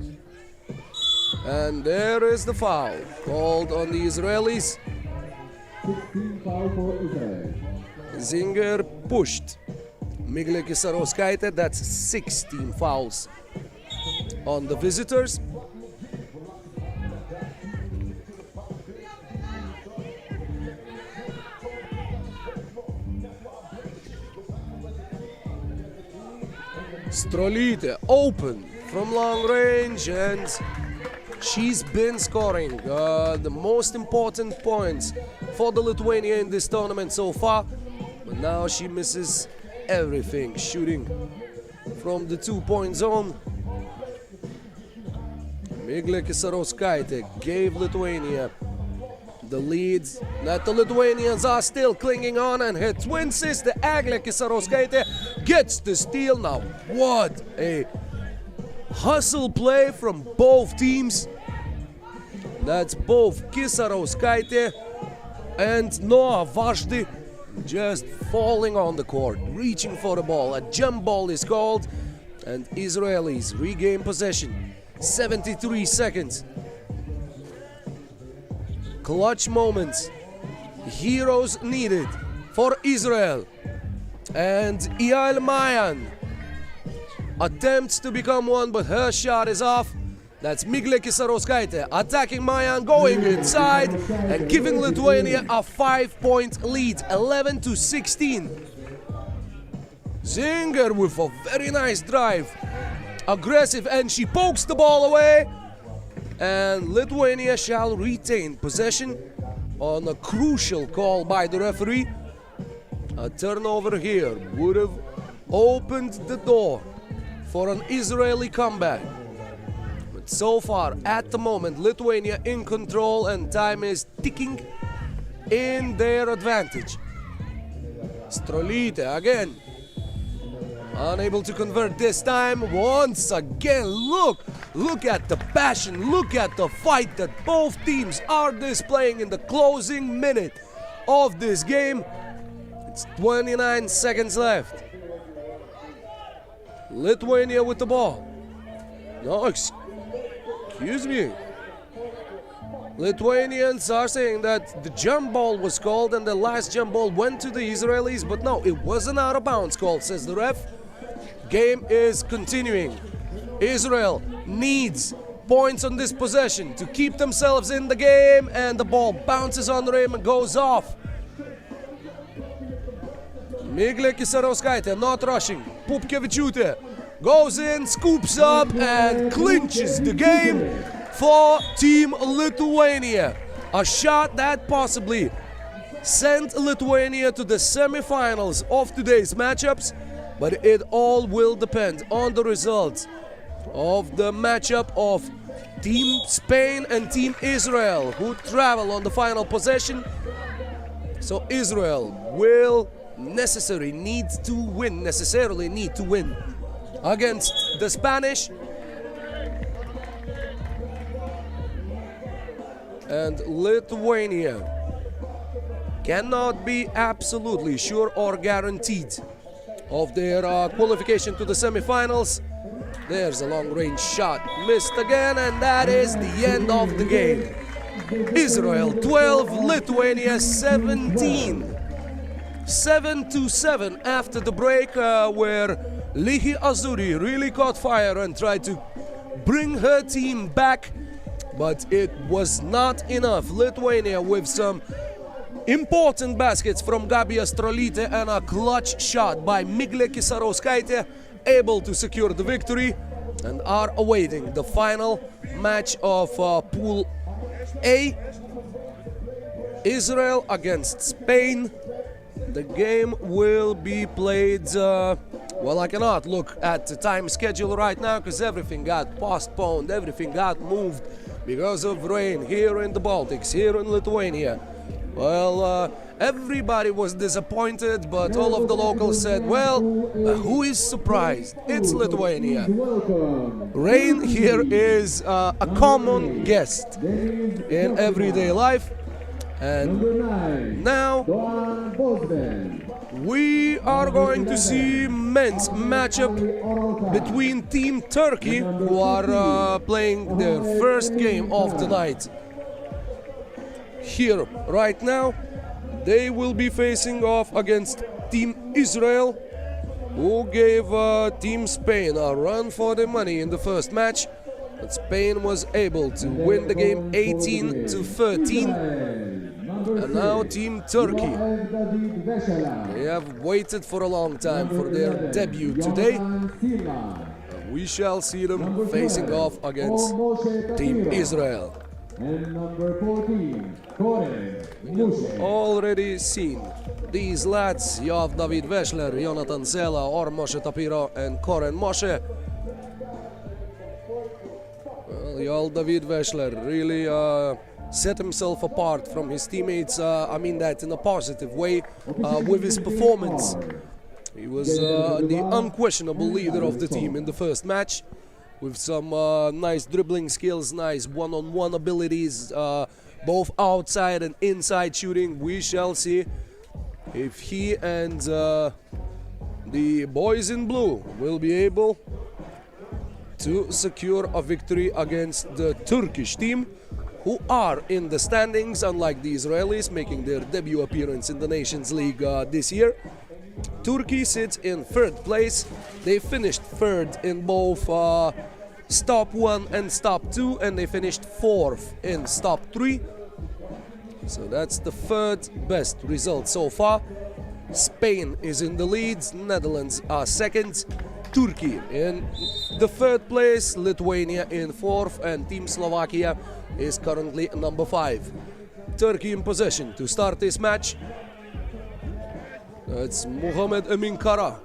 Speaker 2: And there is the foul called on the Israelis.
Speaker 1: 16 foul for Israel.
Speaker 2: Zinger pushed Miglė Kisarauskaitė. That's 16 fouls on the visitors. Strolytė open from long range, and she's been scoring the most important points for the Lithuania in this tournament so far. But now she misses everything, shooting from the 2-point zone. Miglė Kisarauskaitė gave Lithuania the leads that the Lithuanians are still clinging on, and her twin sister Eglė Kisarauskaitė gets the steal. Now what a hustle play from both teams. That's both Kisarauskaitė and Noah Vashdi just falling on the court, reaching for the ball. A jump ball is called, and Israelis regain possession. 73 seconds. Clutch moments, heroes needed for Israel. And Eyal Mayan attempts to become one, but her shot is off. That's Miglė Kisarauskaitė attacking Mayan, going inside and giving Lithuania a 5-point lead, 11-16. Zinger with a very nice drive, aggressive, and she pokes the ball away. And Lithuania shall retain possession on a crucial call by the referee. A turnover here would have opened the door for an Israeli comeback. But so far, at the moment, Lithuania in control, and time is ticking in their advantage. Strolytė again, unable to convert this time. Once again, look at the passion, look at the fight that both teams are displaying in the closing minute of this game. It's 29 seconds left. Lithuania with the ball. No, excuse me. Lithuanians are saying that the jump ball was called and the last jump ball went to the Israelis, but no, it was an out of bounds call, says the ref. Game is continuing. Israel needs points on this possession to keep themselves in the game, and the ball bounces on the rim and goes off. Miglė Kisarauskaitė not rushing. Pupkevičiūtė goes in, scoops up, and clinches the game for Team Lithuania. A shot that possibly sent Lithuania to the semi-finals of today's matchups, but it all will depend on the results of the matchup of Team Spain and Team Israel, who travel on the final possession. So Israel will necessarily need to win against the Spanish. And Lithuania cannot be absolutely sure or guaranteed of their qualification to the semi-finals. There's a long-range shot, missed again, and that is the end of the game. Israel 12, Lithuania 17. 7-7 after the break, where Lihi Azuri really caught fire and tried to bring her team back, but it was not enough. Lithuania with some important baskets from Gabija Strolytė and a clutch shot by Miglė Kisarauskaitė, able to secure the victory, and are awaiting the final match of Pool A. Israel against Spain. The game will be played, well, I cannot look at the time schedule right now because everything got postponed, everything got moved because of rain here in the Baltics, here in Lithuania. Well, everybody was disappointed, but all of the locals said, well, who is surprised? It's Lithuania. Rain here is a common guest in everyday life. And now we are going to see men's matchup between Team Turkey, who are playing their first game of the night. Here, right now, they will be facing off against Team Israel, who gave Team Spain a run for their money in the first match. But Spain was able to win the game 18-13. And now Team Turkey, they have waited for a long time for their debut today. We shall see them facing off against Team Israel.
Speaker 1: And number 14, Koren Mushe.
Speaker 2: Already seen these lads, Yav David Veshler, Jonathan Sela, or Moshe Tapiro and Koren Moshe. Well, Yav David Veshler really set himself apart from his teammates. I mean that in a positive way with his performance. He was the unquestionable leader of the team in the first match, with some nice dribbling skills, nice one-on-one abilities, both outside and inside shooting. We shall see if he and the boys in blue will be able to secure a victory against the Turkish team, who are in the standings, unlike the Israelis, making their debut appearance in the Nations League this year. Turkey sits in third place. They finished third in both Stop 1 and Stop 2, and they finished fourth in Stop 3. So that's the third best result so far. Spain is in the lead, Netherlands are second, Turkey in the third place, Lithuania in fourth, and Team Slovakia is currently number 5. Turkey in possession to start this match. That's Mohamed Emin Kara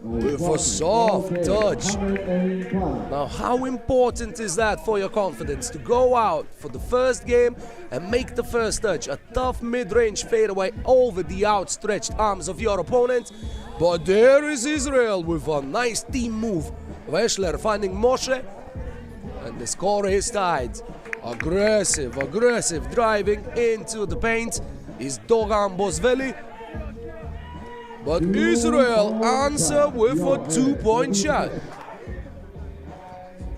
Speaker 2: with a soft touch. Now, how important is that for your confidence to go out for the first game and make the first touch? A tough mid-range fadeaway over the outstretched arms of your opponent. But there is Israel with a nice team move. Veshler finding Moshe, and the score is tied. Aggressive driving into the paint is Dogan Bozveli. But Israel answer with a 2-point shot.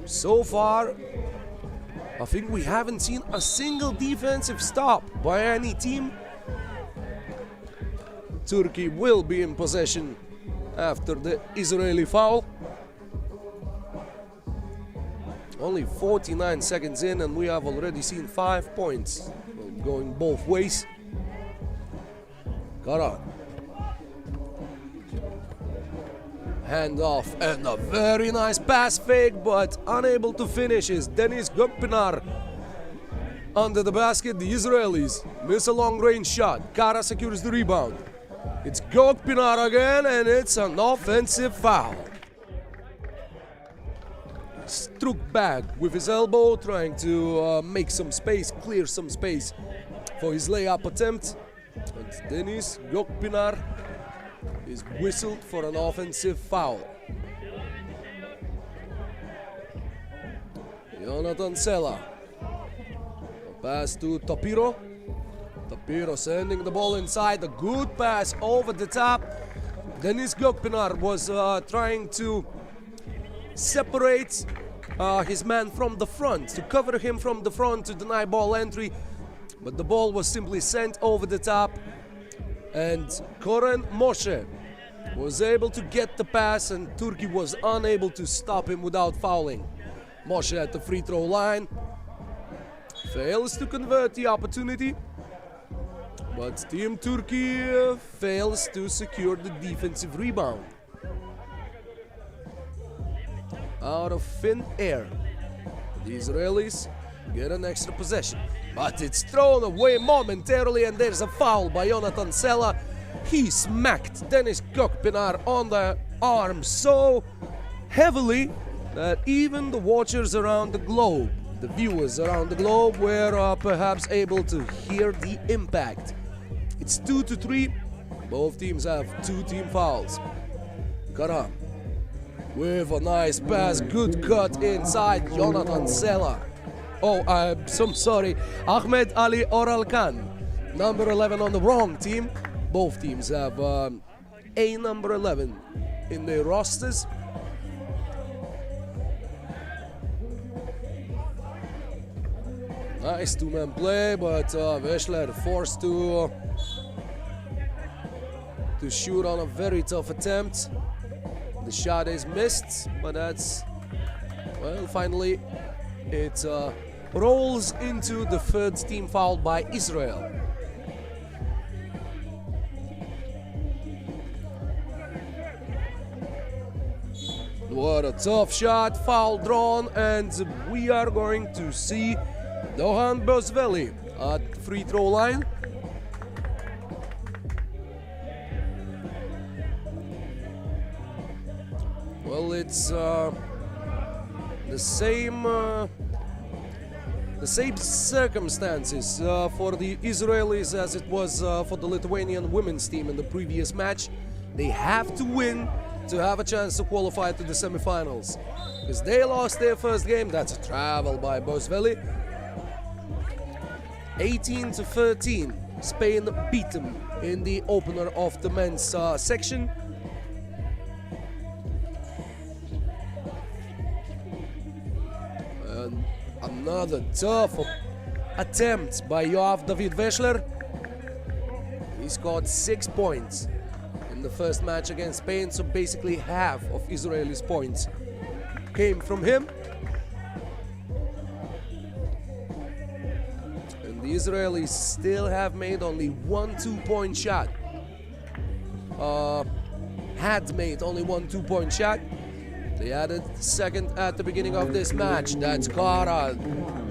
Speaker 2: So far, I think we haven't seen a single defensive stop by any team. Turkey will be in possession after the Israeli foul. Only 49 seconds in, and we have already seen 5 points going both ways. Kara. Hand off, and a very nice pass fake, but unable to finish is Denis Gökpinar. Under the basket, the Israelis miss a long-range shot. Kara secures the rebound. It's Gökpinar again, and it's an offensive foul. Struck back with his elbow, trying to make some space, clear some space for his layup attempt. And Denis Gökpinar is whistled for an offensive foul. Jonathan Sela. A pass to Tapiro. Tapiro sending the ball inside. A good pass over the top. Denis Gökpinar was trying to separate his man from the front, to cover him from the front to deny ball entry. But the ball was simply sent over the top. And Koren Moshe was able to get the pass, and Turkey was unable to stop him without fouling. Moshe at the free throw line fails to convert the opportunity, but Team Turkey fails to secure the defensive rebound. Out of thin air, the Israelis get an extra possession. But it's thrown away momentarily, and there's a foul by Jonathan Sela. He smacked Denis Gökpinar on the arm so heavily that even the watchers around the globe, the viewers around the globe, were perhaps able to hear the impact. It's 2-3. Both teams have 2 team fouls. Kara with a nice pass, good cut inside. Jonathan Sela. Oh, I'm so sorry. Ahmed Ali Oralkan, number 11 on the wrong team. Both teams have a number 11 in their rosters. Nice two-man play, but Veschler forced to shoot on a very tough attempt. The shot is missed, but that's, well, finally it rolls into the third team foul by Israel. What a tough shot, foul drawn, and we are going to see Dohan Bosveli at free throw line. Well, it's the same circumstances for the Israelis as it was for the Lithuanian women's team in the previous match. They have to win to have a chance to qualify to the semifinals, because they lost their first game. That's a travel by Bosveli. 18-13, Spain beat them in the opener of the men's section. And another tough attempt by Yoav David Veschler. He scored 6 points in the first match against Spain, so basically half of Israelis' points came from him. And the Israelis still have made only one 2-point shot. Had made only one 2-point shot. They added second at the beginning of this match. That's Kara,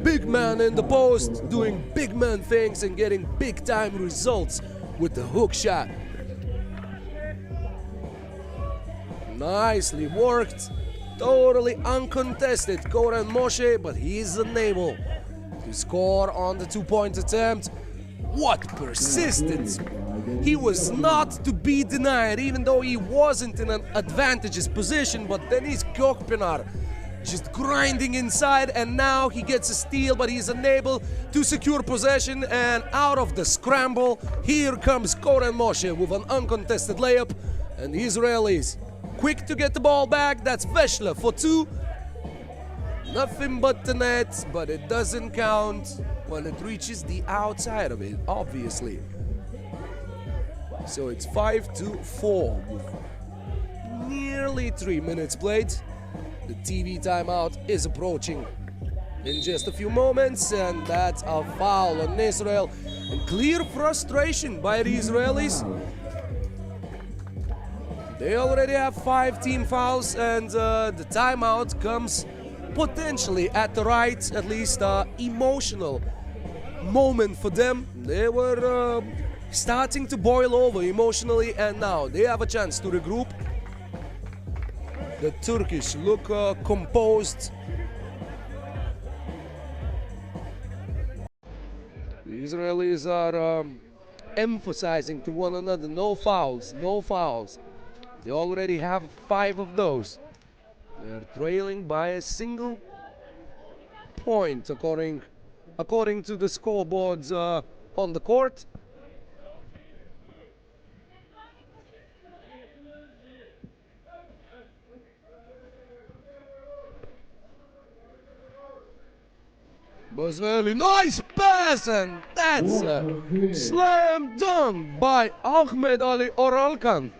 Speaker 2: big man in the post, doing big man things and getting big time results with the hook shot. Nicely worked, totally uncontested Koren Moshe, but he's unable to score on the 2-point attempt. What persistence! He was not to be denied, even though he wasn't in an advantageous position, but then he's Gökpenar just grinding inside, and now he gets a steal, but he's unable to secure possession, and out of the scramble, here comes Koren Moshe with an uncontested layup, and the Israelis quick to get the ball back. That's Veschler for 2. Nothing but the net, but it doesn't count when it reaches the outside of it, obviously. So it's 5-4 with nearly 3 minutes played. The TV timeout is approaching in just a few moments, and that's a foul on Israel. And clear frustration by the Israelis. They already have 5 team fouls, and the timeout comes potentially at the right, at least emotional moment for them. They were starting to boil over emotionally, and now they have a chance to regroup. The Turkish look composed. The Israelis are emphasizing to one another, no fouls, no fouls. They already have 5 of those. They're trailing by a single point, according to the scoreboards on the court. Bosveli, nice pass, and that's a slam dunk by Ahmed Ali Oralkan.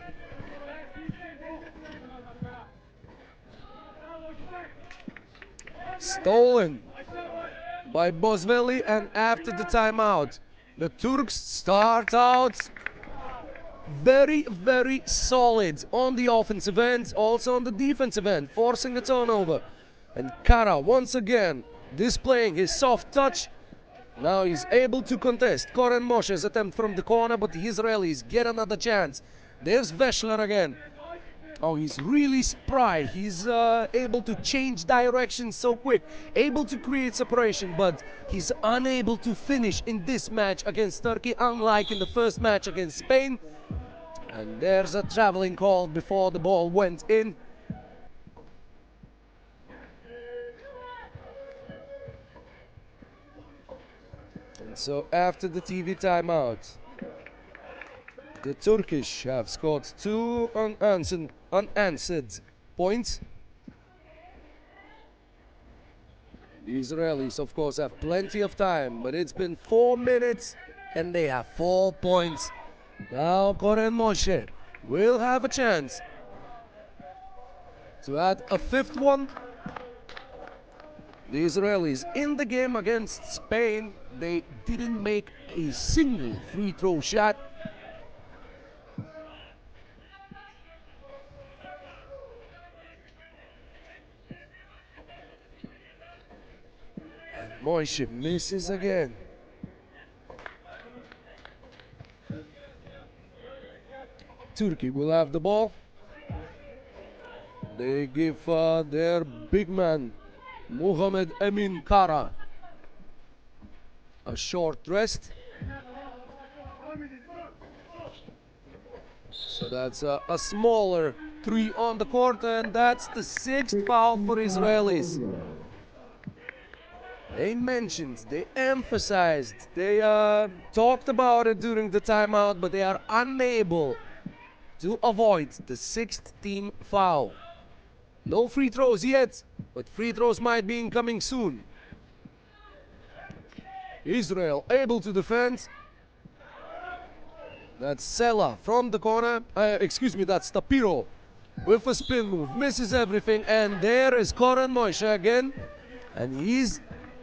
Speaker 2: Stolen by Bosveli, and after the timeout, the Turks start out very, very solid on the offensive end, also on the defensive end, forcing the turnover. And Kara once again displaying his soft touch. Now he's able to contest Koren Moshe's attempt from the corner, but the Israelis get another chance. There's Veschler again. Oh, he's really spry. He's able to change direction so quick, able to create separation, but he's unable to finish in this match against Turkey, unlike in the first match against Spain. And there's a traveling call before the ball went in. And so after the TV timeout, The Turkish have scored 2 unanswered points. The Israelis, of course, have plenty of time, but it's been 4 minutes and they have 4 points. Now Koren Moshe will have a chance to add a 5th one. The Israelis in the game against Spain, they didn't make a single free throw shot. Moshe misses again. Turkey will have the ball. They give their big man, Muhammed Emin Kara, a short rest. So that's a smaller 3 on the court, and that's the 6th foul for Israelis. They mentioned, they emphasized, they talked about it during the timeout, but they are unable to avoid the 6th team foul. No free throws yet, but free throws might be incoming soon. Israel able to defend. That's Sela from the corner. That's Tapiro with a spin move. Misses everything, and there is Koren Moshe again. And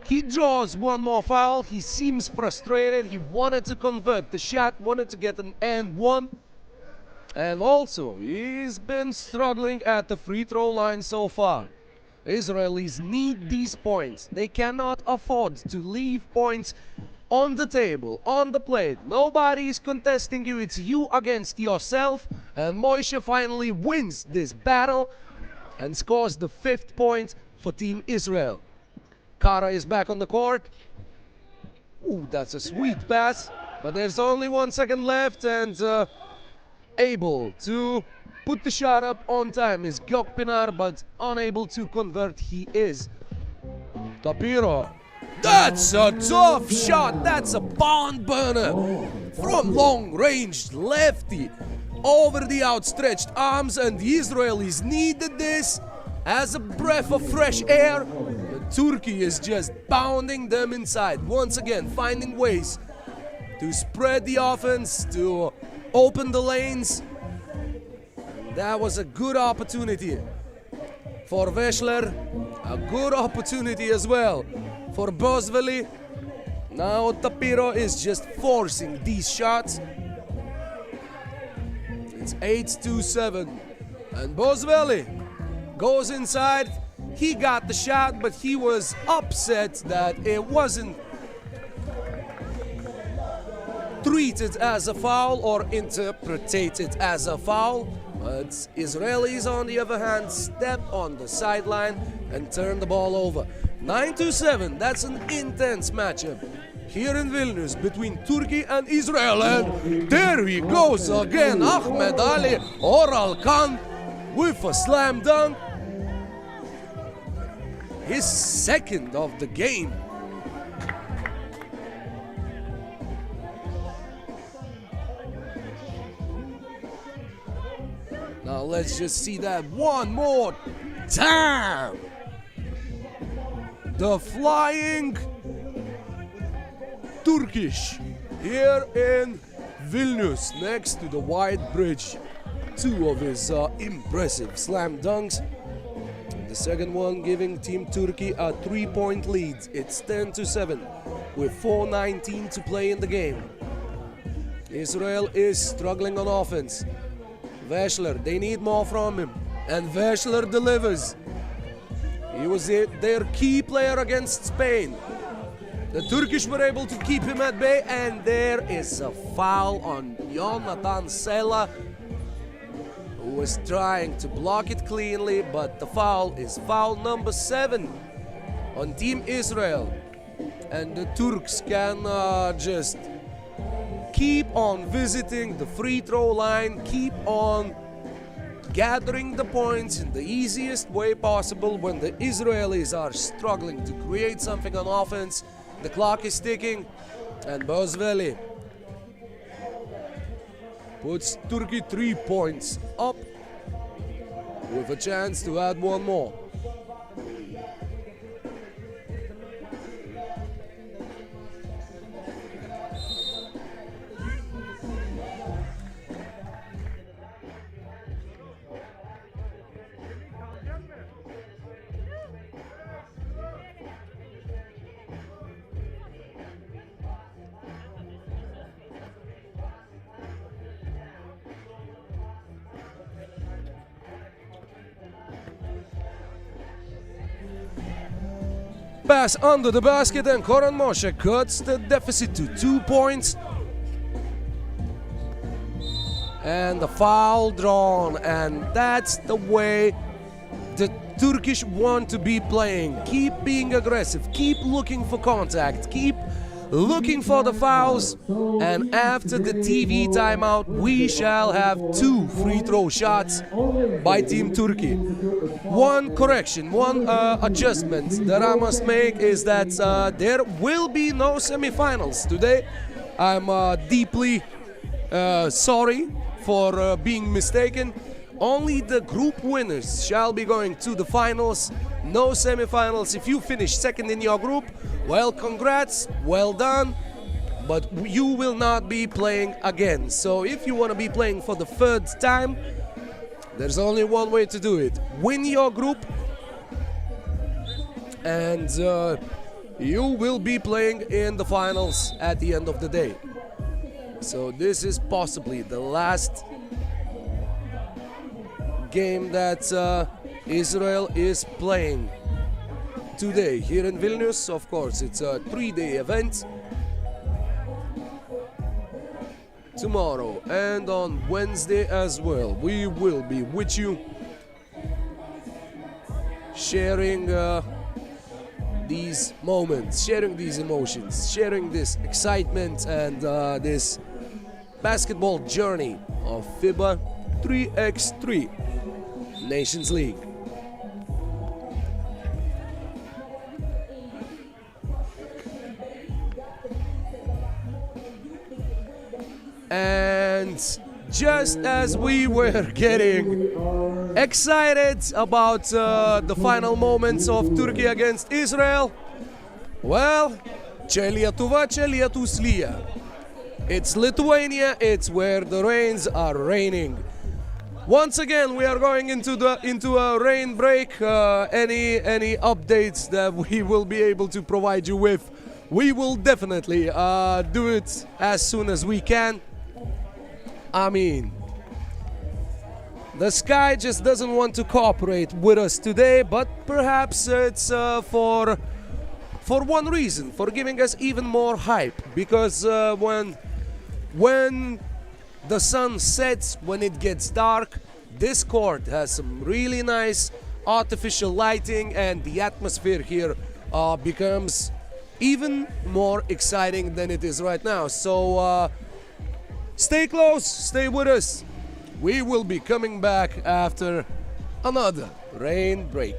Speaker 2: he draws one more foul. He seems frustrated. He wanted to convert the shot, wanted to get an and one. And also, he's been struggling at the free throw line so far. Israelis need these points. They cannot afford to leave points on the table, on the plate. Nobody is contesting you. It's you against yourself. And Moshe finally wins this battle and scores the 5th point for Team Israel. Kara is back on the court. Ooh, that's a sweet pass. But there's only 1 second left, and able to put the shot up on time is Gökpinar, but unable to convert he is. Tapiro. That's a tough shot. That's a barn burner from long range lefty over the outstretched arms, and the Israelis needed this as a breath of fresh air. But Turkey is just pounding them inside once again, finding ways to spread the offense, to open the lanes. That was a good opportunity for Veschler, a good opportunity as well for Bosveli. Now Tapiro is just forcing these shots. It's 8-7, and Bosveli goes inside. He got the shot, but he was upset that it wasn't treated as a foul or interpreted as a foul. But Israelis, on the other hand, step on the sideline and turn the ball over. 9-7, that's an intense matchup here in Vilnius between Turkey and Israel. And there he goes again, Ahmed Ali Oral Khan with a slam dunk. His 2nd of the game. Now let's just see that one more time. The flying Turkish here in Vilnius next to the White Bridge. 2 of his impressive slam dunks. The second one giving Team Turkey a 3-point lead. It's 10-7 with 4:19 to play in the game. Israel is struggling on offense. Veschler, they need more from him, and Veschler delivers. He was their key player against Spain. The Turkish were able to keep him at bay, and there is a foul on Jonathan Sela, who was trying to block it cleanly, but the foul is foul number 7 on Team Israel. And the Turks can just keep on visiting the free throw line, keep on gathering the points in the easiest way possible when the Israelis are struggling to create something on offense. The clock is ticking, and Bosveli puts Turkey 3 points up with a chance to add one more. Pass under the basket and Koran Moshe cuts the deficit to 2 points. And the foul drawn, and that's the way the Turkish want to be playing. Keep being aggressive, keep looking for contact, keep looking for the fouls, and after the TV timeout we shall have 2 free throw shots by Team Turkey. One correction, one adjustment that I must make is that there will be no semifinals today. I'm deeply sorry for being mistaken. Only the group winners shall be going to the finals. No semifinals. If you finish second in your group, well, congrats, well done, but you will not be playing again. So if you want to be playing for the 3rd time, there's only one way to do it. Win your group, and you will be playing in the finals at the end of the day. So this is possibly the last game that Israel is playing today here in Vilnius. Of course, it's a 3-day event. Tomorrow and on Wednesday as well, we will be with you, sharing these moments, sharing these emotions, sharing this excitement and this basketball journey of FIBA 3x3 Nations League. And just as we were getting excited about the final moments of Turkey against Israel, well, čia Lietuva, čia lietus lyja. It's Lithuania, it's where the rains are raining. Once again, we are going into a rain break. Any updates that we will be able to provide you with, we will definitely do it as soon as we can. I mean, the sky just doesn't want to cooperate with us today, but perhaps it's for one reason, for giving us even more hype. Because when the sun sets, when it gets dark, this court has some really nice artificial lighting, and the atmosphere here becomes even more exciting than it is right now. So stay close, stay with us. We will be coming back after another rain break.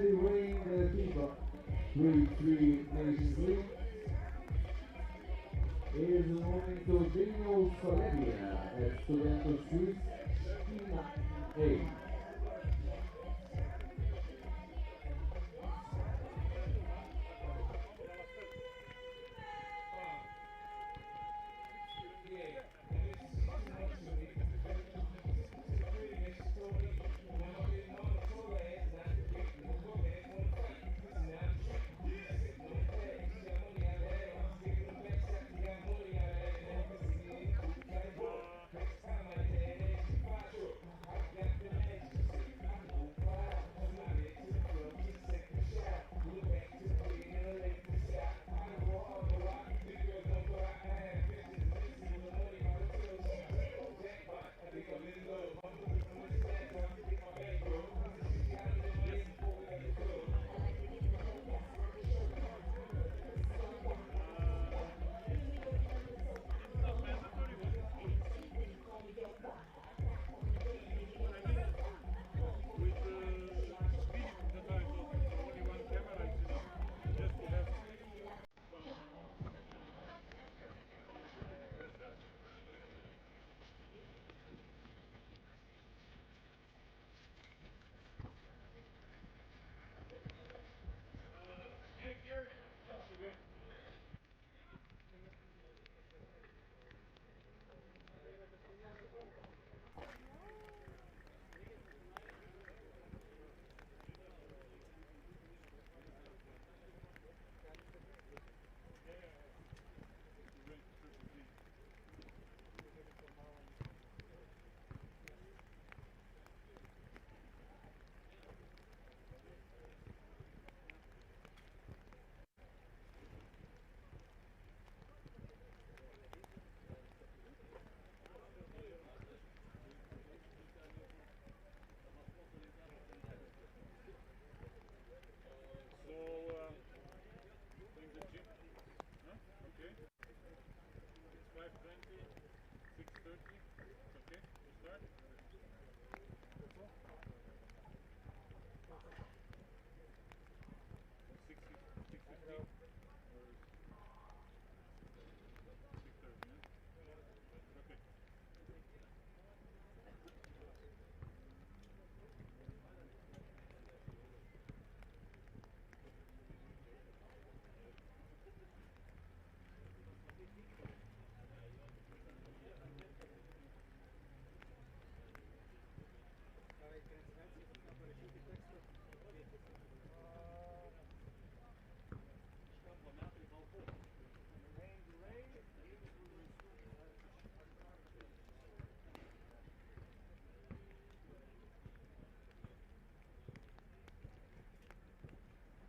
Speaker 1: winning the FIBA 3x3 Nations League is moving to Vilnius, Slovakia at Student Street, Team A.